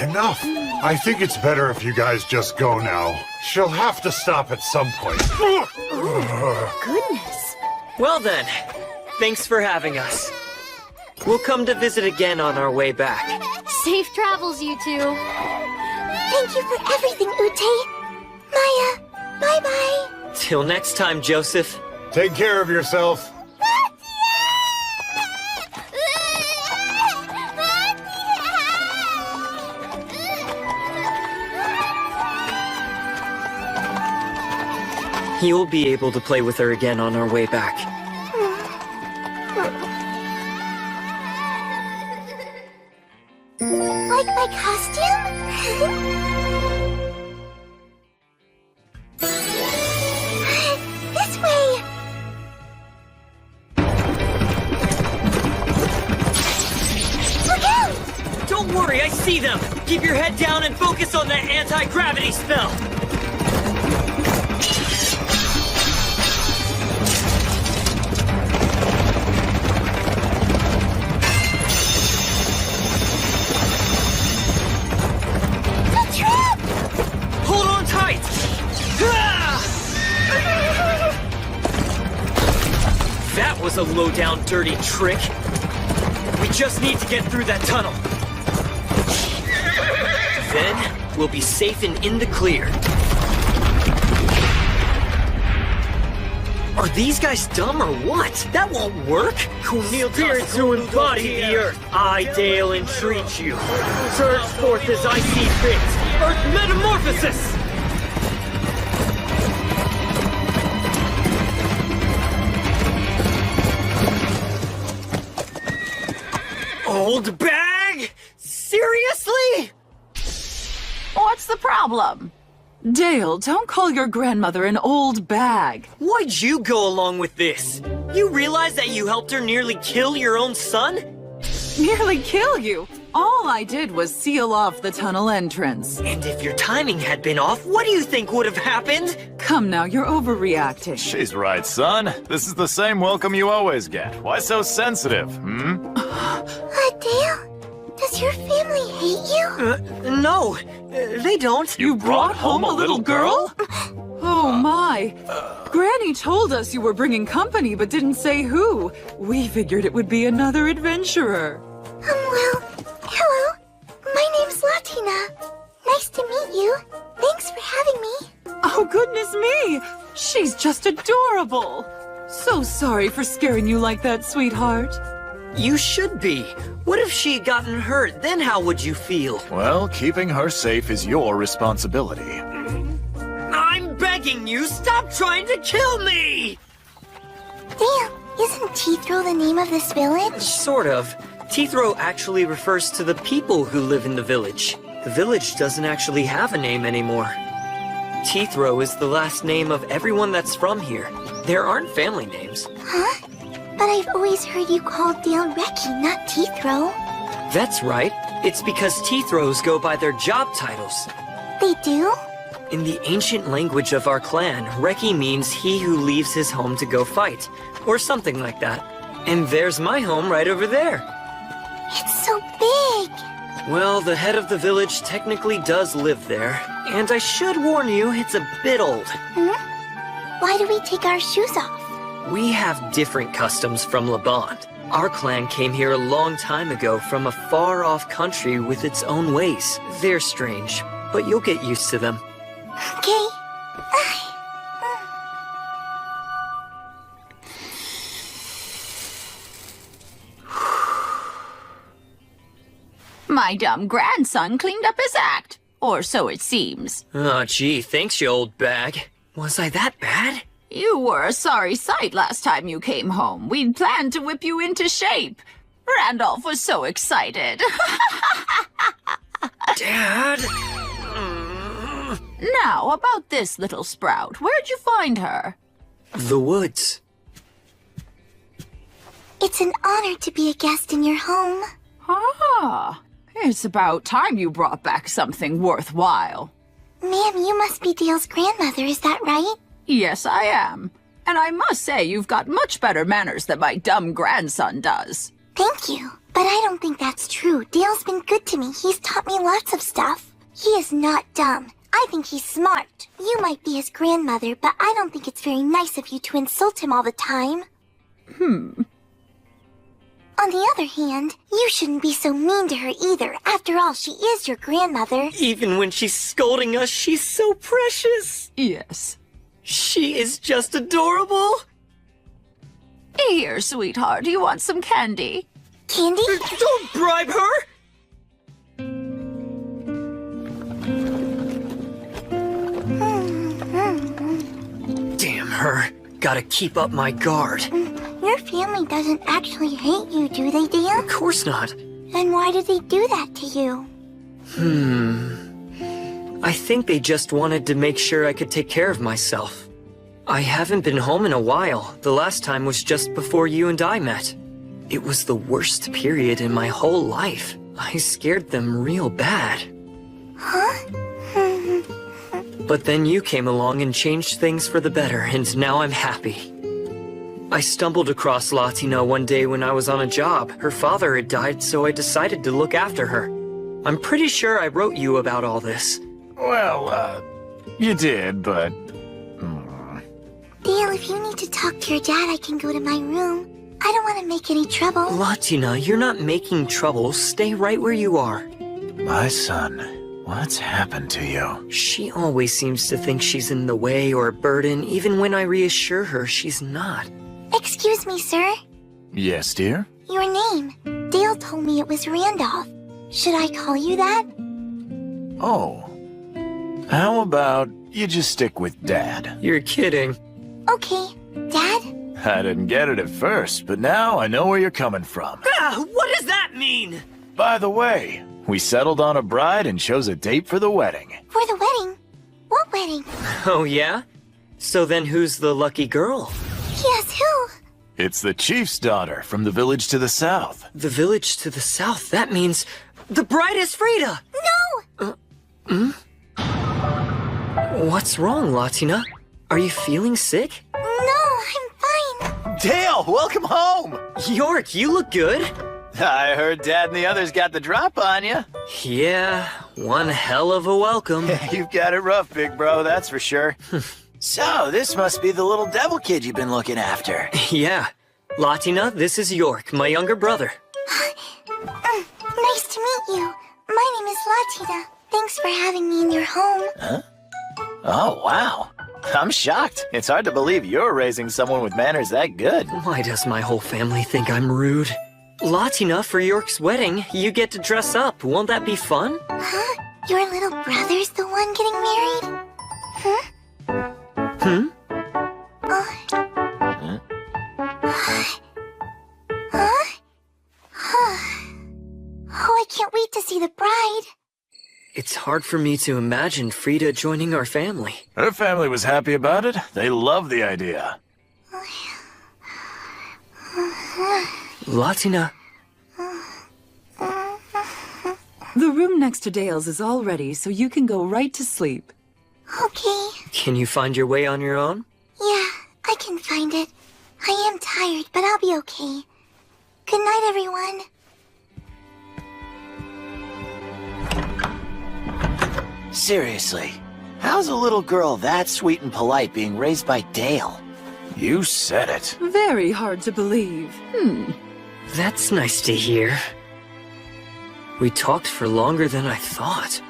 Enough! I think it's better if you guys just go now. She'll have to stop at some point. Goodness. Well then, thanks for having us. We'll come to visit again on our way back. Safe travels, you two. Thank you for everything, Ute. Maya, bye-bye. Till next time, Joseph. Take care of yourself. You'll be able to play with her again on our way back. Like my costume? This way! Look out! Don't worry, I see them! Keep your head down and focus on that anti-gravity spell! The trap! Hold on tight! Ah! That was a low-down, dirty trick. We just need to get through that tunnel. Then, we'll be safe and in the clear. Are these guys dumb or what? That won't work! Spirits who embody the earth, I, Dale, entreat you. Surge forth as I see fit. Earth metamorphosis! Old bag? Seriously? What's the problem? Dale, don't call your grandmother an old bag. Why'd you go along with this? You realize that you helped her nearly kill your own son? Nearly kill you? All I did was seal off the tunnel entrance. And if your timing had been off, what do you think would have happened? Come now, you're overreacting. She's right, son. This is the same welcome you always get. Why so sensitive, Dale, does your family hate you? No, they don't. You brought home a little girl? Oh my. Granny told us you were bringing company but didn't say who. We figured it would be another adventurer. Well, hello. My name's Latina. Nice to meet you. Thanks for having me. Oh, goodness me. She's just adorable. So sorry for scaring you like that, sweetheart. You should be. What if she had gotten hurt? Then how would you feel? Well, keeping her safe is your responsibility. I'm begging you, stop trying to kill me! Dale, isn't Teethro the name of this village? Sort of. Teethro actually refers to the people who live in the village. The village doesn't actually have a name anymore. Teethro is the last name of everyone that's from here. There aren't family names. Huh? But I've always heard you call Dale Reki, not Teethro. That's right. It's because Teethros go by their job titles. They do? In the ancient language of our clan, Reki means he who leaves his home to go fight, or something like that. And there's my home right over there. It's so big! Well, the head of the village technically does live there, and I should warn you, it's a bit old. Why do we take our shoes off? We have different customs from Laband. Our clan came here a long time ago from a far-off country with its own ways. They're strange, but you'll get used to them. Okay. My dumb grandson cleaned up his act. Or so it seems. Oh, gee, thanks, you old bag. Was I that bad? You were a sorry sight last time you came home. We'd planned to whip you into shape. Randolph was so excited. Dad? Now, about this little sprout. Where'd you find her? The woods. It's an honor to be a guest in your home. Ah, it's about time you brought back something worthwhile. Ma'am, you must be Dale's grandmother, is that right? Yes, I am. And I must say you've got much better manners than my dumb grandson does. Thank you. But I don't think that's true. Dale's been good to me. He's taught me lots of stuff. He is not dumb. I think he's smart. You might be his grandmother, but I don't think it's very nice of you to insult him all the time. On the other hand, you shouldn't be so mean to her either. After all, she is your grandmother. Even when she's scolding us, she's so precious. Yes. She is just adorable. Here, sweetheart, do you want some candy? Candy? Don't bribe her! Damn her. Gotta keep up my guard. Your family doesn't actually hate you, do they, Dale? Of course not. Then why did they do that to you? I think they just wanted to make sure I could take care of myself. I haven't been home in a while. The last time was just before you and I met. It was the worst period in my whole life. I scared them real bad. Huh? But then you came along and changed things for the better, and now I'm happy. I stumbled across Latina one day when I was on a job. Her father had died, so I decided to look after her. I'm pretty sure I wrote you about all this. Well, you did, but... Dale, if you need to talk to your dad, I can go to my room. I don't want to make any trouble. Latina, you're not making trouble. Stay right where you are. My son, what's happened to you? She always seems to think she's in the way or a burden, even when I reassure her she's not. Excuse me, sir. Yes, dear? Your name. Dale told me it was Randolph. Should I call you that? Oh. How about you just stick with Dad? You're kidding. Okay. Dad? I didn't get it at first, but now I know where you're coming from. What does that mean? By the way, we settled on a bride and chose a date for the wedding. For the wedding? What wedding? Oh, yeah? So then who's the lucky girl? Yes, who? It's the chief's daughter from the village to the south. The village to the south? That means the bride is Frida! No! What's wrong, Latina? Are you feeling sick? No, I'm fine. Dale, welcome home! York, you look good. I heard Dad and the others got the drop on you. Yeah, one hell of a welcome. You've got it rough, big bro, that's for sure. So, this must be the little devil kid you've been looking after. Yeah. Latina, this is York, my younger brother. Nice to meet you. My name is Latina. Thanks for having me in your home. Huh? Oh, wow. I'm shocked. It's hard to believe you're raising someone with manners that good. Why does my whole family think I'm rude? Latina, for York's wedding, you get to dress up. Won't that be fun? Huh? Your little brother's the one getting married? Huh? Hmm? Oh, I can't wait to see the bride. It's hard for me to imagine Frida joining our family. Her family was happy about it. They love the idea. Latina. The room next to Dale's is all ready, so you can go right to sleep. Okay. Can you find your way on your own? Yeah, I can find it. I am tired, but I'll be okay. Good night, everyone. Seriously, how's a little girl that sweet and polite being raised by Dale? You said it. Very hard to believe. That's nice to hear. We talked for longer than I thought.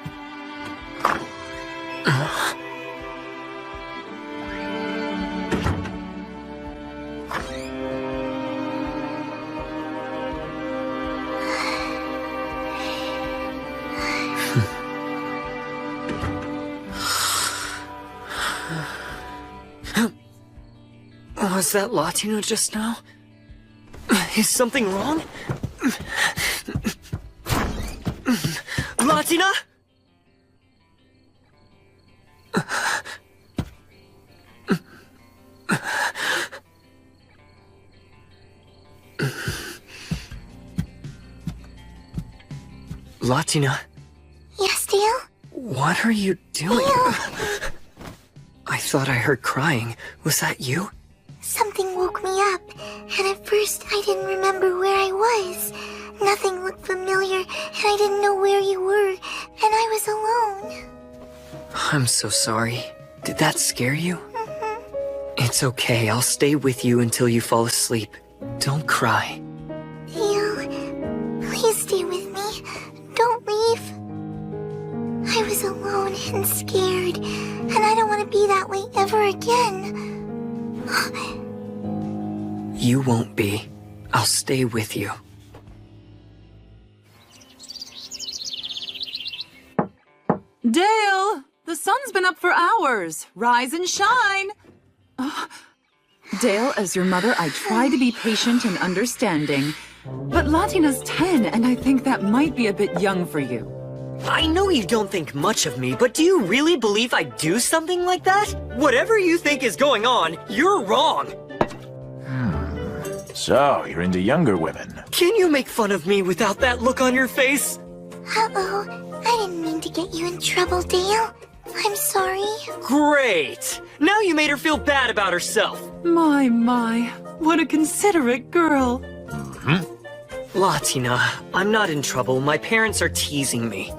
Was that Latina just now? Is something wrong? Latina? Latina? Yes, Dale? What are you doing? I thought I heard crying. Was that you? Something woke me up, and at first I didn't remember where I was. Nothing looked familiar, and I didn't know where you were, and I was alone. I'm so sorry. Did that scare you? It's okay. I'll stay with you until you fall asleep. Don't cry. Dale, please stay with me. Don't leave. I was alone and scared, and I don't want to be that way ever again. You won't be. I'll stay with you. Dale! The sun's been up for hours. Rise and shine! Dale, as your mother, I try to be patient and understanding. But Latina's 10, and I think that might be a bit young for you. I know you don't think much of me, but do you really believe I'd do something like that? Whatever you think is going on, you're wrong. So, you're into younger women. Can you make fun of me without that look on your face? Uh-oh, I didn't mean to get you in trouble, Dale. I'm sorry. Great! Now you made her feel bad about herself. My, what a considerate girl. Latina, I'm not in trouble. My parents are teasing me.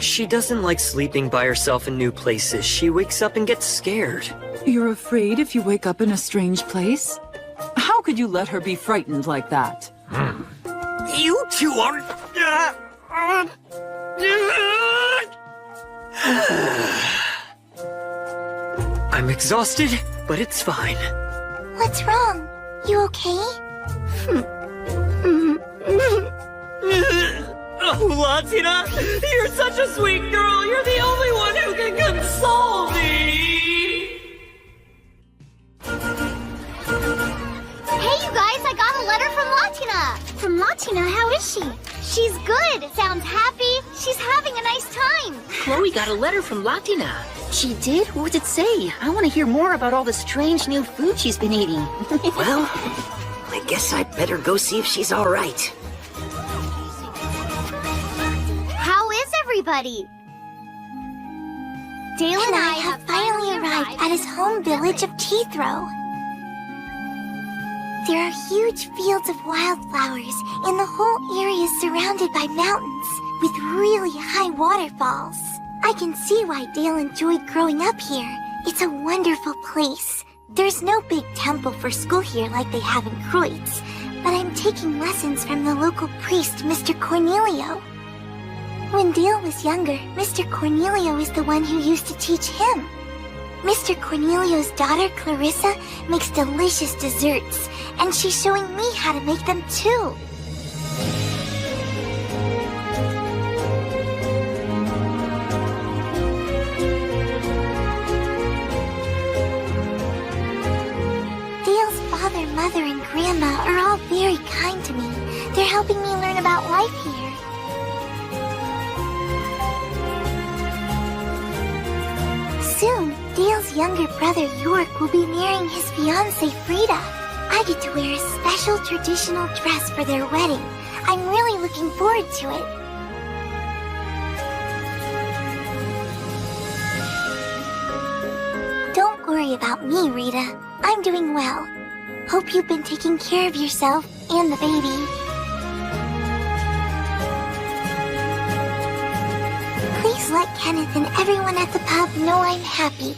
She doesn't like sleeping by herself in new places. She wakes up and gets scared. You're afraid if you wake up in a strange place? How could you let her be frightened like that? You two are... I'm exhausted, but it's fine. What's wrong? You okay? Oh, Latina, you're such a sweet girl. You're the only one who can console me. Hey, you guys, I got a letter from Latina. From Latina, how is she? She's good. Sounds happy. She's having a nice time. Chloe got a letter from Latina. She did? What did it say? I want to hear more about all the strange new food she's been eating. Well, I guess I'd better go see if she's all right. How is everybody? Dale And I have finally arrived at his home village of Teethrow. There are huge fields of wildflowers, and the whole area is surrounded by mountains with really high waterfalls. I can see why Dale enjoyed growing up here. It's a wonderful place. There's no big temple for school here like they have in Kreutz, but I'm taking lessons from the local priest, Mr. Cornelio. When Dale was younger, Mr. Cornelio is the one who used to teach him. Mr. Cornelio's daughter, Clarissa, makes delicious desserts, and she's showing me how to make them too. Dale's father, mother, and grandma are all very kind to me. They're helping me learn about life here. Soon, Dale's younger brother York will be marrying his fiancée Frida. I get to wear a special traditional dress for their wedding. I'm really looking forward to it. Don't worry about me, Rita. I'm doing well. Hope you've been taking care of yourself and the baby. Please let Kenneth and everyone at the pub know I'm happy.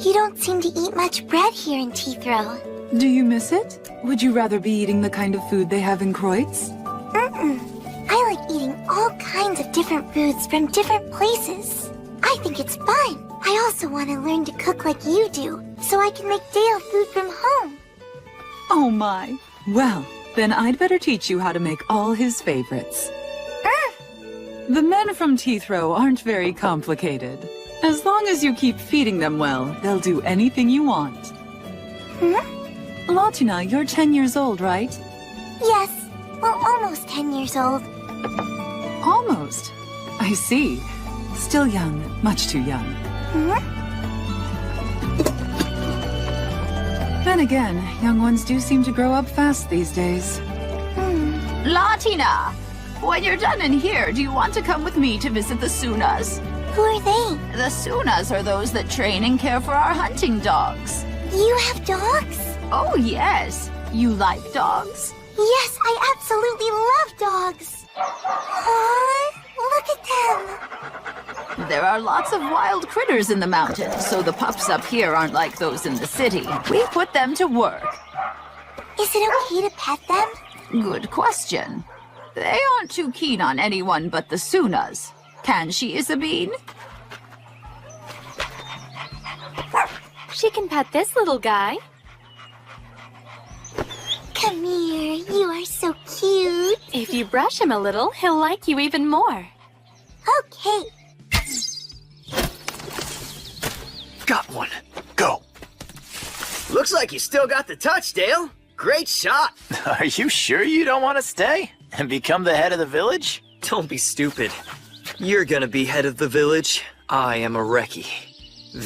You don't seem to eat much bread here in Teethrow. Do you miss it? Would you rather be eating the kind of food they have in Kreutz? I like eating all kinds of different foods from different places. I think it's fun. I also want to learn to cook like you do, so I can make Dale food from home. Oh my. Well, then I'd better teach you how to make all his favorites. The men from Teethrow aren't very complicated. As long as you keep feeding them well, they'll do anything you want. Latina, you're 10 years old, right? Yes, well, almost 10 years old. Almost. I see. Still young, much too young. Then again, young ones do seem to grow up fast these days. Latina! When you're done in here, do you want to come with me to visit the Sunas? Who are they? The Sunas are those that train and care for our hunting dogs. You have dogs? Oh, yes. You like dogs? Yes, I absolutely love dogs. Look at them. There are lots of wild critters in the mountains, so the pups up here aren't like those in the city. We put them to work. Is it okay to pet them? Good question. They aren't too keen on anyone but the Sunas. Can she, Isabine? She can pet this little guy. Come here, you are so cute. If you brush him a little, he'll like you even more. Okay. Got one. Go. Look Looks like you still got the touch, Dale. Great shot. Are you sure you don't want to stay and become the head of the village? Don't be stupid. You're gonna be head of the village. I am a recce.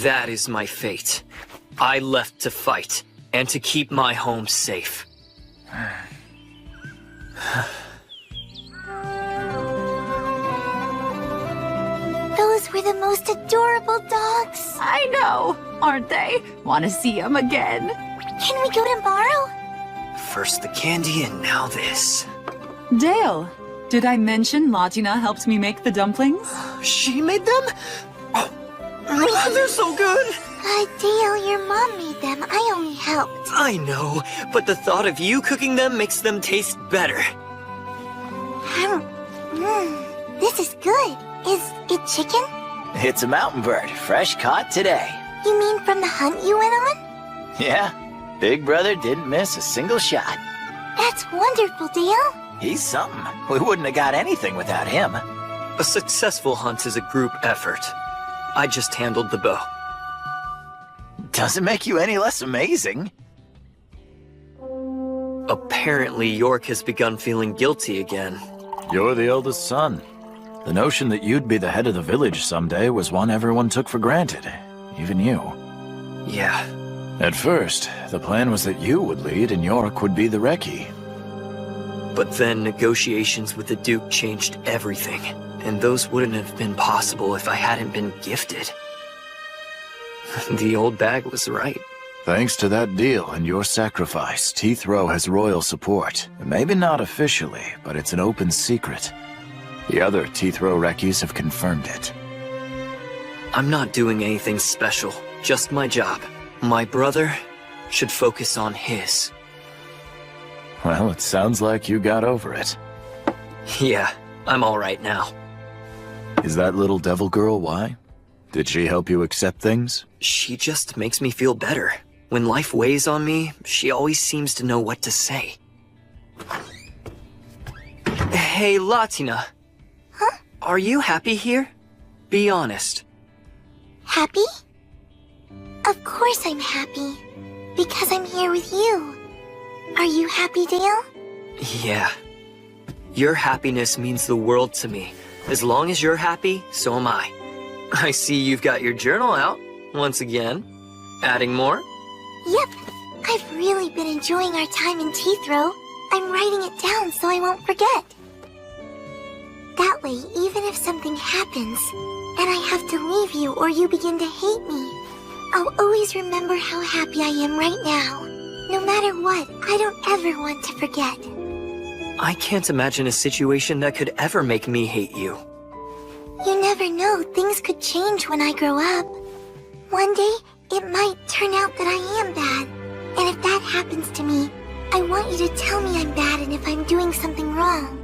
That is my fate. I left to fight and to keep my home safe. Those were the most adorable dogs. I know, aren't they? Want to see them again? Can we go tomorrow? First the candy and now this. Dale, did I mention Latina helped me make the dumplings? She made them? Oh, they're so good! Dale, your mom made them. I only helped. I know, but the thought of you cooking them makes them taste better. This is good. Is it chicken? It's a mountain bird, fresh caught today. You mean from the hunt you went on? Yeah, Big Brother didn't miss a single shot. That's wonderful, Dale. He's something. We wouldn't have got anything without him. A successful hunt is a group effort. I just handled the bow. Doesn't make you any less amazing. Apparently, York has begun feeling guilty again. You're the eldest son. The notion that you'd be the head of the village someday was one everyone took for granted. Even you. Yeah. At first, the plan was that you would lead and York would be the recce. But then negotiations with the Duke changed everything, and those wouldn't have been possible if I hadn't been gifted. The old bag was right. Thanks to that deal and your sacrifice, Teeth Row has royal support. Maybe not officially, but it's an open secret. The other Teeth Row recce's have confirmed it. I'm not doing anything special, just my job. My brother should focus on his. Well, it sounds like you got over it. Yeah, I'm all right now. Is that little devil girl why? Did she help you accept things? She just makes me feel better. When life weighs on me, she always seems to know what to say. Hey, Latina. Huh? Are you happy here? Be honest. Happy? Of course I'm happy. Because I'm here with you. Are you happy, Dale? Yeah. Your happiness means the world to me. As long as you're happy, so am I. I see you've got your journal out, once again. Adding more? Yep. I've really been enjoying our time in Teeth Row. I'm writing it down so I won't forget. That way, even if something happens, and I have to leave you or you begin to hate me, I'll always remember how happy I am right now. No matter what, I don't ever want to forget. I can't imagine a situation that could ever make me hate you. You never know, things could change when I grow up. One day, it might turn out that I am bad. And if that happens to me, I want you to tell me I'm bad and if I'm doing something wrong.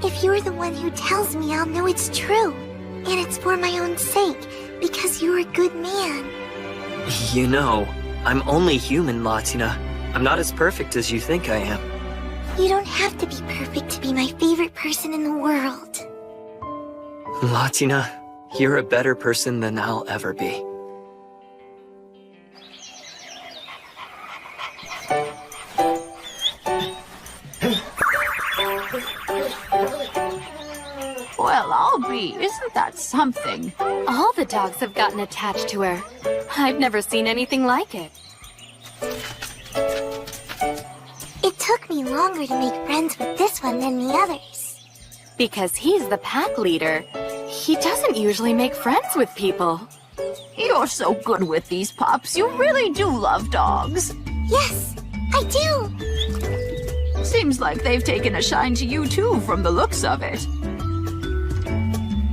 If you're the one who tells me, I'll know it's true. And it's for my own sake, because you're a good man. You know, I'm only human, Latina. I'm not as perfect as you think I am. You don't have to be perfect to be my favorite person in the world. Latina, you're a better person than I'll ever be. Well, I'll be. Isn't that something? All the dogs have gotten attached to her. I've never seen anything like it. It took me longer to make friends with this one than the others. Because he's the pack leader. He doesn't usually make friends with people. You're so good with these pups. You really do love dogs. Yes, I do. Seems like they've taken a shine to you too, from the looks of it.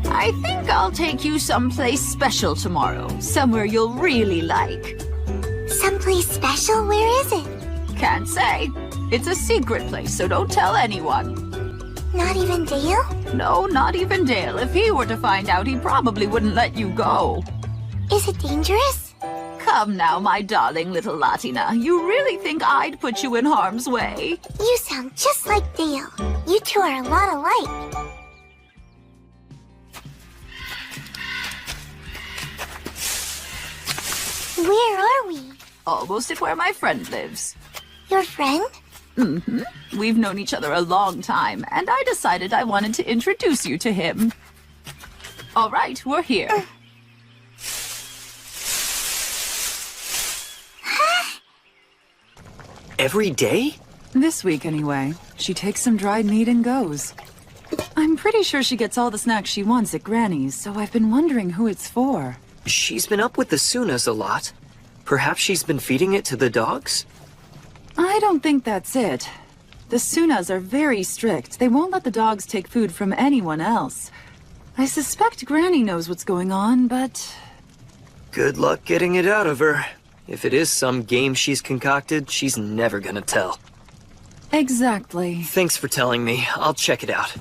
I think I'll take you someplace special tomorrow. Somewhere you'll really like. Someplace special? Where is it? Can't say. It's a secret place, so don't tell anyone. Not even Dale? No, not even Dale. If he were to find out, he probably wouldn't let you go. Is it dangerous? Come now, my darling little Latina. You really think I'd put you in harm's way? You sound just like Dale. You two are a lot alike. Where are we? almost at where my friend lives. Your friend? Mm-hmm. We've known each other a long time, and I decided I wanted to introduce you to him. All right, we're here. Every day? This week, anyway. She takes some dried meat and goes. I'm pretty sure she gets all the snacks she wants at Granny's, so I've been wondering who it's for. She's been up with the Sunas a lot. Perhaps she's been feeding it to the dogs? I don't think that's it. The Sunas are very strict. They won't let the dogs take food from anyone else. I suspect Granny knows what's going on, but... Good luck getting it out of her. If it is some game she's concocted, she's never gonna tell. Exactly. Thanks for telling me. I'll check it out.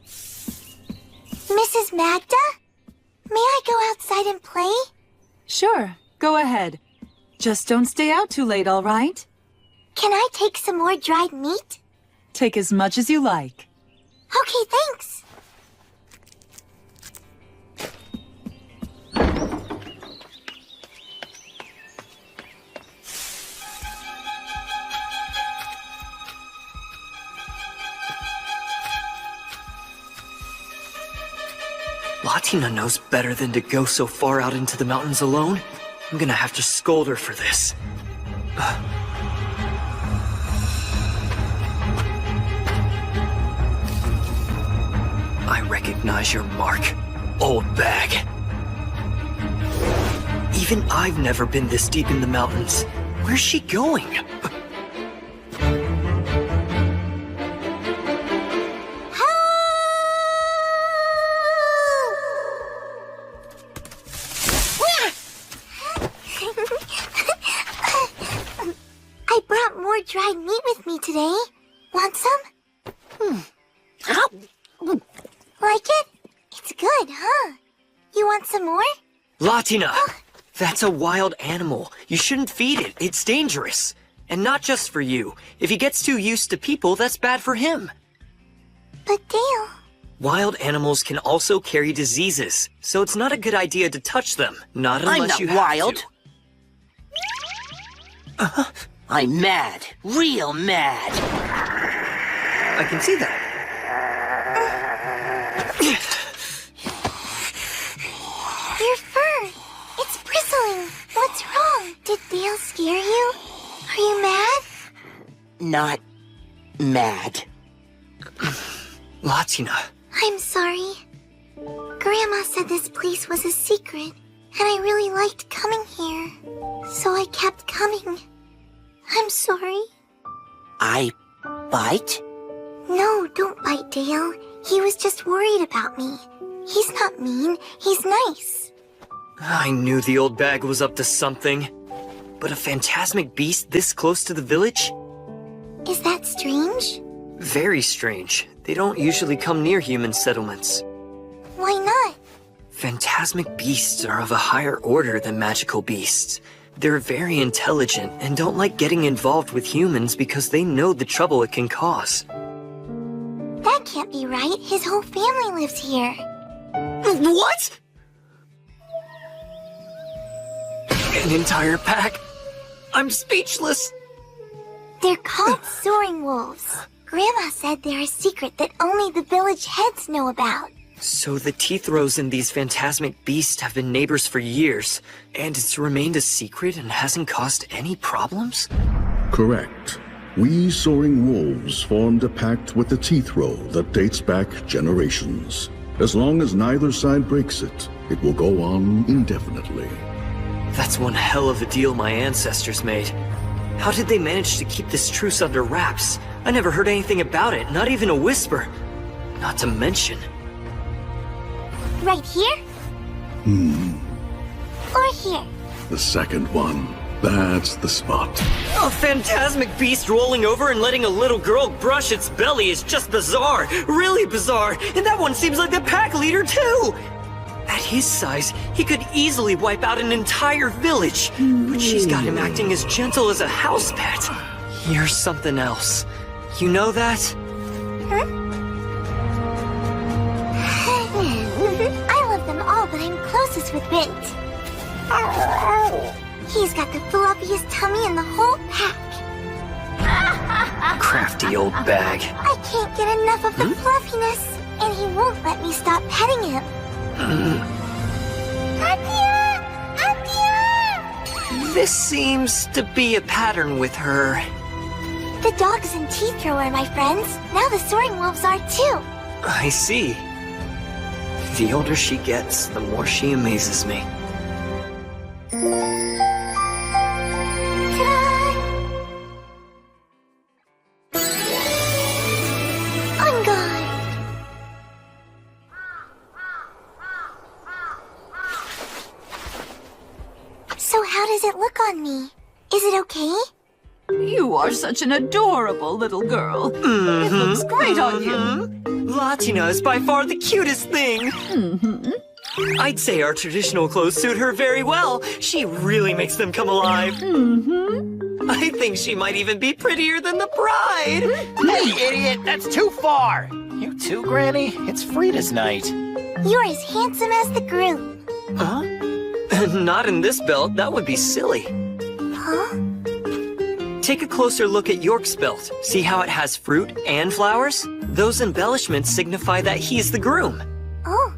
Mrs. Magda? May I go outside and play? Sure, go ahead. Just don't stay out too late, all right? Can I take some more dried meat? Take as much as you like. Okay, thanks. Latina knows better than to go so far out into the mountains alone. I'm gonna have to scold her for this. I recognize your mark, old bag. Even I've never been this deep in the mountains. Where's she going? I brought more dried meat with me today. Want some? Like it? It's good, huh? You want some more? Latina! That's a wild animal. You shouldn't feed it. It's dangerous. And not just for you. If he gets too used to people, that's bad for him. But Dale... Wild animals can also carry diseases, so it's not a good idea to touch them. Not unless you have wild. to. I'm mad. Real mad. I can see that. Your fur! It's bristling! What's wrong? Did Dale scare you? Are you mad? Not mad. Latina. I'm sorry. Grandma said this place was a secret, and I really liked coming here. So I kept coming. I'm sorry. I bite? No, don't bite Dale. He was just worried about me. He's not mean. He's nice. I knew the old bag was up to something. But a phantasmic beast this close to the village? Is that strange? Very strange. They don't usually come near human settlements. Why not? Phantasmic beasts are of a higher order than magical beasts. They're very intelligent and don't like getting involved with humans because they know the trouble it can cause. That can't be right. His whole family lives here. What? An entire pack? I'm speechless. They're called soaring wolves. Grandma said they're a secret that only the village heads know about. So the Teethrows and these phantasmic beasts have been neighbors for years, and it's remained a secret and hasn't caused any problems? Correct. We soaring wolves formed a pact with the Teethrow that dates back generations. As long as neither side breaks it, it will go on indefinitely. That's one hell of a deal my ancestors made. How did they manage to keep this truce under wraps? I never heard anything about it, not even a whisper. Not to mention... Right here? Or here? The second one. That's the spot. A phantasmic beast rolling over and letting a little girl brush its belly is just bizarre. Really bizarre. And that one seems like the pack leader, too. At his size, he could easily wipe out an entire village. But she's got him acting as gentle as a house pet. Here's something else. You know that? Huh? I love them all, but I'm closest with Bint. He's got the fluffiest tummy in the whole pack. Crafty old bag. I can't get enough of the fluffiness, and he won't let me stop petting him. This seems to be a pattern with her. The dogs and Teethrow are my friends. Now the soaring wolves are too. I see. The older she gets, the more she amazes me. On guard. So how does it look on me? Is it okay? You are such an adorable little girl. It looks great on you. Latina is by far the cutest thing. I'd say our traditional clothes suit her very well. She really makes them come alive. I think she might even be prettier than the bride. Hey, idiot, that's too far. You too, Granny? It's Frida's night. You're as handsome as the groom. Huh? Not in this belt. That would be silly. Huh? Take a closer look at York's belt. See how it has fruit and flowers? Those embellishments signify that he's the groom. Oh.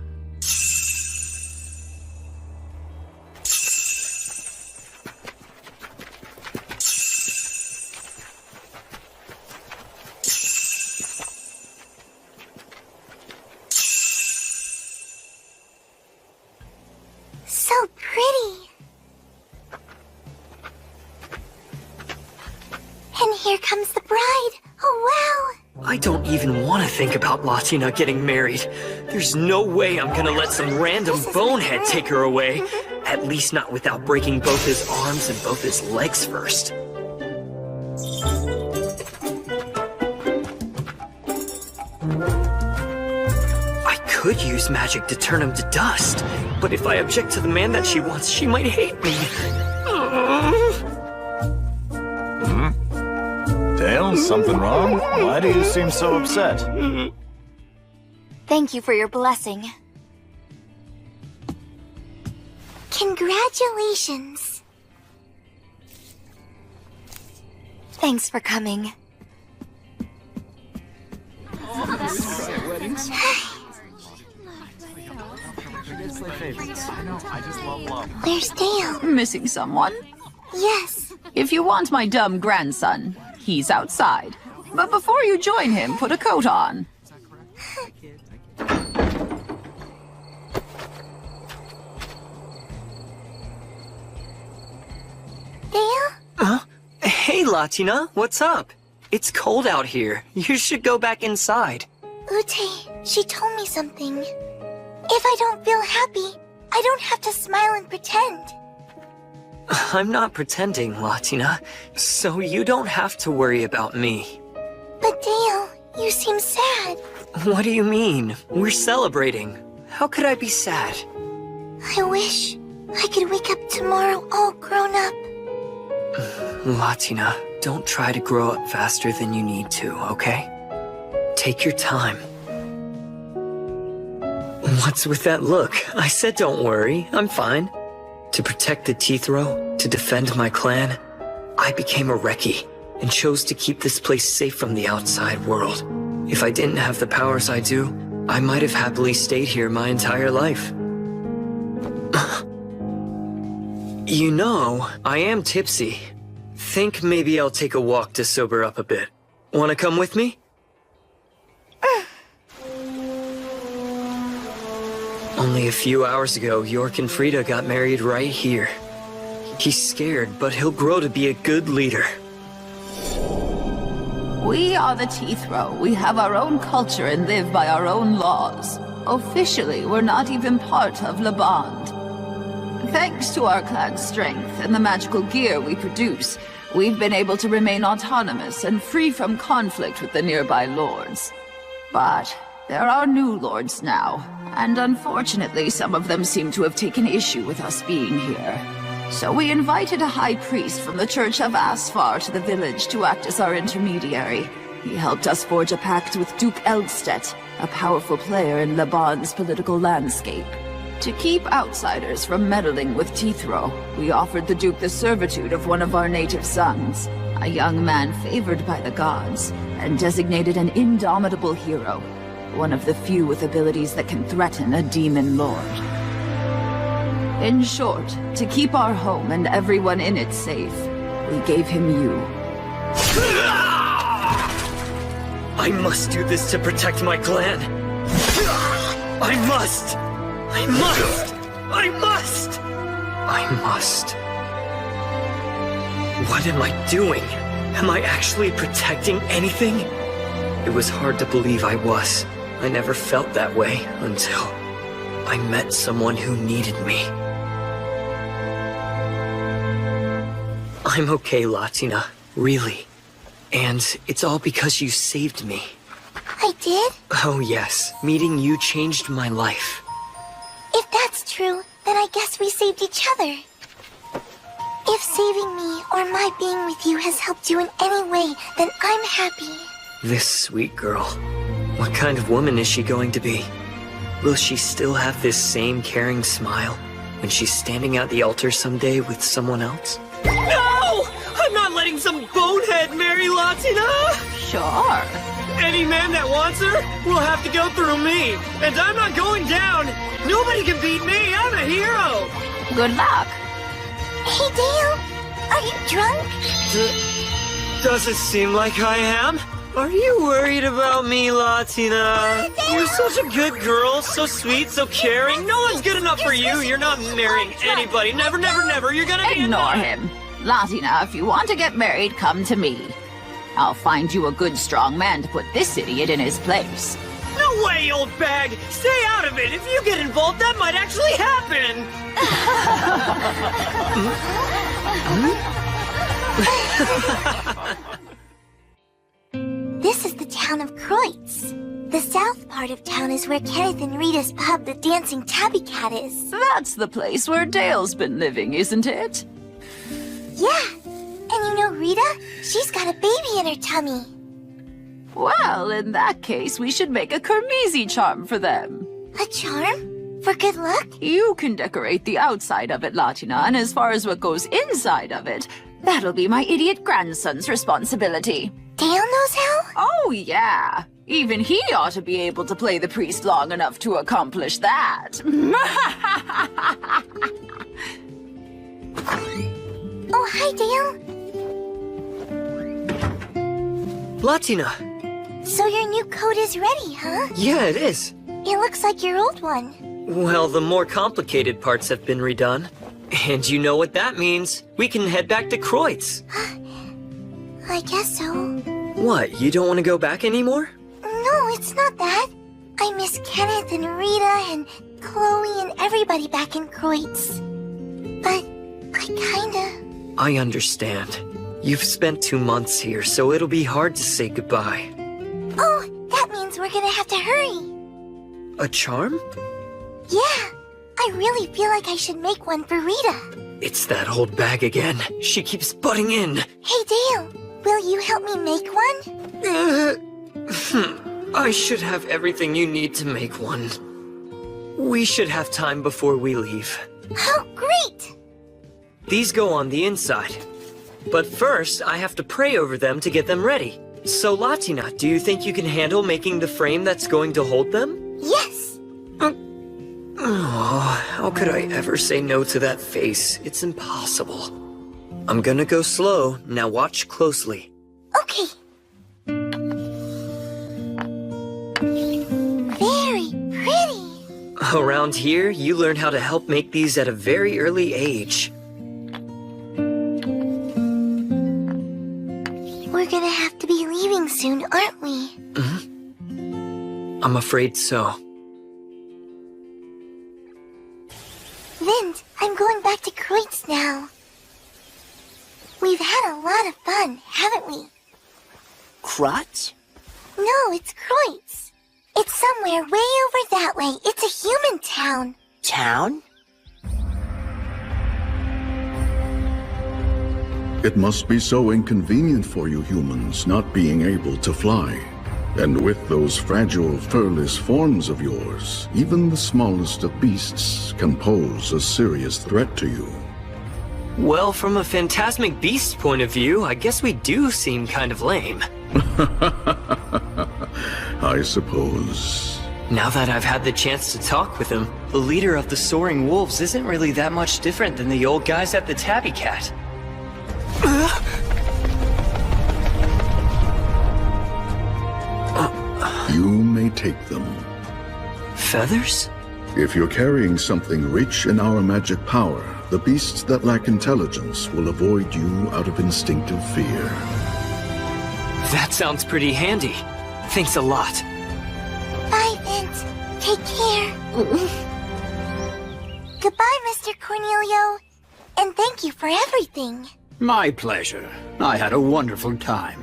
So pretty. And here comes the bride. Oh, wow. I don't even want to think about Latina getting married. There's no way I'm gonna let some random bonehead take her away. At least not without breaking both his arms and both his legs first. I could use magic to turn him to dust, but if I object to the man that she wants, she might hate me. Dale, something wrong? Why do you seem so upset? Thank you for your blessing. Congratulations. Thanks for coming. Where's Dale? Missing someone? Yes. If you want my dumb grandson, he's outside. But before you join him, put a coat on. Dale? Huh? Hey, Latina, what's up? It's cold out here. You should go back inside. Ute, she told me something. If I don't feel happy, I don't have to smile and pretend. I'm not pretending, Latina, so you don't have to worry about me. But Dale, you seem sad. What do you mean? We're celebrating. How could I be sad? I wish I could wake up tomorrow all grown up. Latina, don't try to grow up faster than you need to, okay? Take your time. What's with that look? I said don't worry, I'm fine. To protect the Teethrow, to defend my clan, I became a Recce and chose to keep this place safe from the outside world. If I didn't have the powers I do, I might have happily stayed here my entire life. You know, I am tipsy. Think maybe I'll take a walk to sober up a bit. Wanna come with me? Only a few hours ago, York and Frida got married right here. He's scared, but he'll grow to be a good leader. We are the Teethrow. We have our own culture and live by our own laws. Officially, we're not even part of Le Bond. Thanks to our clan's strength and the magical gear we produce, we've been able to remain autonomous and free from conflict with the nearby lords. But there are new lords now, and unfortunately some of them seem to have taken issue with us being here. So we invited a high priest from the Church of Asfar to the village to act as our intermediary. He helped us forge a pact with Duke Eldstedt, a powerful player in Le Bond's political landscape. To keep outsiders from meddling with Tithro, we offered the Duke the servitude of one of our native sons, a young man favored by the gods, and designated an indomitable hero, one of the few with abilities that can threaten a demon lord. In short, to keep our home and everyone in it safe, we gave him you. I must do this to protect my clan. I must! I must! I must! I must. What am I doing? Am I actually protecting anything? It was hard to believe I was. I never felt that way until I met someone who needed me. I'm okay, Latina. Really. And it's all because you saved me. I did? Oh yes. Meeting you changed my life. If that's true, then I guess we saved each other. If saving me or my being with you has helped you in any way, then I'm happy. This sweet girl. What kind of woman is she going to be? Will she still have this same caring smile when she's standing at the altar someday with someone else? No! I'm not letting some bonehead marry Latina! Sure. Any man that wants her will have to go through me. And I'm not going down. Nobody can beat me. I'm a hero. Good luck. Hey, Dale. Are you drunk? Does it seem like I am? Are you worried about me, Latina? You're such a good girl, so sweet, so caring. No one's good enough for you. You're not marrying anybody. Never, never, never. You're gonna be Ignore him. Latina, if you want to get married, come to me. I'll find you a good, strong man to put this idiot in his place. No way, old bag! Stay out of it! If you get involved, that might actually happen! This is the town of Kreutz. The south part of town is where Kenneth and Rita's pub, the Dancing Tabby Cat, is. That's the place where Dale's been living, isn't it? Yeah. And you know Rita? She's got a baby in her tummy. Well, in that case, we should make a Kermesi charm for them. A charm? For good luck? You can decorate the outside of it, Latina, and as far as what goes inside of it, that'll be my idiot grandson's responsibility. Dale knows how? Oh, yeah. Even he ought to be able to play the priest long enough to accomplish that. Oh, hi, Dale. Latina. So your new coat is ready, huh? Yeah, it is. It looks like your old one. Well, the more complicated parts have been redone. And you know what that means. We can head back to Kreutz. I guess so. What, you don't want to go back anymore? No, it's not that. I miss Kenneth and Rita and Chloe and everybody back in Kreutz. But I kinda... I understand. You've spent 2 months here, so it'll be hard to say goodbye. Oh, that means we're gonna have to hurry. A charm? Yeah, I really feel like I should make one for Rita. It's that old bag again. She keeps butting in. Hey, Dale, will you help me make one? I should have everything you need to make one. We should have time before we leave. Oh, great! These go on the inside. But first, I have to pray over them to get them ready. So, Latina, do you think you can handle making the frame that's going to hold them? Yes! Oh, how could I ever say no to that face? It's impossible. I'm gonna go slow. Now watch closely. Okay. Very pretty. Around here, you learn how to help make these at a very early age. We're gonna have to be leaving soon, aren't we? I'm afraid so. Vint, I'm going back to Kreutz now. We've had a lot of fun, haven't we? Kreutz? No, it's Kreutz. It's somewhere way over that way. It's a human town. Town? It must be so inconvenient for you humans not being able to fly. And with those fragile, furless forms of yours, even the smallest of beasts can pose a serious threat to you. Well, from a phantasmic beast point of view, I guess we do seem kind of lame. I suppose. Now that I've had the chance to talk with him, the leader of the Soaring Wolves isn't really that much different than the old guys at the Tabby Cat. You may take them. Feathers? If you're carrying something rich in our magic power, the beasts that lack intelligence will avoid you out of instinctive fear. That sounds pretty handy. Thanks a lot. Bye, Vince. Take care. Goodbye, Mr. Cornelio. And thank you for everything. My pleasure. I had a wonderful time.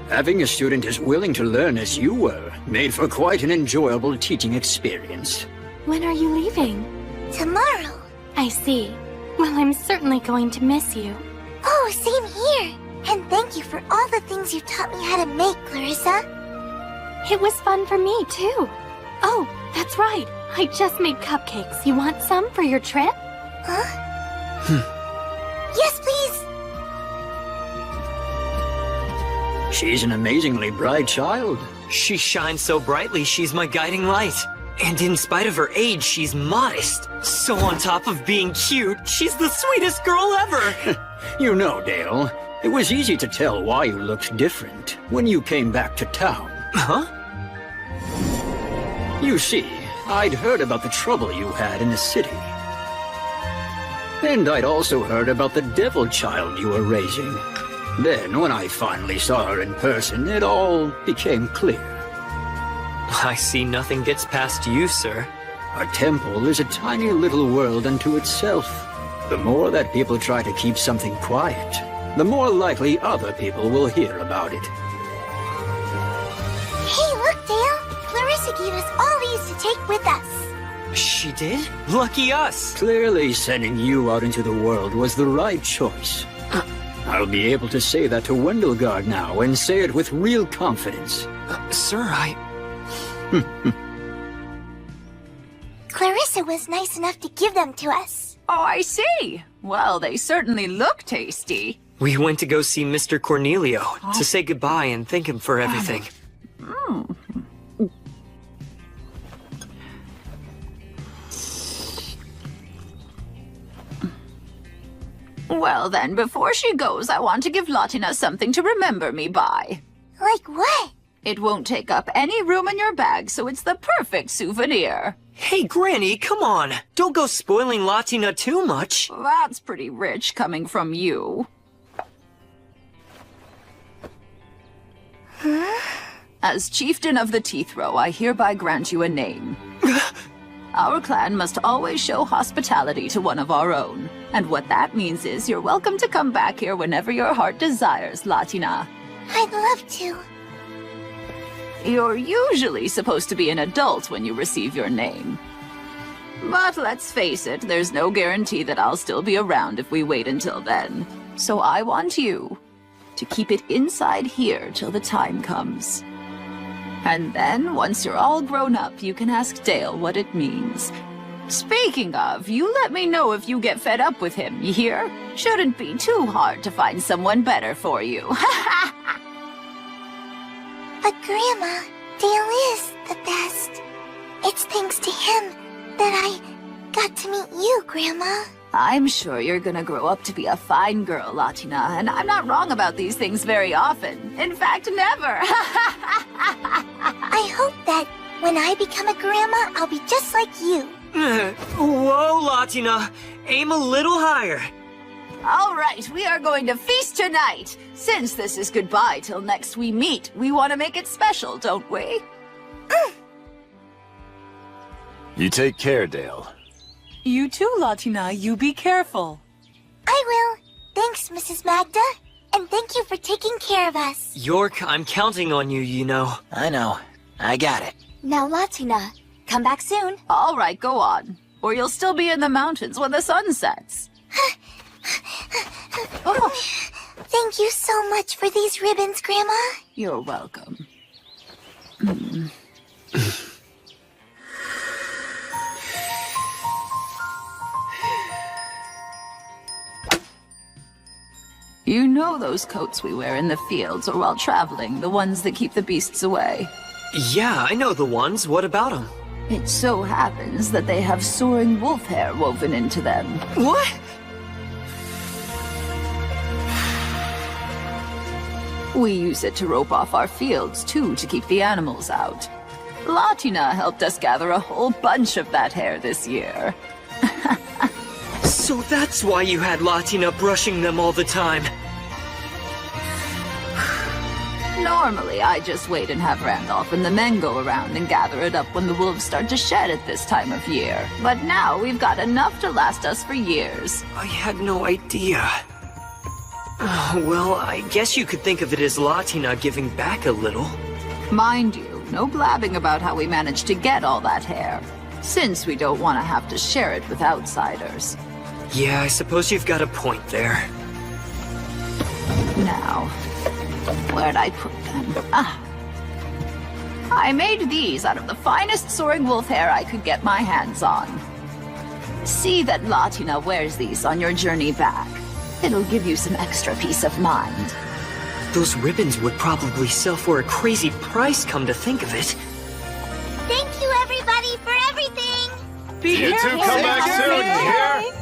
Having a student as willing to learn as you were made for quite an enjoyable teaching experience. When are you leaving? Tomorrow. I see. Well, I'm certainly going to miss you. Oh, same here. And thank you for all the things you taught me how to make, Clarissa. It was fun for me, too. Oh, that's right. I just made cupcakes. You want some for your trip? Huh? Yes, please. She's an amazingly bright child. She shines so brightly, she's my guiding light. And in spite of her age, she's modest. So on top of being cute, she's the sweetest girl ever. You know, Dale, it was easy to tell why you looked different when you came back to town. Huh? You see, I'd heard about the trouble you had in the city. And I'd also heard about the devil child you were raising. Then, when I finally saw her in person, it all became clear. I see nothing gets past you, sir. A temple is a tiny little world unto itself. The more that people try to keep something quiet, the more likely other people will hear about it. Hey, look, Dale. Clarissa gave us all these to take with us. She did? Lucky us. Clearly, sending you out into the world was the right choice. I'll be able to say that to Wendelgard now, and say it with real confidence. Sir, Clarissa was nice enough to give them to us. Oh, I see. Well, they certainly look tasty. We went to go see Mr. Cornelio to say goodbye and thank him for everything. Well then, before she goes, I want to give Latina something to remember me by. Like what? It won't take up any room in your bag, so it's the perfect souvenir. Hey, Granny, come on. Don't go spoiling Latina too much. That's pretty rich coming from you. As chieftain of the Teeth Row, I hereby grant you a name. Our clan must always show hospitality to one of our own. And what that means is you're welcome to come back here whenever your heart desires, Latina. I'd love to. You're usually supposed to be an adult when you receive your name. But let's face it, there's no guarantee that I'll still be around if we wait until then. So I want you to keep it inside here till the time comes. And then, once you're all grown up, you can ask Dale what it means. Speaking of, you let me know if you get fed up with him, you hear? Shouldn't be too hard to find someone better for you. But Grandma, Dale is the best. It's thanks to him that I got to meet you, Grandma. I'm sure you're gonna grow up to be a fine girl, Latina, and I'm not wrong about these things very often. In fact, never. I hope that when I become a grandma, I'll be just like you. Whoa, Latina. Aim a little higher. All right, we are going to feast tonight. Since this is goodbye till next we meet, we want to make it special, don't we? You take care, Dale. You too, Latina. You be careful. I will. Thanks, Mrs. Magda. And thank you for taking care of us. York, I'm counting on you, you know. I know. I got it. Now, Latina, come back soon. All right, go on. Or you'll still be in the mountains when the sun sets. Oh. Thank you so much for these ribbons, Grandma. You're welcome. You know those coats we wear in the fields or while traveling, the ones that keep the beasts away? Yeah, I know the ones. What about them? It so happens that they have soaring wolf hair woven into them. What? We use it to rope off our fields, too, to keep the animals out. Latina helped us gather a whole bunch of that hair this year. So that's why you had Latina brushing them all the time. Normally, I just wait and have Randolph and the men go around and gather it up when the wolves start to shed at this time of year. But now we've got enough to last us for years. I had no idea. Well, I guess you could think of it as Latina giving back a little. Mind you, no blabbing about how we managed to get all that hair, since we don't want to have to share it with outsiders. Yeah, I suppose you've got a point there. Now, where'd I put them? Ah. I made these out of the finest soaring wolf hair I could get my hands on. See that Latina wears these on your journey back. It'll give you some extra peace of mind. Those ribbons would probably sell for a crazy price, come to think of it. Thank you, everybody, for everything! You two come back soon, you hear?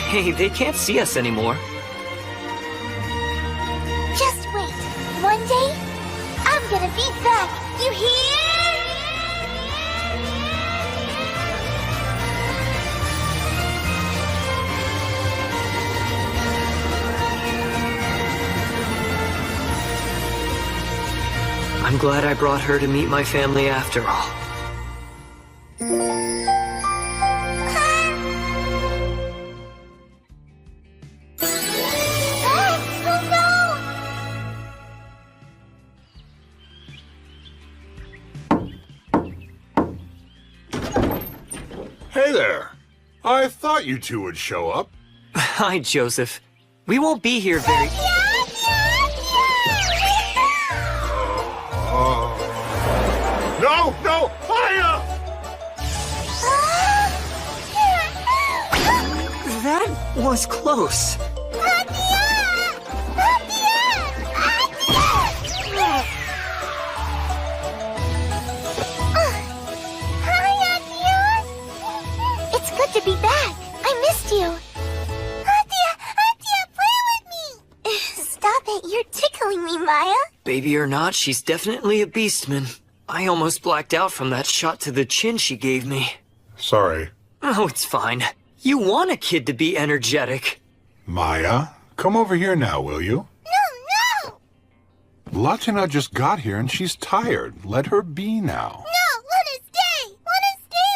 Hey, they can't see us anymore. Just wait. One day, I'm gonna be back. You hear? I'm glad I brought her to meet my family after all. Hey there. I thought you two would show up. Hi, Joseph. We won't be here very... No, no, fire! That was close. It's good to be back. I missed you. Atia, play with me. Stop it, you're tickling me, Maya. Baby or not, she's definitely a beastman. I almost blacked out from that shot to the chin she gave me. Sorry. Oh, it's fine. You want a kid to be energetic. Maya, come over here now, will you? No! Latina just got here and she's tired. Let her be now. No, want to stay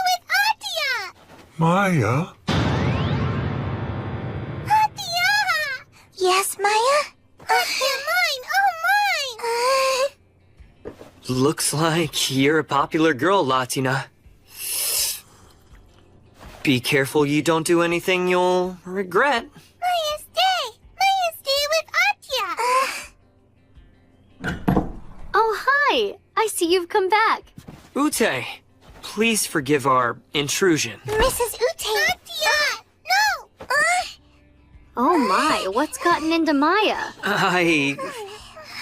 with Atia. Maya? Atia! Yes, Maya? Atia, mine! Oh, mine! Looks like you're a popular girl, Latina. Be careful you don't do anything you'll regret. Maya, stay with Atia. Oh, hi! I see you've come back. Ute, please forgive our intrusion. Mrs. Ute! Atia! No! Oh my, what's gotten into Maya? I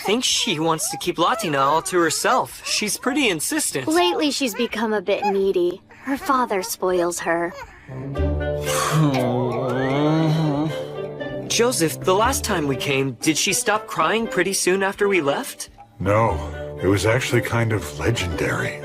think she wants to keep Latina all to herself. She's pretty insistent. Lately she's become a bit needy. Her father spoils her. Joseph, the last time we came, did she stop crying pretty soon after we left? No, it was actually kind of legendary.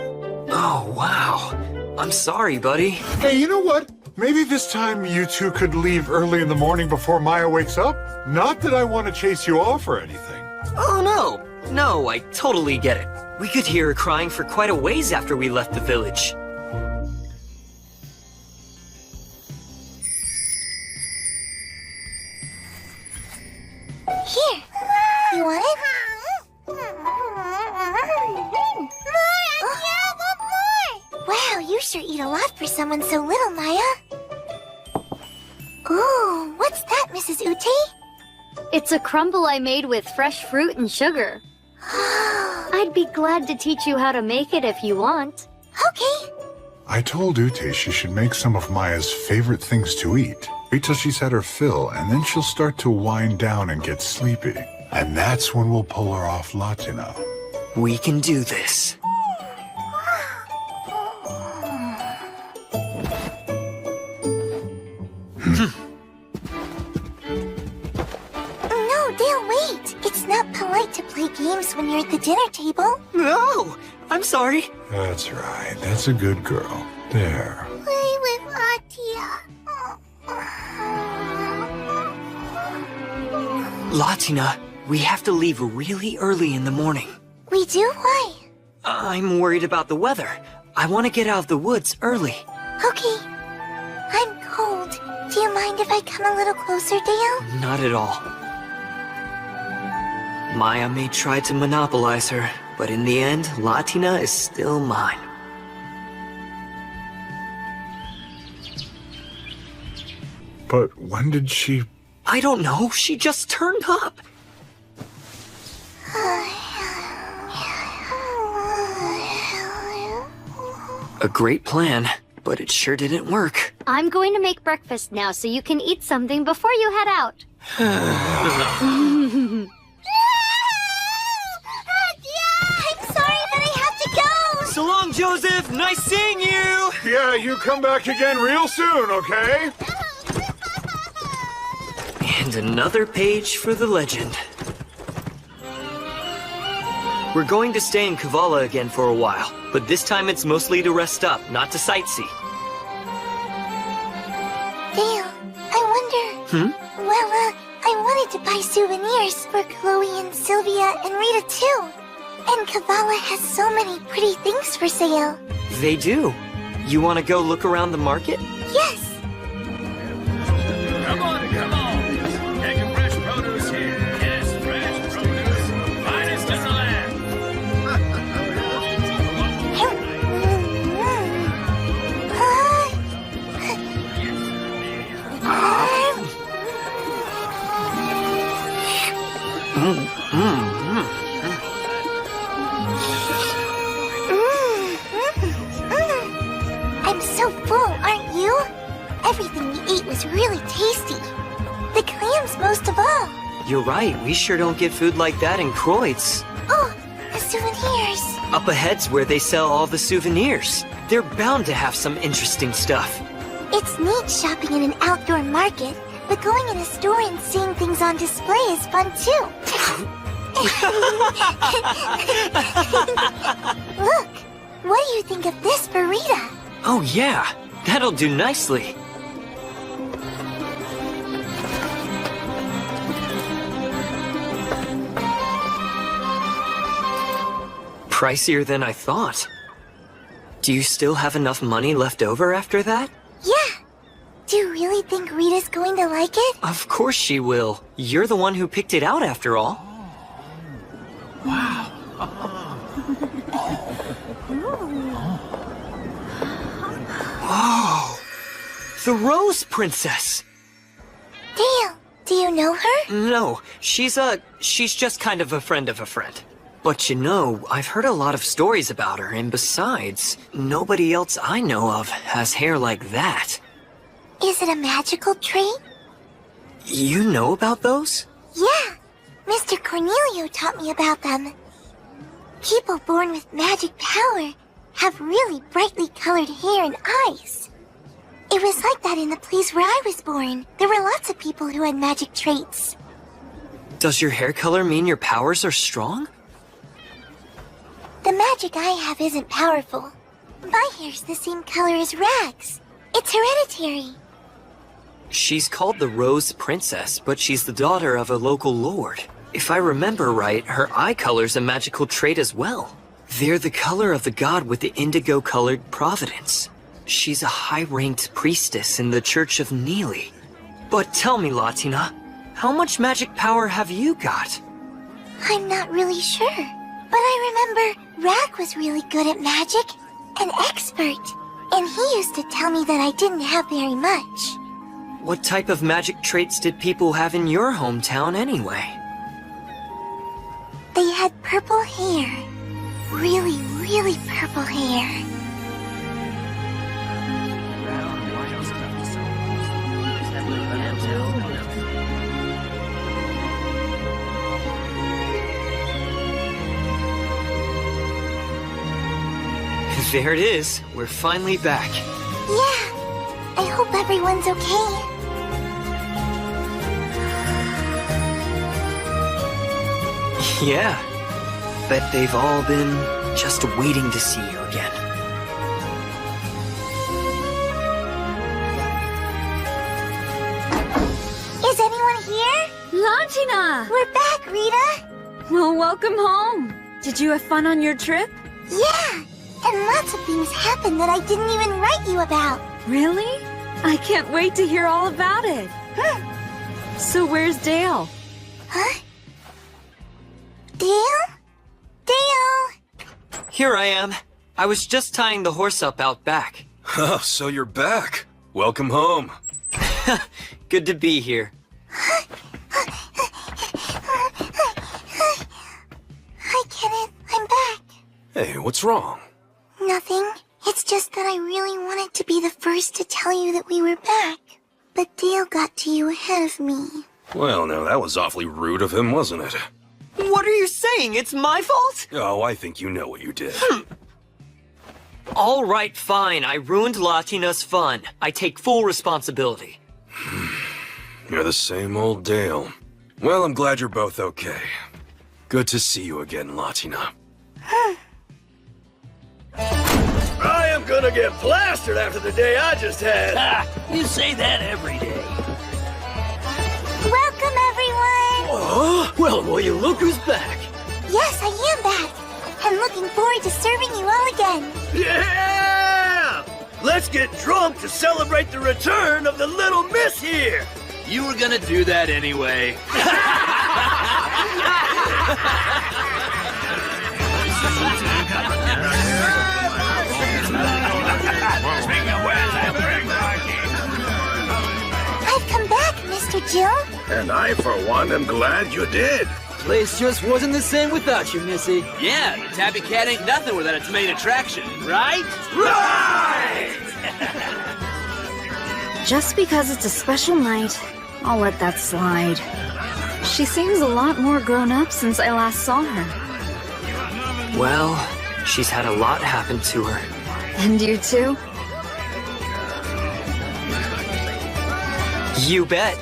Oh, wow. I'm sorry, buddy. Hey, you know what? Maybe this time you two could leave early in the morning before Maya wakes up? Not that I want to chase you off or anything. Oh, no. No, I totally get it. We could hear her crying for quite a ways after we left the village. Here. You want it? More! Wow, you sure eat a lot for someone so little, Maya. Ooh, what's that, Mrs. Ute? It's a crumble I made with fresh fruit and sugar. I'd be glad to teach you how to make it if you want. Okay. I told Ute she should make some of Maya's favorite things to eat. Wait till she's had her fill, and then she'll start to wind down and get sleepy. And that's when we'll pull her off Latina. We can do this. No, Dale, wait! It's not polite to play games when you're at the dinner table. No! I'm sorry. That's right. That's a good girl. There. Play with Latia. Latina, we have to leave really early in the morning. We do? Why? I'm worried about the weather. I want to get out of the woods early. Okay. I'm cold. Do you mind if I come a little closer, Dale? Not at all. Maya may try to monopolize her, but in the end, Latina is still mine. But when did she... I don't know. She just turned up. A great plan, but it sure didn't work. I'm going to make breakfast now so you can eat something before you head out. I'm sorry, but I have to go! So long, Joseph! Nice seeing you! Yeah, you come back again real soon, okay? And another page for the legend. We're going to stay in Kavala again for a while, but this time it's mostly to rest up, not to sightsee. Dale, I wonder... Well, I wanted to buy souvenirs for Chloe and Sylvia and Rita too. And Kavala has so many pretty things for sale. They do. You want to go look around the market? Yes. Come on, come on. Getting fresh produce here. Yes, fresh produce. Finest in the land. I'm so full, aren't you? Everything we ate was really tasty. The clams most of all. You're right, we sure don't get food like that in Kreutz. Oh, the souvenirs. Up ahead's where they sell all the souvenirs. They're bound to have some interesting stuff. It's neat shopping in an outdoor market, but going in a store and seeing things on display is fun too. Look, what do you think of this for Rita? Oh yeah, that'll do nicely. Pricier than I thought. Do you still have enough money left over after that? Yeah. Do you really think Rita's going to like it? Of course she will. You're the one who picked it out after all. Wow. Whoa! The Rose Princess! Dale, do you know her? No, she's just kind of a friend of a friend. But you know, I've heard a lot of stories about her, and besides, nobody else I know of has hair like that. Is it a magical trait? You know about those? Yeah, Mr. Cornelio taught me about them. People born with magic power have really brightly colored hair and eyes. It was like that in the place where I was born. There were lots of people who had magic traits. Does your hair color mean your powers are strong? The magic I have isn't powerful. My hair's the same color as Rag's. It's hereditary. She's called the Rose Princess, but she's the daughter of a local lord. If I remember right, her eye color's a magical trait as well. They're the color of the god with the indigo-colored providence. She's a high-ranked priestess in the Church of Neely. But tell me, Latina, how much magic power have you got? I'm not really sure, but I remember Rag was really good at magic, an expert, and he used to tell me that I didn't have very much. What type of magic traits did people have in your hometown anyway? They had purple hair. Really, really purple hair. There it is. We're finally back. Yeah. I hope everyone's okay. Yeah. Bet they've all been just waiting to see you again. Is anyone here? Latina! We're back, Rita! Well, welcome home. Did you have fun on your trip? Yeah! And lots of things happened that I didn't even write you about. Really? I can't wait to hear all about it. So where's Dale? Huh? Dale? Dale! Here I am. I was just tying the horse up out back. Oh, so you're back. Welcome home. Good to be here. Hi, Kenneth. I'm back. Hey, what's wrong? Nothing. It's just that I really wanted to be the first to tell you that we were back. But Dale got to you ahead of me. Well, now that was awfully rude of him, wasn't it? What are you saying? It's my fault? Oh, I think you know what you did. All right, fine. I ruined Latina's fun. I take full responsibility. You're the same old Dale. Well, I'm glad you're both okay. Good to see you again, Latina. I am gonna get plastered after the day I just had. You say that every day. Welcome, everyone! Oh, well, will you look who's back? Yes, I am back. I'm looking forward to serving you all again. Yeah! Let's get drunk to celebrate the return of the little miss here. You were gonna do that anyway. I've come back, Mr. Jill. And I, for one, am glad you did. Place just wasn't the same without you, Missy. Yeah, the tabby cat ain't nothing without its main attraction, right? Right! Just because it's a special night, I'll let that slide. She seems a lot more grown up since I last saw her. Well, she's had a lot happen to her. And you too? You bet.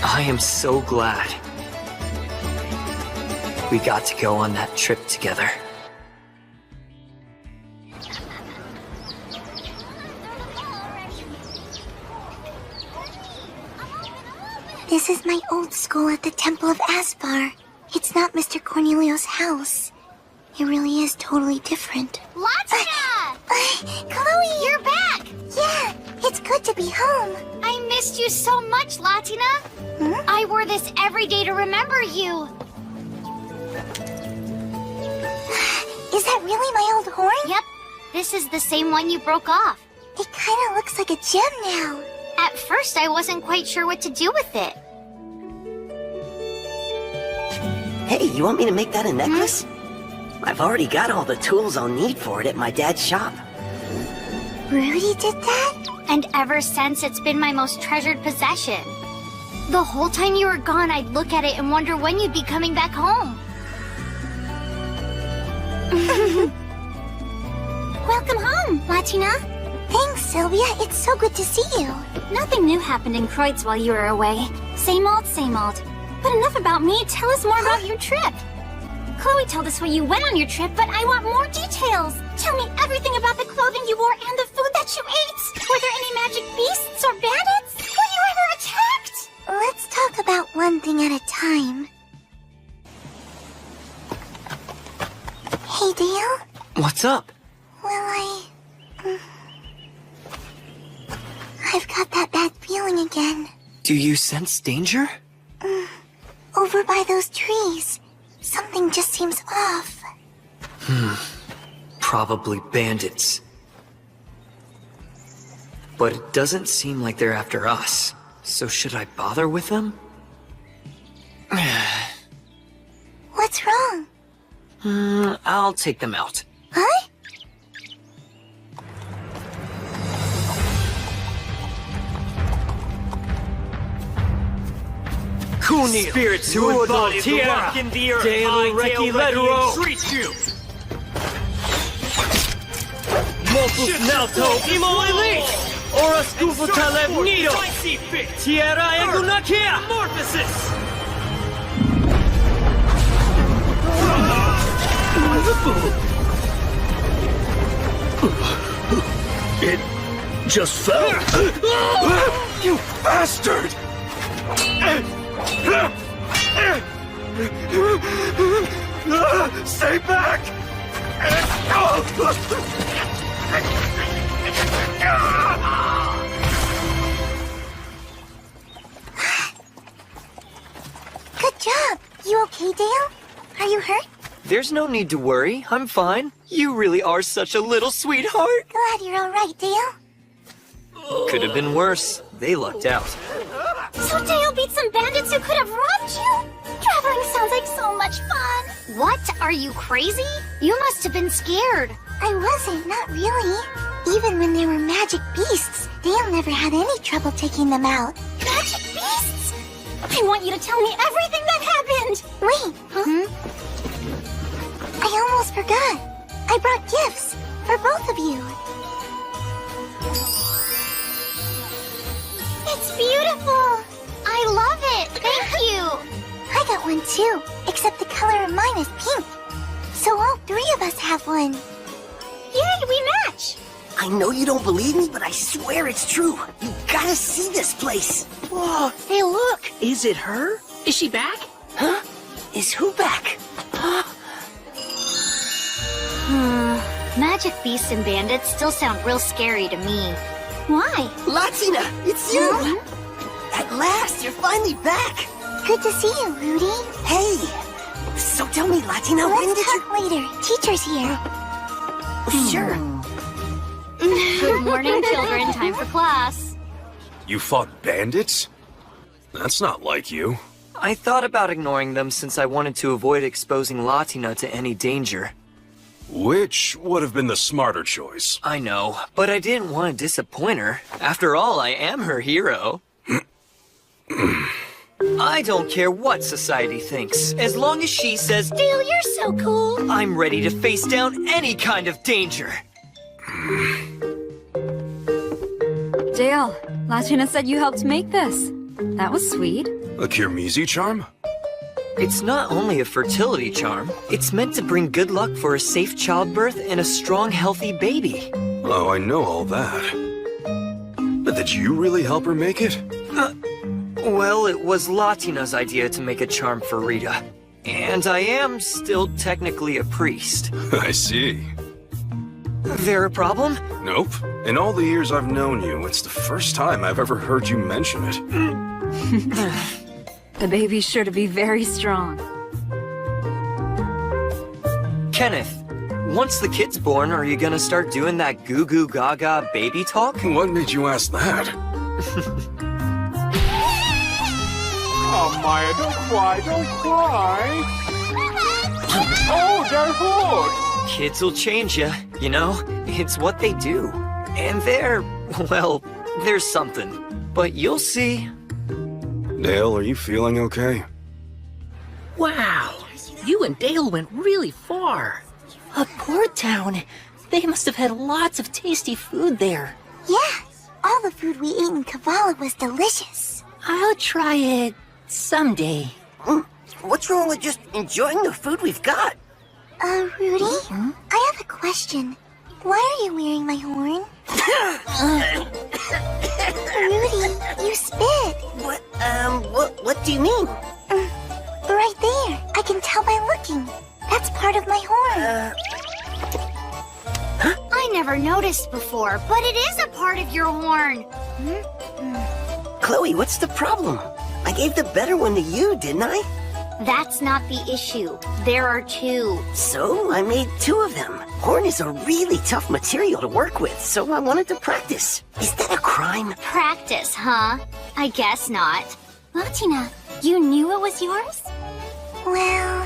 I am so glad we got to go on that trip together. This is my old school at the Temple of Asbar. It's not Mr. Cornelio's house. It really is totally different. Latina! Chloe! You're back! Yeah, it's good to be home. I missed you so much, Latina. I wore this every day to remember you. Is that really my old horn? Yep. This is the same one you broke off. It kinda looks like a gem now. At first, I wasn't quite sure what to do with it. Hey, you want me to make that a necklace? I've already got all the tools I'll need for it at my dad's shop. Rudy did that? And ever since, it's been my most treasured possession. The whole time you were gone, I'd look at it and wonder when you'd be coming back home. Welcome home, Latina. Thanks, Sylvia. It's so good to see you. Nothing new happened in Kreutz while you were away. Same old, same old. But enough about me. Tell us more about your trip. Chloe told us where you went on your trip, but I want more details. Tell me everything about the clothing you wore and the food that you ate. Were there any magic beasts or bandits? Were you ever attacked? Let's talk about one thing at a time. Hey, Dale? What's up? Well, I've got that bad feeling again. Do you sense danger? Over by those trees. Something just seems off. Probably bandits. but it doesn't seem like they're after us. So should I bother with them? What's wrong? I'll take them out. Huh? Kunil, spirits who embody the rock in the earth, I, Dale Reki, entreat you! Mopus Nauto Imo Elite! Ora Scufu Taleb Nido! Tierra Egunakia! Morphosis! It just fell. You bastard! Stay back! Good job. You okay, Dale? Are you hurt? There's no need to worry. I'm fine. You really are such a little sweetheart. Glad you're all right, Dale. Could have been worse. They lucked out. So Dale beat some bandits who could have robbed you? Traveling sounds like so much fun. What? Are you crazy? You must have been scared. I wasn't, not really. Even when there were magic beasts, Dale never had any trouble taking them out. Magic beasts? I want you to tell me everything that happened. Wait, huh? I almost forgot. I brought gifts for both of you. It's beautiful. I love it. Thank you. I got one too, except the color of mine is pink. So all three of us have one. Yay, we match. I know you don't believe me, but I swear it's true. You gotta see this place. Whoa, hey look! Is it her? Is she back? Huh? Is who back? Magic beasts and bandits still sound real scary to me. Why? Latina, it's you! At last, you're finally back! Good to see you, Rudy. Hey! So tell me, Latina, Let's when did you... talk later. Teacher's here. Sure. Good morning, children. Time for class. You fought bandits? That's not like you. I thought about ignoring them since I wanted to avoid exposing Latina to any danger. Which would have been the smarter choice. I know, but I didn't want to disappoint her. After all, I am her hero. I don't care what society thinks, as long as she says, Dale, you're so cool. I'm ready to face down any kind of danger. Dale, Latina said you helped make this. That was sweet. A Kirmizi charm? It's not only a fertility charm, it's meant to bring good luck for a safe childbirth and a strong, healthy baby. Oh, I know all that. But did you really help her make it? Well, it was Latina's idea to make a charm for Rita. And I am still technically a priest. I see. There a problem? Nope. In all the years I've known you, it's the first time I've ever heard you mention it. The baby's sure to be very strong. Kenneth, once the kid's born, are you gonna start doing that goo-goo gaga baby talk? What made you ask that? Oh, Maya, don't cry, don't cry. Oh, they're hood. Kids will change you know? It's what they do. And there's something. But you'll see. Dale, are you feeling okay? Wow, you and Dale went really far. A port town. They must have had lots of tasty food there. Yeah, all the food we ate in Kavala was delicious. I'll try it someday. What's wrong with just enjoying the food we've got? Rudy? I have a question. Why are you wearing my horn? Rudy, you spit. What do you mean? Right there. I can tell by looking. That's part of my horn. I never noticed before, but it is a part of your horn. Chloe, what's the problem? I gave the better one to you, didn't I? That's not the issue. There are two. So, I made two of them. horn is a really tough material to work with, so I wanted to practice. Is that a crime? Practice, huh? I guess not. Latina, you knew it was yours? Well,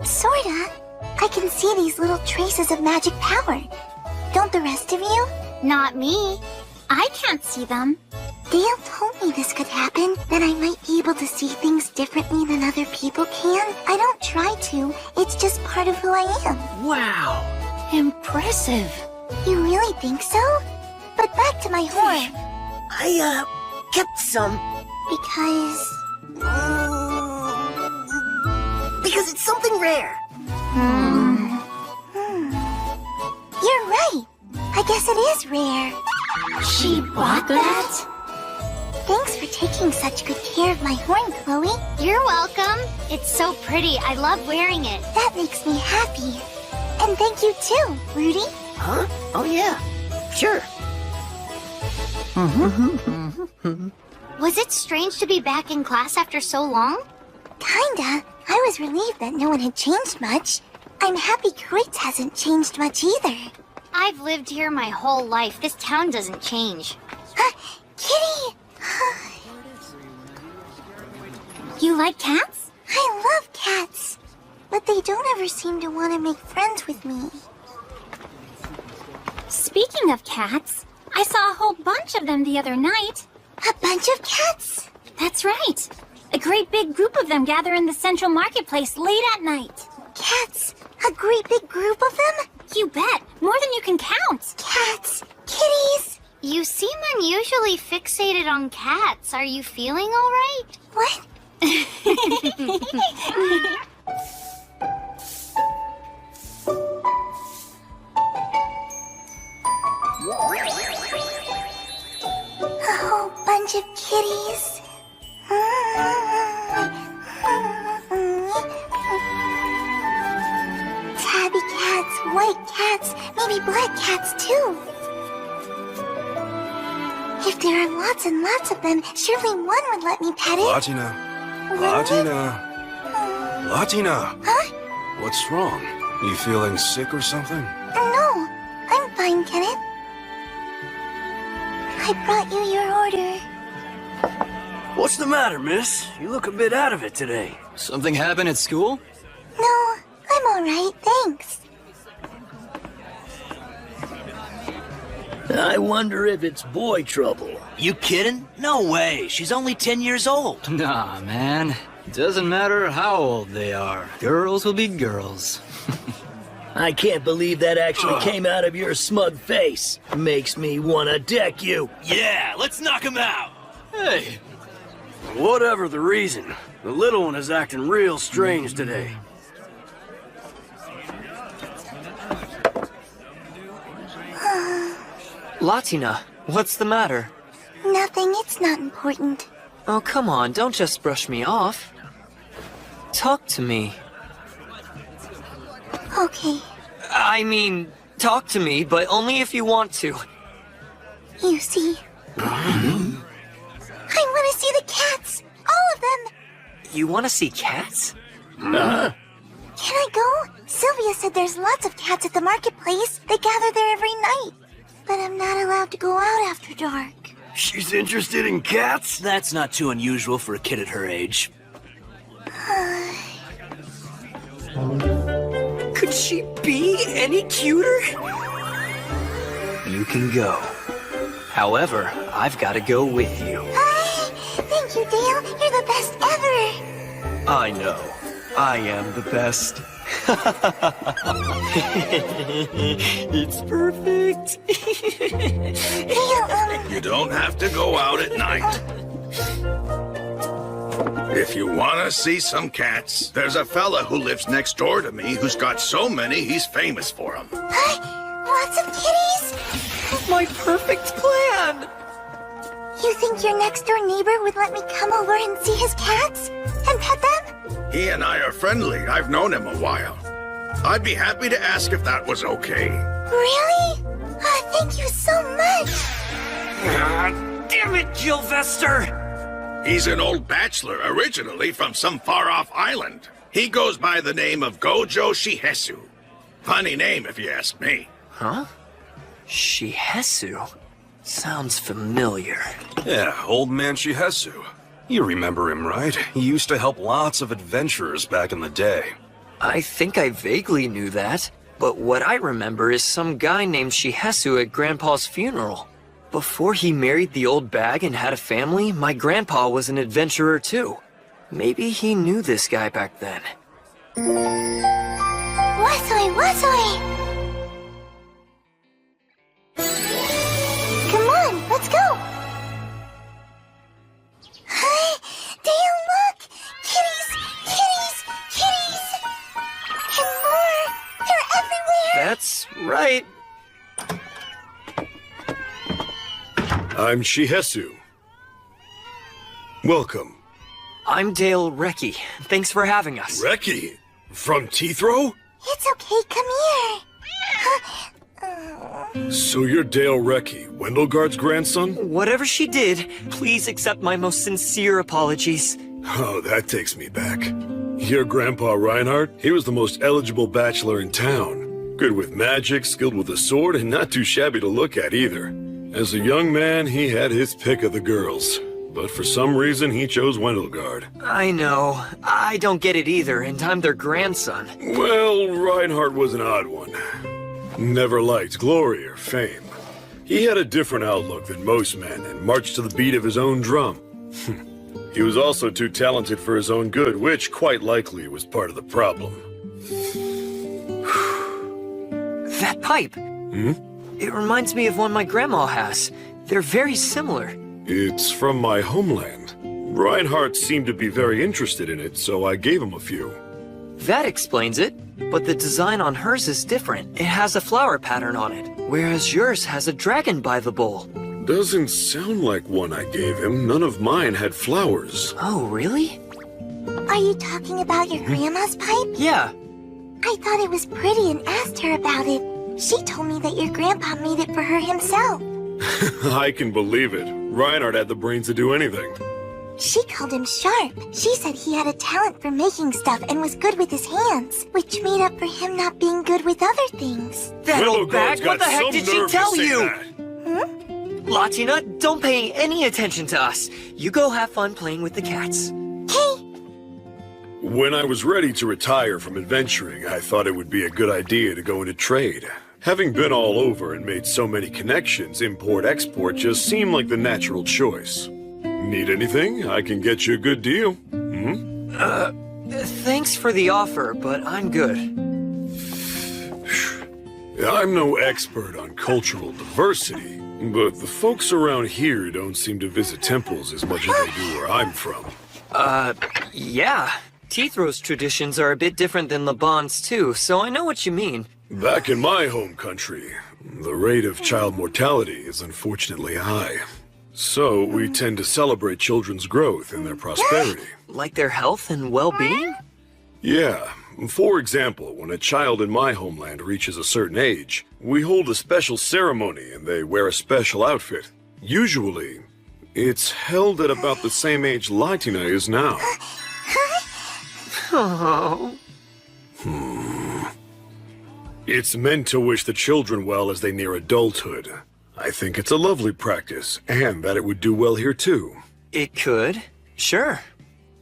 sorta. I can see these little traces of magic power. Don't the rest of you? Not me. I can't see them. Dale told me this could happen, that I might be able to see things differently than other people can. I don't try to. It's just part of who I am. Wow. Impressive. You really think so? But back to my horn. I, kept some. Because... Because it's something rare. You're right. I guess it is rare. She bought that? Thanks for taking such good care of my horn, Chloe. You're welcome. It's so pretty. I love wearing it. That makes me happy. And thank you too, Rudy. Huh? Oh yeah. Sure. Was it strange to be back in class after so long? Kinda. I was relieved that no one had changed much. I'm happy Kreutz hasn't changed much either. I've lived here my whole life. This town doesn't change. Kitty! You like cats? I love cats. But they don't ever seem to want to make friends with me. Speaking of cats, I saw a whole bunch of them the other night. A bunch of cats? That's right. A great big group of them gather in the central marketplace late at night. Cats? A great big group of them? You bet. More than you can count. Cats. Kitties. You seem unusually fixated on cats. Are you feeling all right? What? A whole bunch of kitties. Tabby cats, white cats, maybe black cats too. If there are lots and lots of them, surely one would let me pet it. Latina. Latina. Latina. Huh? What's wrong? You feeling sick or something? No, I'm fine, Kenneth. I brought you your order. What's the matter, miss? You look a bit out of it today. Something happened at school? No, I'm alright, thanks. I wonder if it's boy trouble. You kidding? No way. She's only 10 years old. Nah, man. Doesn't matter how old they are. Girls will be girls. I can't believe that actually came out of your smug face. Makes me want to deck you. Yeah, let's knock him out. Hey. Whatever the reason, the little one is acting real strange today. Latina, what's the matter? Nothing, it's not important. Oh, come on, don't just brush me off. Talk to me. Okay. I mean, talk to me, but only if you want to. You see. I want to see the cats! All of them! You want to see cats? Can I go? Sylvia said there's lots of cats at the marketplace. They gather there every night. But I'm not allowed to go out after dark. She's interested in cats? That's not too unusual for a kid at her age. Could she be any cuter? You can go. However, I've got to go with you. Thank you, Dale. You're the best ever. I know. I am the best. It's perfect. Dale, You don't have to go out at night. If you want to see some cats, there's a fella who lives next door to me who's got so many he's famous for them. Lots of kitties? My perfect plan! You think your next door neighbor would let me come over and see his cats? And pet them? He and I are friendly. I've known him a while. I'd be happy to ask if that was okay. Really? Thank you so much! Damn it, Gilvester! He's an old bachelor, originally from some far-off island. He goes by the name of Gojo Shihesu. Funny name, if you ask me. Huh? Shihesu? Sounds familiar. Yeah, old man Shihesu. You remember him, right? He used to help lots of adventurers back in the day. I think I vaguely knew that, but what I remember is some guy named Shihesu at Grandpa's funeral. Before he married the old bag and had a family, my grandpa was an adventurer too. Maybe he knew this guy back then. Wasoi, wasoi! Come on, let's go! Dale, look! Kitties! Kitties! Kitties! And more! They're everywhere! That's right. I'm Shihesu. Welcome. I'm Dale Recchi. Thanks for having us. Recchi? From Teethrow? It's okay, come here! So you're Dale Recchi, Wendelgard's grandson? Whatever she did, please accept my most sincere apologies. Oh, that takes me back. Your grandpa Reinhardt? He was the most eligible bachelor in town. Good with magic, skilled with a sword, and not too shabby to look at either. As a young man, he had his pick of the girls. But for some reason, he chose Wendelgard. I know. I don't get it either, and I'm their grandson. Well, Reinhardt was an odd one. Never liked glory or fame. He had a different outlook than most men and marched to the beat of his own drum. He was also too talented for his own good, which quite likely was part of the problem. That pipe! It reminds me of one my grandma has. They're very similar. It's from my homeland. Reinhardt seemed to be very interested in it, so I gave him a few. That explains it. But the design on hers is different. It has a flower pattern on it, whereas yours has a dragon by the bowl. Doesn't sound like one I gave him. None of mine had flowers. Oh, really? Are you talking about your grandma's pipe? Yeah. I thought it was pretty and asked her about it. She told me that your grandpa made it for her himself. I can believe it. Reinhardt had the brains to do anything. She called him sharp. She said he had a talent for making stuff and was good with his hands, which made up for him not being good with other things. That old bag, what the heck did she tell you? Latina, don't pay any attention to us. You go have fun playing with the cats. When I was ready to retire from adventuring, I thought it would be a good idea to go into trade. Having been all over and made so many connections, import-export just seemed like the natural choice. Need anything? I can get you a good deal. Thanks for the offer, but I'm good. I'm no expert on cultural diversity, but the folks around here don't seem to visit temples as much as they do where I'm from. Yeah. Teethrow's traditions are a bit different than Laban's too, so I know what you mean. Back in my home country, the rate of child mortality is unfortunately high. So we tend to celebrate children's growth and their prosperity. Like their health and well-being? Yeah. For example, when a child in my homeland reaches a certain age, we hold a special ceremony and they wear a special outfit. Usually, it's held at about the same age Latina is now. Oh. It's meant to wish the children well as they near adulthood. I think it's a lovely practice, and that it would do well here too. It could, sure.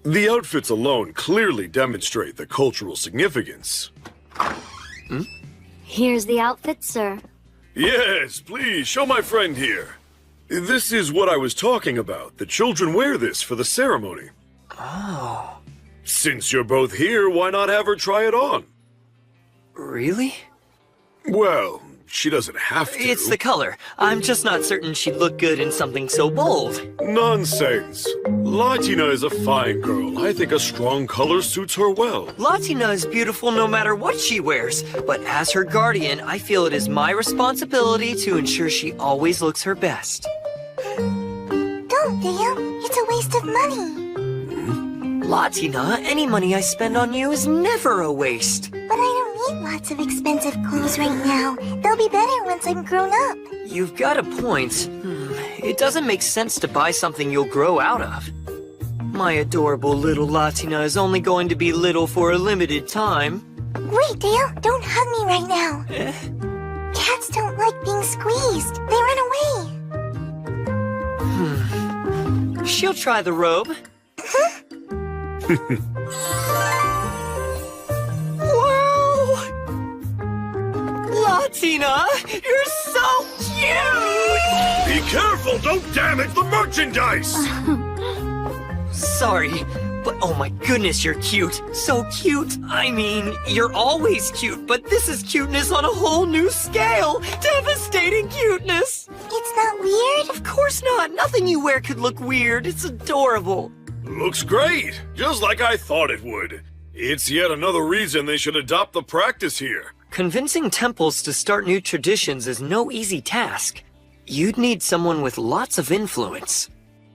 The outfits alone clearly demonstrate the cultural significance. Here's the outfit, sir. Yes, please, show my friend here. This is what I was talking about. The children wear this for the ceremony. Oh. Since you're both here, why not have her try it on? Really? Well, she doesn't have to. It's the color. I'm just not certain she'd look good in something so bold. Nonsense. Latina is a fine girl. I think a strong color suits her well. Latina is beautiful no matter what she wears, but as her guardian, I feel it is my responsibility to ensure she always looks her best. Don't, Dale. It's a waste of money. Latina, any money I spend on you is never a waste. But I don't need lots of expensive clothes right now. They'll be better once I'm grown up. You've got a point. It doesn't make sense to buy something you'll grow out of. My adorable little Latina is only going to be little for a limited time. Wait, Dale, don't hug me right now. Cats don't like being squeezed. They run away. She'll try the robe. Wow! Latina, you're so cute! Be careful! Don't damage the merchandise! Sorry, but oh my goodness, you're cute. So cute. I mean, you're always cute, but this is cuteness on a whole new scale. Devastating cuteness. It's not weird? Of course not. Nothing you wear could look weird. It's adorable. Looks great! Just like I thought it would. It's yet another reason they should adopt the practice here. Convincing temples to start new traditions is no easy task. You'd need someone with lots of influence.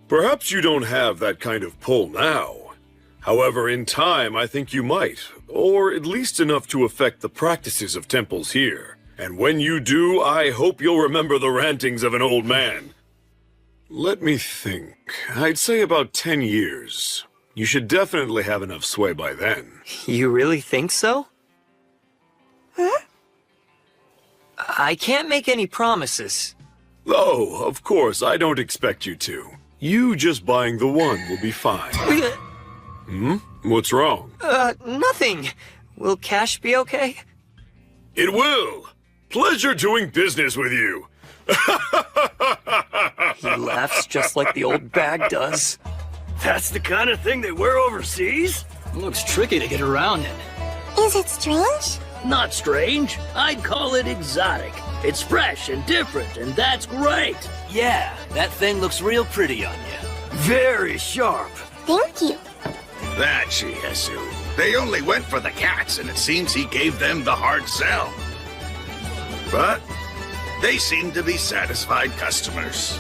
Perhaps you don't have that kind of pull now. However, in time, I think you might, or at least enough to affect the practices of temples here. And when you do, I hope you'll remember the rantings of an old man. Let me think. I'd say about 10 years. You should definitely have enough sway by then. You really think so? Huh? I can't make any promises. Oh, of course, I don't expect you to. You just buying the one will be fine. What's wrong? Nothing. Will cash be okay? It will. Pleasure doing business with you. He laughs just like the old bag does. That's the kind of thing they wear overseas? Looks tricky to get around in. Is it strange? Not strange. I'd call it exotic. It's fresh and different, and that's great. Yeah, that thing looks real pretty on you. Very sharp. Thank you. That she assumed. They only went for the cats, and it seems he gave them the hard sell. But they seem to be satisfied customers.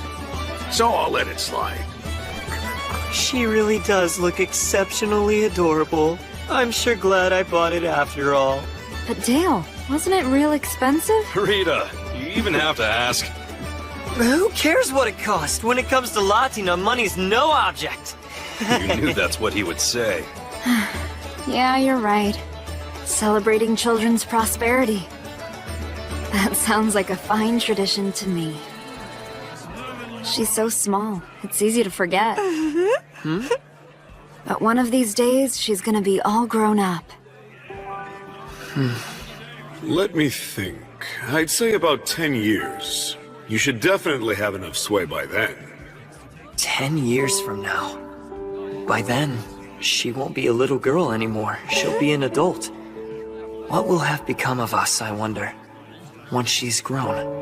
So I'll let it slide. She really does look exceptionally adorable. I'm sure glad I bought it after all. But Dale, wasn't it real expensive? Rita, you even have to ask. Who cares what it cost? When it comes to Latina, money's no object. You knew that's what he would say. Yeah, you're right. Celebrating children's prosperity. That sounds like a fine tradition to me. She's so small, it's easy to forget. But one of these days, she's gonna be all grown up. Let me think. I'd say about 10 years. You should definitely have enough sway by then. 10 years from now. By then, she won't be a little girl anymore. She'll be an adult. What will have become of us, I wonder, once she's grown?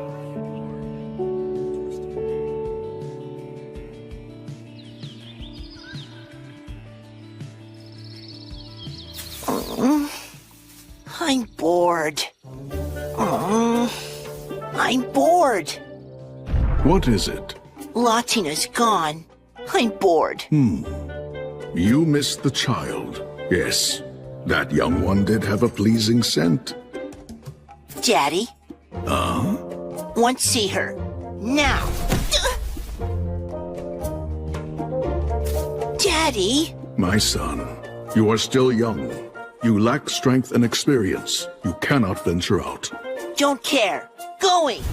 I'm bored. I'm bored. What is it? Latina's gone. I'm bored. You missed the child. Yes, that young one did have a pleasing scent. Daddy? Want to see her. Now. Daddy? My son, you are still young. You lack strength and experience. You cannot venture out. Don't care. Going.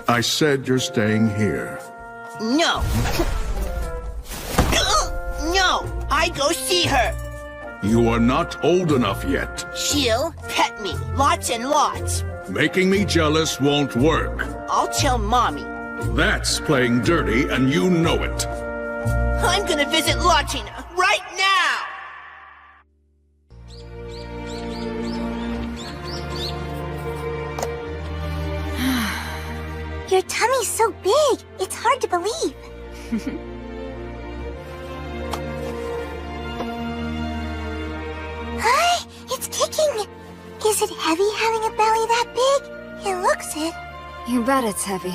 I said you're staying here. No. No. I go see her. You are not old enough yet. She'll pet me. Lots and lots. Making me jealous won't work. I'll tell Mommy. That's playing dirty, and you know it. I'm gonna visit Latina right now! Your tummy's so big, it's hard to believe. Hi, it's kicking. Is it heavy having a belly that big? It looks it. You bet it's heavy.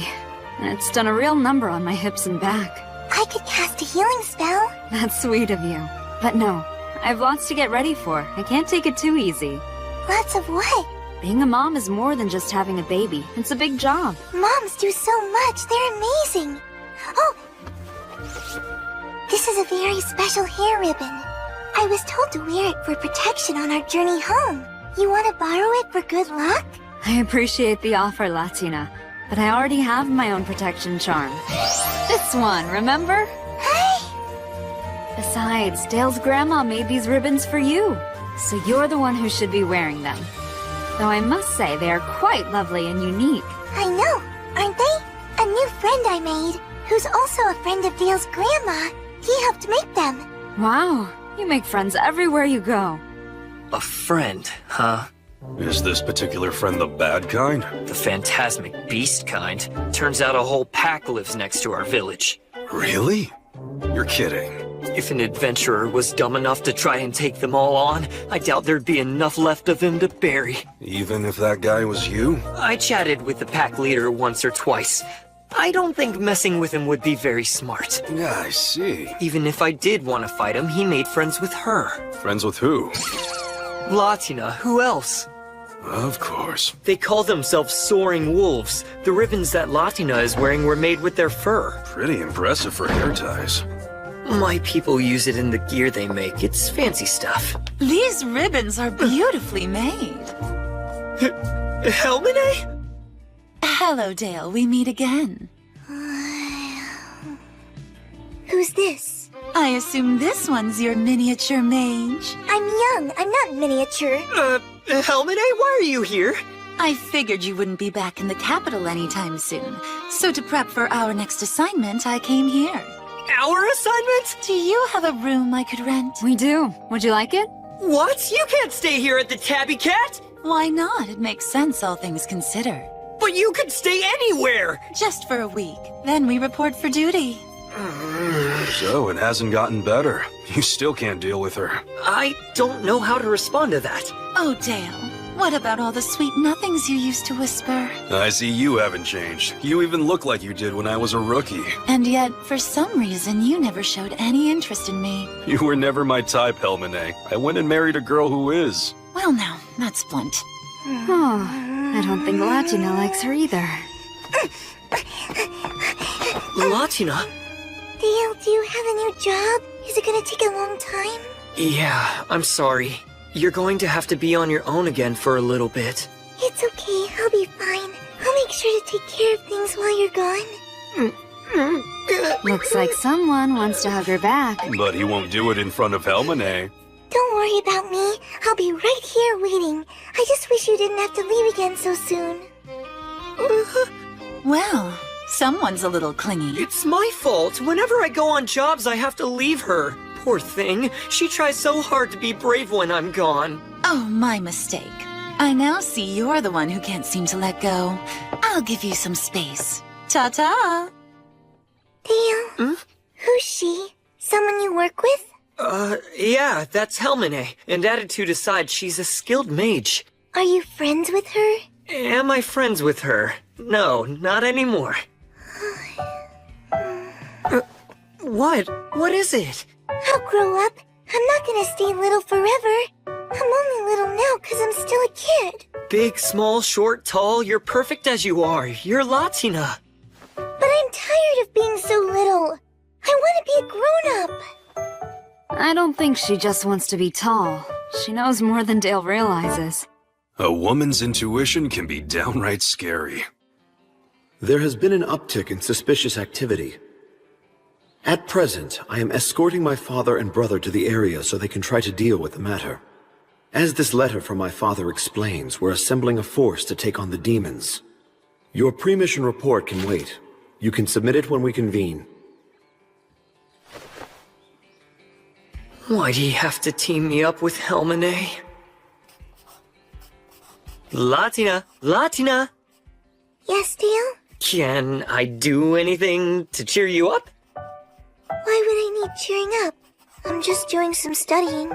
And it's done a real number on my hips and back. I could cast a healing spell. That's sweet of you. But no, I've lots to get ready for. I can't take it too easy. Lots of what? Being a mom is more than just having a baby. It's a big job. Moms do so much. They're amazing. Oh! This is a very special hair ribbon. I I was told to wear it for protection on our journey home. You want to borrow it for good luck? I appreciate the offer, Latina, but I already have my own protection charm. This one, remember? Hi! Besides, Dale's grandma made these ribbons for you, so you're the one who should be wearing them. Though I must say they are quite lovely and unique. I know, aren't they? A new friend I made, who's also a friend of Dale's grandma. He helped make them. Wow, you make friends everywhere you go. A friend, huh? Is this particular friend the bad kind? The phantasmic beast kind. Turns out a whole pack lives next to our village. Really? You're kidding. If an adventurer was dumb enough to try and take them all on, I doubt there'd be enough left of him to bury. Even if that guy was you? I chatted with the pack leader once or twice. I don't think messing with him would be very smart. Yeah, I see. Even if I did want to fight him, he made friends with her. Friends with who? Latina, who else? Of course. They call themselves Soaring Wolves. The ribbons that Latina is wearing were made with their fur. Pretty impressive for hair ties. My people use it in the gear they make. It's fancy stuff. These ribbons are beautifully made. Helmine? Hello, Dale. We meet again. Who's this? I assume this one's your miniature mage. I'm young. I'm not miniature. Helmine, why are you here? I figured you wouldn't be back in the capital anytime soon. So to prep for our next assignment, I came here. Our assignment? Do you have a room I could rent? We do. Would you like it? What? You can't stay here at the Tabby Cat? Why not? It makes sense, all things considered. But you could stay anywhere! Just for a week. Then we report for duty. So it hasn't gotten better. You still can't deal with her. I don't know how to respond to that. Oh, Dale. What about all the sweet nothings you used to whisper? I see you haven't changed. You even look like you did when I was a rookie. And yet, for some reason, you never showed any interest in me. You were never my type, Helmine. I went and married a girl who is. Well now, that's blunt. Oh, I don't think Latina likes her either. Latina? Dale, do you have a new job? Is it gonna take a long time? Yeah, I'm sorry. You're going to have to be on your own again for a little bit. It's okay, I'll be fine. I'll make sure to take care of things while you're gone. Looks like someone wants to hug her back. But he won't do it in front of Helmine. Don't worry about me. I'll be right here waiting. I just wish you didn't have to leave again so soon. Well, someone's a little clingy. It's my fault. Whenever I go on jobs, I have to leave her. Poor thing. She tries so hard to be brave when I'm gone. Oh, my mistake. I now see you're the one who can't seem to let go. I'll give you some space. Ta-ta! Dale, who's she? Someone you work with? Yeah, that's Helmine. And attitude aside, she's a skilled mage. Are you friends with her? Am I friends with her? No, not anymore. What? What is it? I'll grow up. I'm not gonna stay little forever. I'm only little now because I'm still a kid. Big, small, short, tall, you're perfect as you are. You're Latina. But I'm tired of being so little. I want to be a grown-up. I don't think she just wants to be tall. She knows more than Dale realizes. A woman's intuition can be downright scary. There has been an uptick in suspicious activity. At present, I am escorting my father and brother to the area so they can try to deal with the matter. As this letter from my father explains, we're assembling a force to take on the demons. Your pre-mission report can wait. You can submit it when we convene. Why'd he have to team me up with Helmine? Latina! Latina! Yes, Dale? Can I do anything to cheer you up? Why would I need cheering up? I'm just doing some studying.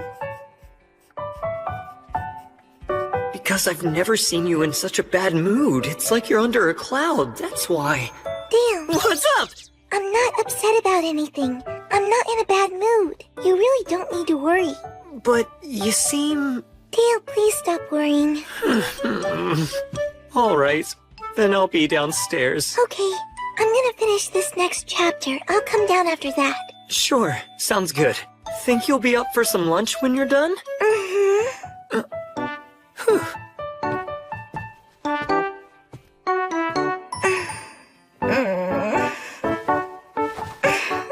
Because I've never seen you in such a bad mood. It's like you're under a cloud, that's why. Dale! What's up? I'm not upset about anything. I'm not in a bad mood. You really don't need to worry. But you seem... Dale, please stop worrying. All right, then I'll be downstairs. Okay, I'm gonna finish this next chapter. I'll come down after that. Sure, sounds good. Think you'll be up for some lunch when you're done?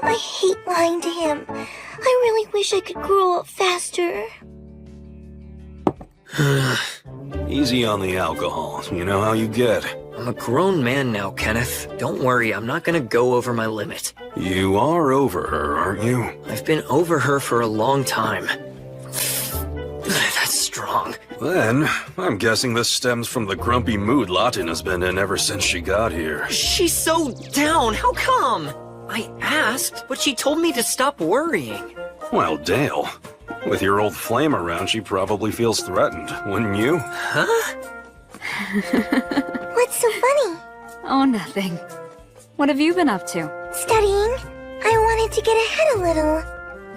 I hate lying to him. I really wish I could grow up faster. Easy on the alcohol. You know how you get. I'm a grown man now, Kenneth. Don't worry, I'm not gonna go over my limit. You are over her, aren't you? I've been over her for a long time. That's strong. Then, I'm guessing this stems from the grumpy mood Latina's been in ever since she got here. She's so down, how come? I asked, but she told me to stop worrying. Well, Dale, with your old flame around, she probably feels threatened, wouldn't you? Huh? What's so funny? Oh, nothing. What have you been up to? Studying. I wanted to get ahead a little.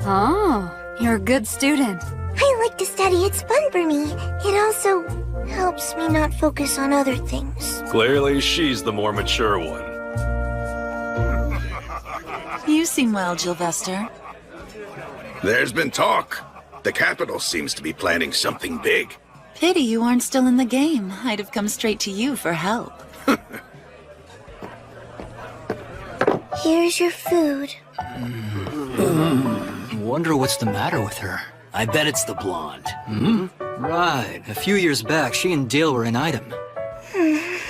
Oh, you're a good student. I like to study, it's fun for me. It also helps me not focus on other things. Clearly, she's the more mature one. You seem well, Gilvester. There's been talk. The capital seems to be planning something big. Pity you aren't still in the game. I'd have come straight to you for help. Here's your food. Wonder what's the matter with her. I bet it's the blonde. Right. A few years back, she and Dale were an item.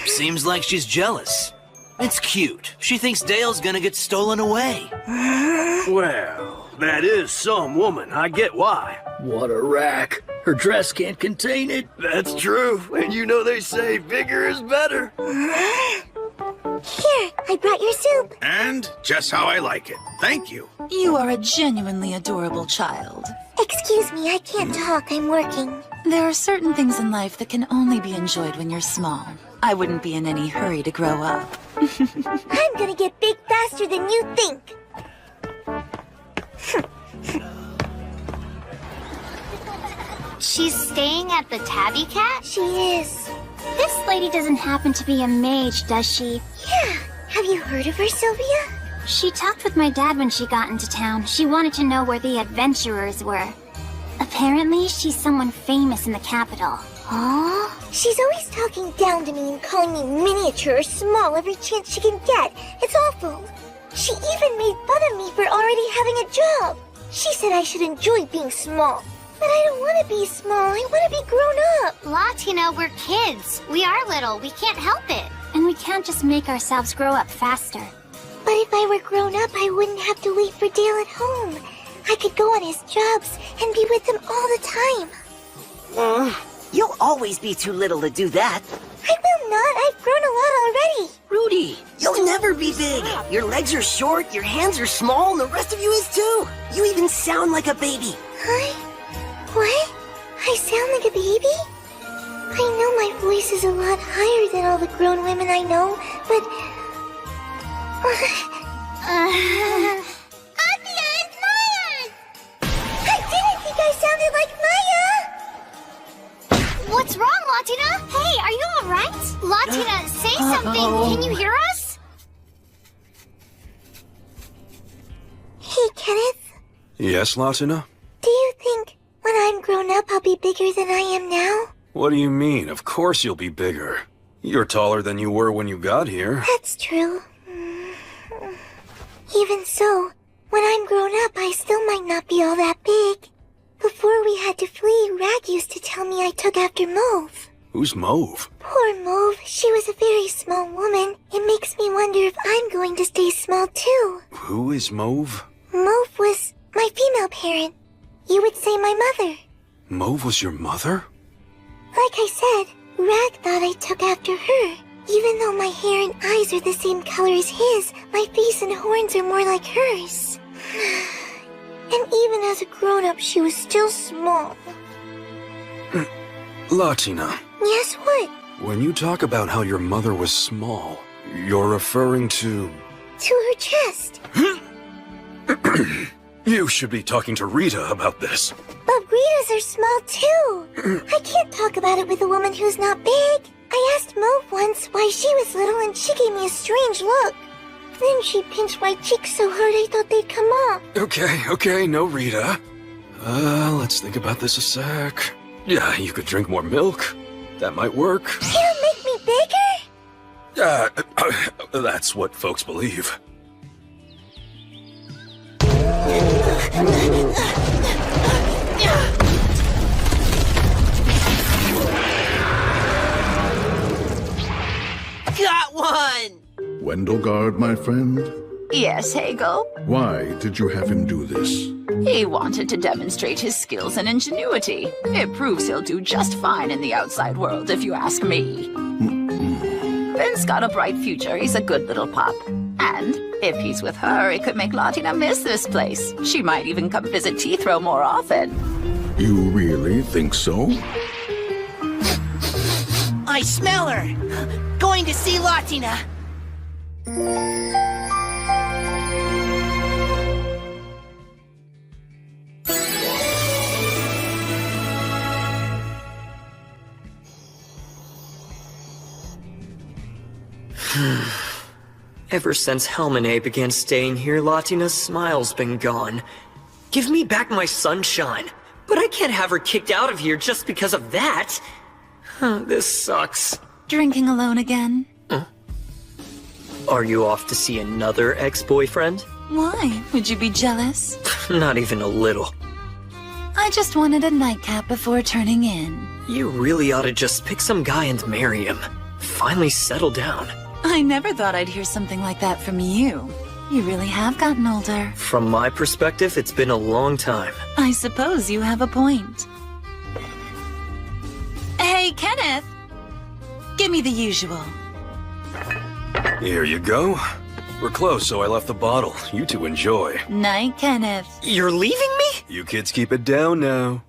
Seems like she's jealous. It's cute. She thinks Dale's gonna get stolen away. Well, that is some woman. I get why. What a rack. Her dress can't contain it. That's true. And you know they say bigger is better. Here, I brought your soup. And just how I like it. Thank you. You are a genuinely adorable child. Excuse me, I can't talk. I'm working. There are certain things in life that can only be enjoyed when you're small. I wouldn't be in any hurry to grow up. I'm gonna get big faster than you think. She's staying at the Tabby Cat? She is. This lady doesn't happen to be a mage, does she? Yeah. Have you heard of her, Sylvia? She talked with my dad when she got into town. She wanted to know where the adventurers were. Apparently, she's someone famous in the capital. Oh, she's always talking down to me and calling me miniature or small every chance she can get. It's awful. She even made fun of me for already having a job. She said I should enjoy being small. But I don't want to be small. I want to be grown up. Latina, we're kids. We are little. We can't help it. And we can't just make ourselves grow up faster. But if I were grown up, I wouldn't have to wait for Dale at home. I could go on his jobs and be with him all the time. You'll always be too little to do that. I will not. I've grown a lot already. Rudy, you'll never be big. Your legs are short, your hands are small, and the rest of you is too. You even sound like a baby. Huh? What? I sound like a baby? I know my voice is a lot higher than all the grown women I know, but... Athia, it's Maya! I didn't think I sounded like Maya! What's wrong, Latina? Hey, are you alright? Latina, say something. Can you hear us? Hey, Kenneth. Yes, Latina? Do you think when I'm grown up I'll be bigger than I am now? What do you mean? Of course you'll be bigger. You're taller than you were when you got here. That's true. Even so, when I'm grown up, I still might not be all that big. Before we had to flee, Rag used to tell me I took after Mauve. Who's Mauve? Poor Mauve, she was a very small woman. It makes me wonder if I'm going to stay small too. Who is Mauve? Mauve was my female parent. You would say my mother. Mauve was your mother? Like I said, Rag thought I took after her. Even though my hair and eyes are the same color as his, my face and horns are more like hers. And even as a grown-up, she was still small. Latina. Yes, what? When you talk about how your mother was small, you're referring to... To her chest. You should be talking to Rita about this. But Ritas are small too. I can't talk about it with a woman who's not big. I asked Mauve once why she was little and she gave me a strange look. Then she pinched my cheeks so hard I thought they'd come off. Okay, no Rita. Let's think about this a sec. Yeah, you could drink more milk. That might work. It'll make me bigger? That's what folks believe. Got one! Wendelgard, my friend? Yes, Hegel? Why did you have him do this? He wanted to demonstrate his skills and ingenuity. It proves he'll do just fine in the outside world, if you ask me. Ben's got a bright future. He's a good little pup. And if he's with her, it could make Latina miss this place. She might even come visit Teethro more often. You really think so? I smell her! Going to see Latina! Ever since Helmine began staying here, Latina's smile's been gone. Give me back my sunshine. But I can't have her kicked out of here just because of that. This sucks. Drinking alone again? Are you off to see another ex-boyfriend? Why? Would you be jealous? Not even a little. I just wanted a nightcap before turning in. You really ought to just pick some guy and marry him. Finally settle down. I never thought I'd hear something like that from you. You really have gotten older. From my perspective, it's been a long time. I suppose you have a point. Hey, Kenneth! Give me the usual. Here you go. We're close, so I left the bottle. You two enjoy. Night, Kenneth. You're leaving me? You kids keep it down now.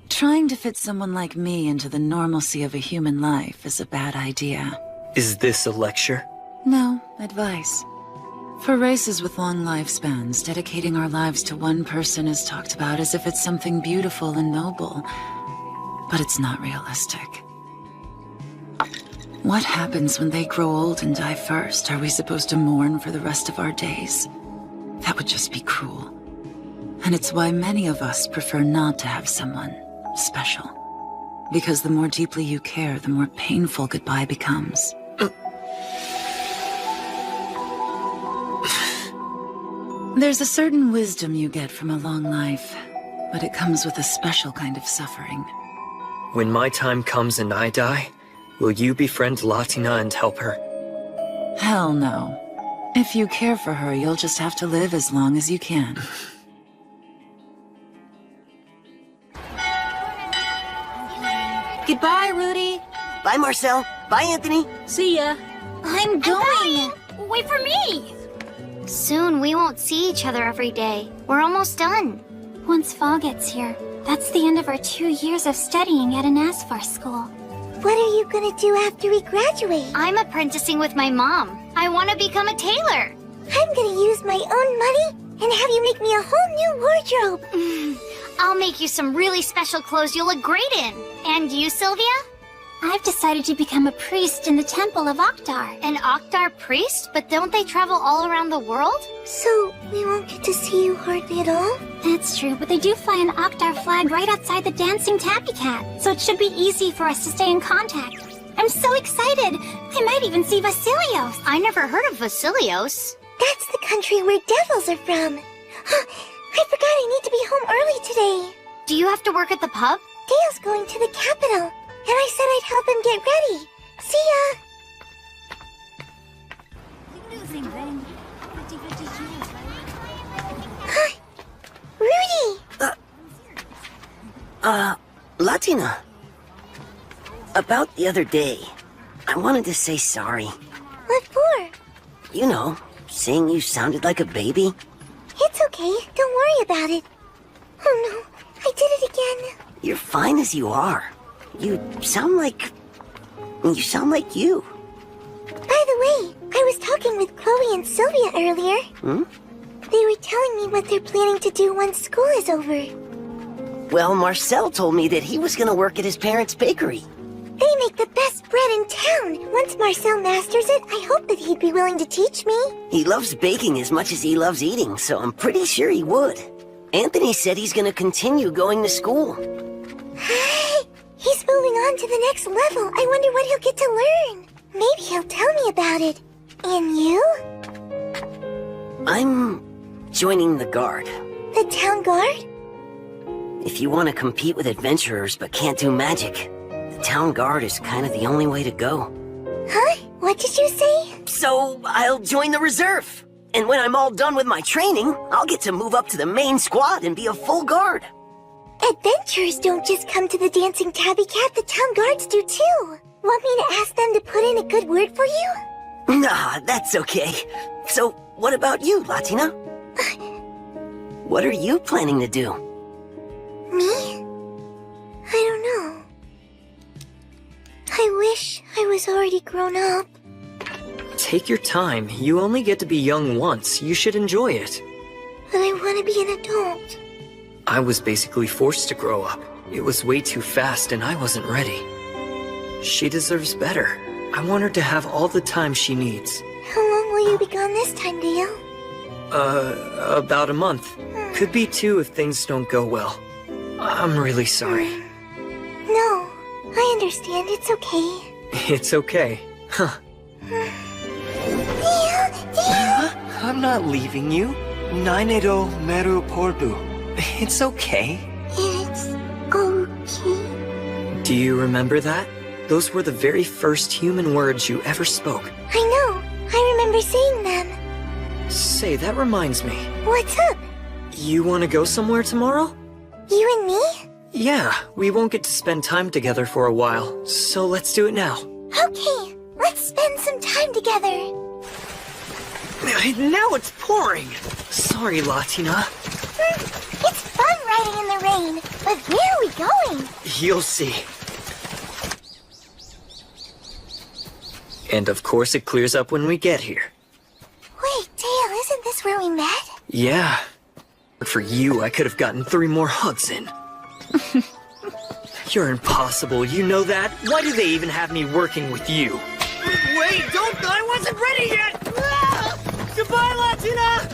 Trying to fit someone like me into the normalcy of a human life is a bad idea. Is this a lecture? No, advice. For races with long lifespans, dedicating our lives to one person is talked about as if it's something beautiful and noble. But it's not realistic. What happens when they grow old and die first? Are we supposed to mourn for the rest of our days? That would just be cruel. And it's why many of us prefer not to have someone special. Because the more deeply you care, the more painful goodbye becomes. There's a certain wisdom you get from a long life, but it comes with a special kind of suffering. When my time comes and I die, will you befriend Latina and help her? Hell no. If you care for her, you'll just have to live as long as you can. Goodbye, Rudy. Bye, Marcel. Bye, Anthony. See ya. I'm going. Wait for me. Soon we won't see each other every day. We're almost done. Once fall gets here, that's the end of our 2 years of studying at an Asfar school. What are you gonna do after we graduate? I'm apprenticing with my mom. I want to become a tailor. I'm gonna use my own money and have you make me a whole new wardrobe. I'll make you some really special clothes you'll look great in. And you, Sylvia? I've decided to become a priest in the Temple of Oktar. An Oktar priest? But don't they travel all around the world? So, we won't get to see you hardly at all? That's true, but they do fly an Oktar flag right outside the dancing tabby cat, so it should be easy for us to stay in contact. I'm so excited! I might even see Vasilios. I never heard of Vasilios. That's the country where devils are from. I forgot I need to be home early today. Do you have to work at the pub? Dale's going to the capital, and I said I'd help him get ready. See ya! Rudy! Latina. About the other day, I wanted to say sorry. What for? You know, saying you sounded like a baby. It's okay. Don't worry about it. Oh no, I did it again. You're fine as you are. You sound like you. By the way, I was talking with Chloe and Sylvia earlier. They were telling me what they're planning to do once school is over. Well, Marcel told me that he was gonna work at his parents' bakery. They make the best bread in town. Once Marcel masters it, I hope that he'd be willing to teach me. He loves baking as much as he loves eating, so I'm pretty sure he would. Anthony said he's gonna continue going to school. He's moving on to the next level. I wonder what he'll get to learn. Maybe he'll tell me about it. And you? I'm joining the guard. The town guard? If you want to compete with adventurers but can't do magic, the town guard is kind of the only way to go. Huh? What did you say? So, I'll join the reserve. And when I'm all done with my training, I'll get to move up to the main squad and be a full guard. Adventurers don't just come to the Dancing Tabby Cat, the town guards do too. Want me to ask them to put in a good word for you? Nah, that's okay. So, what about you, Latina? What are you planning to do? Me? I don't know. I wish I was already grown up. Take your time. You only get to be young once. You should enjoy it. But I want to be an adult. I was basically forced to grow up. It was way too fast and I wasn't ready. She deserves better. I want her to have all the time she needs. How long will you be gone this time, Dale? About a month. Could be 2 if things don't go well. I'm really sorry. No, I understand. It's okay. It's okay. Huh. Dale! I'm not leaving you. Nainedo meru porbu. It's okay. It's okay. Do you remember that? Those were the very first human words you ever spoke. I know. I remember saying them. Say, that reminds me. What's up? You want to go somewhere tomorrow? You and me? Yeah, we won't get to spend time together for a while, so let's do it now. Okay, let's spend some time together. Now it's pouring! Sorry, Latina. It's fun riding in the rain, but where are we going? You'll see. And of course it clears up when we get here. Wait, Dale, isn't this where we met? Yeah. But for you, I could have gotten 3 more hugs in. You're impossible, you know that? Why do they even have me working with you? Wait, don't! I wasn't ready yet! Ah! Goodbye, Latina!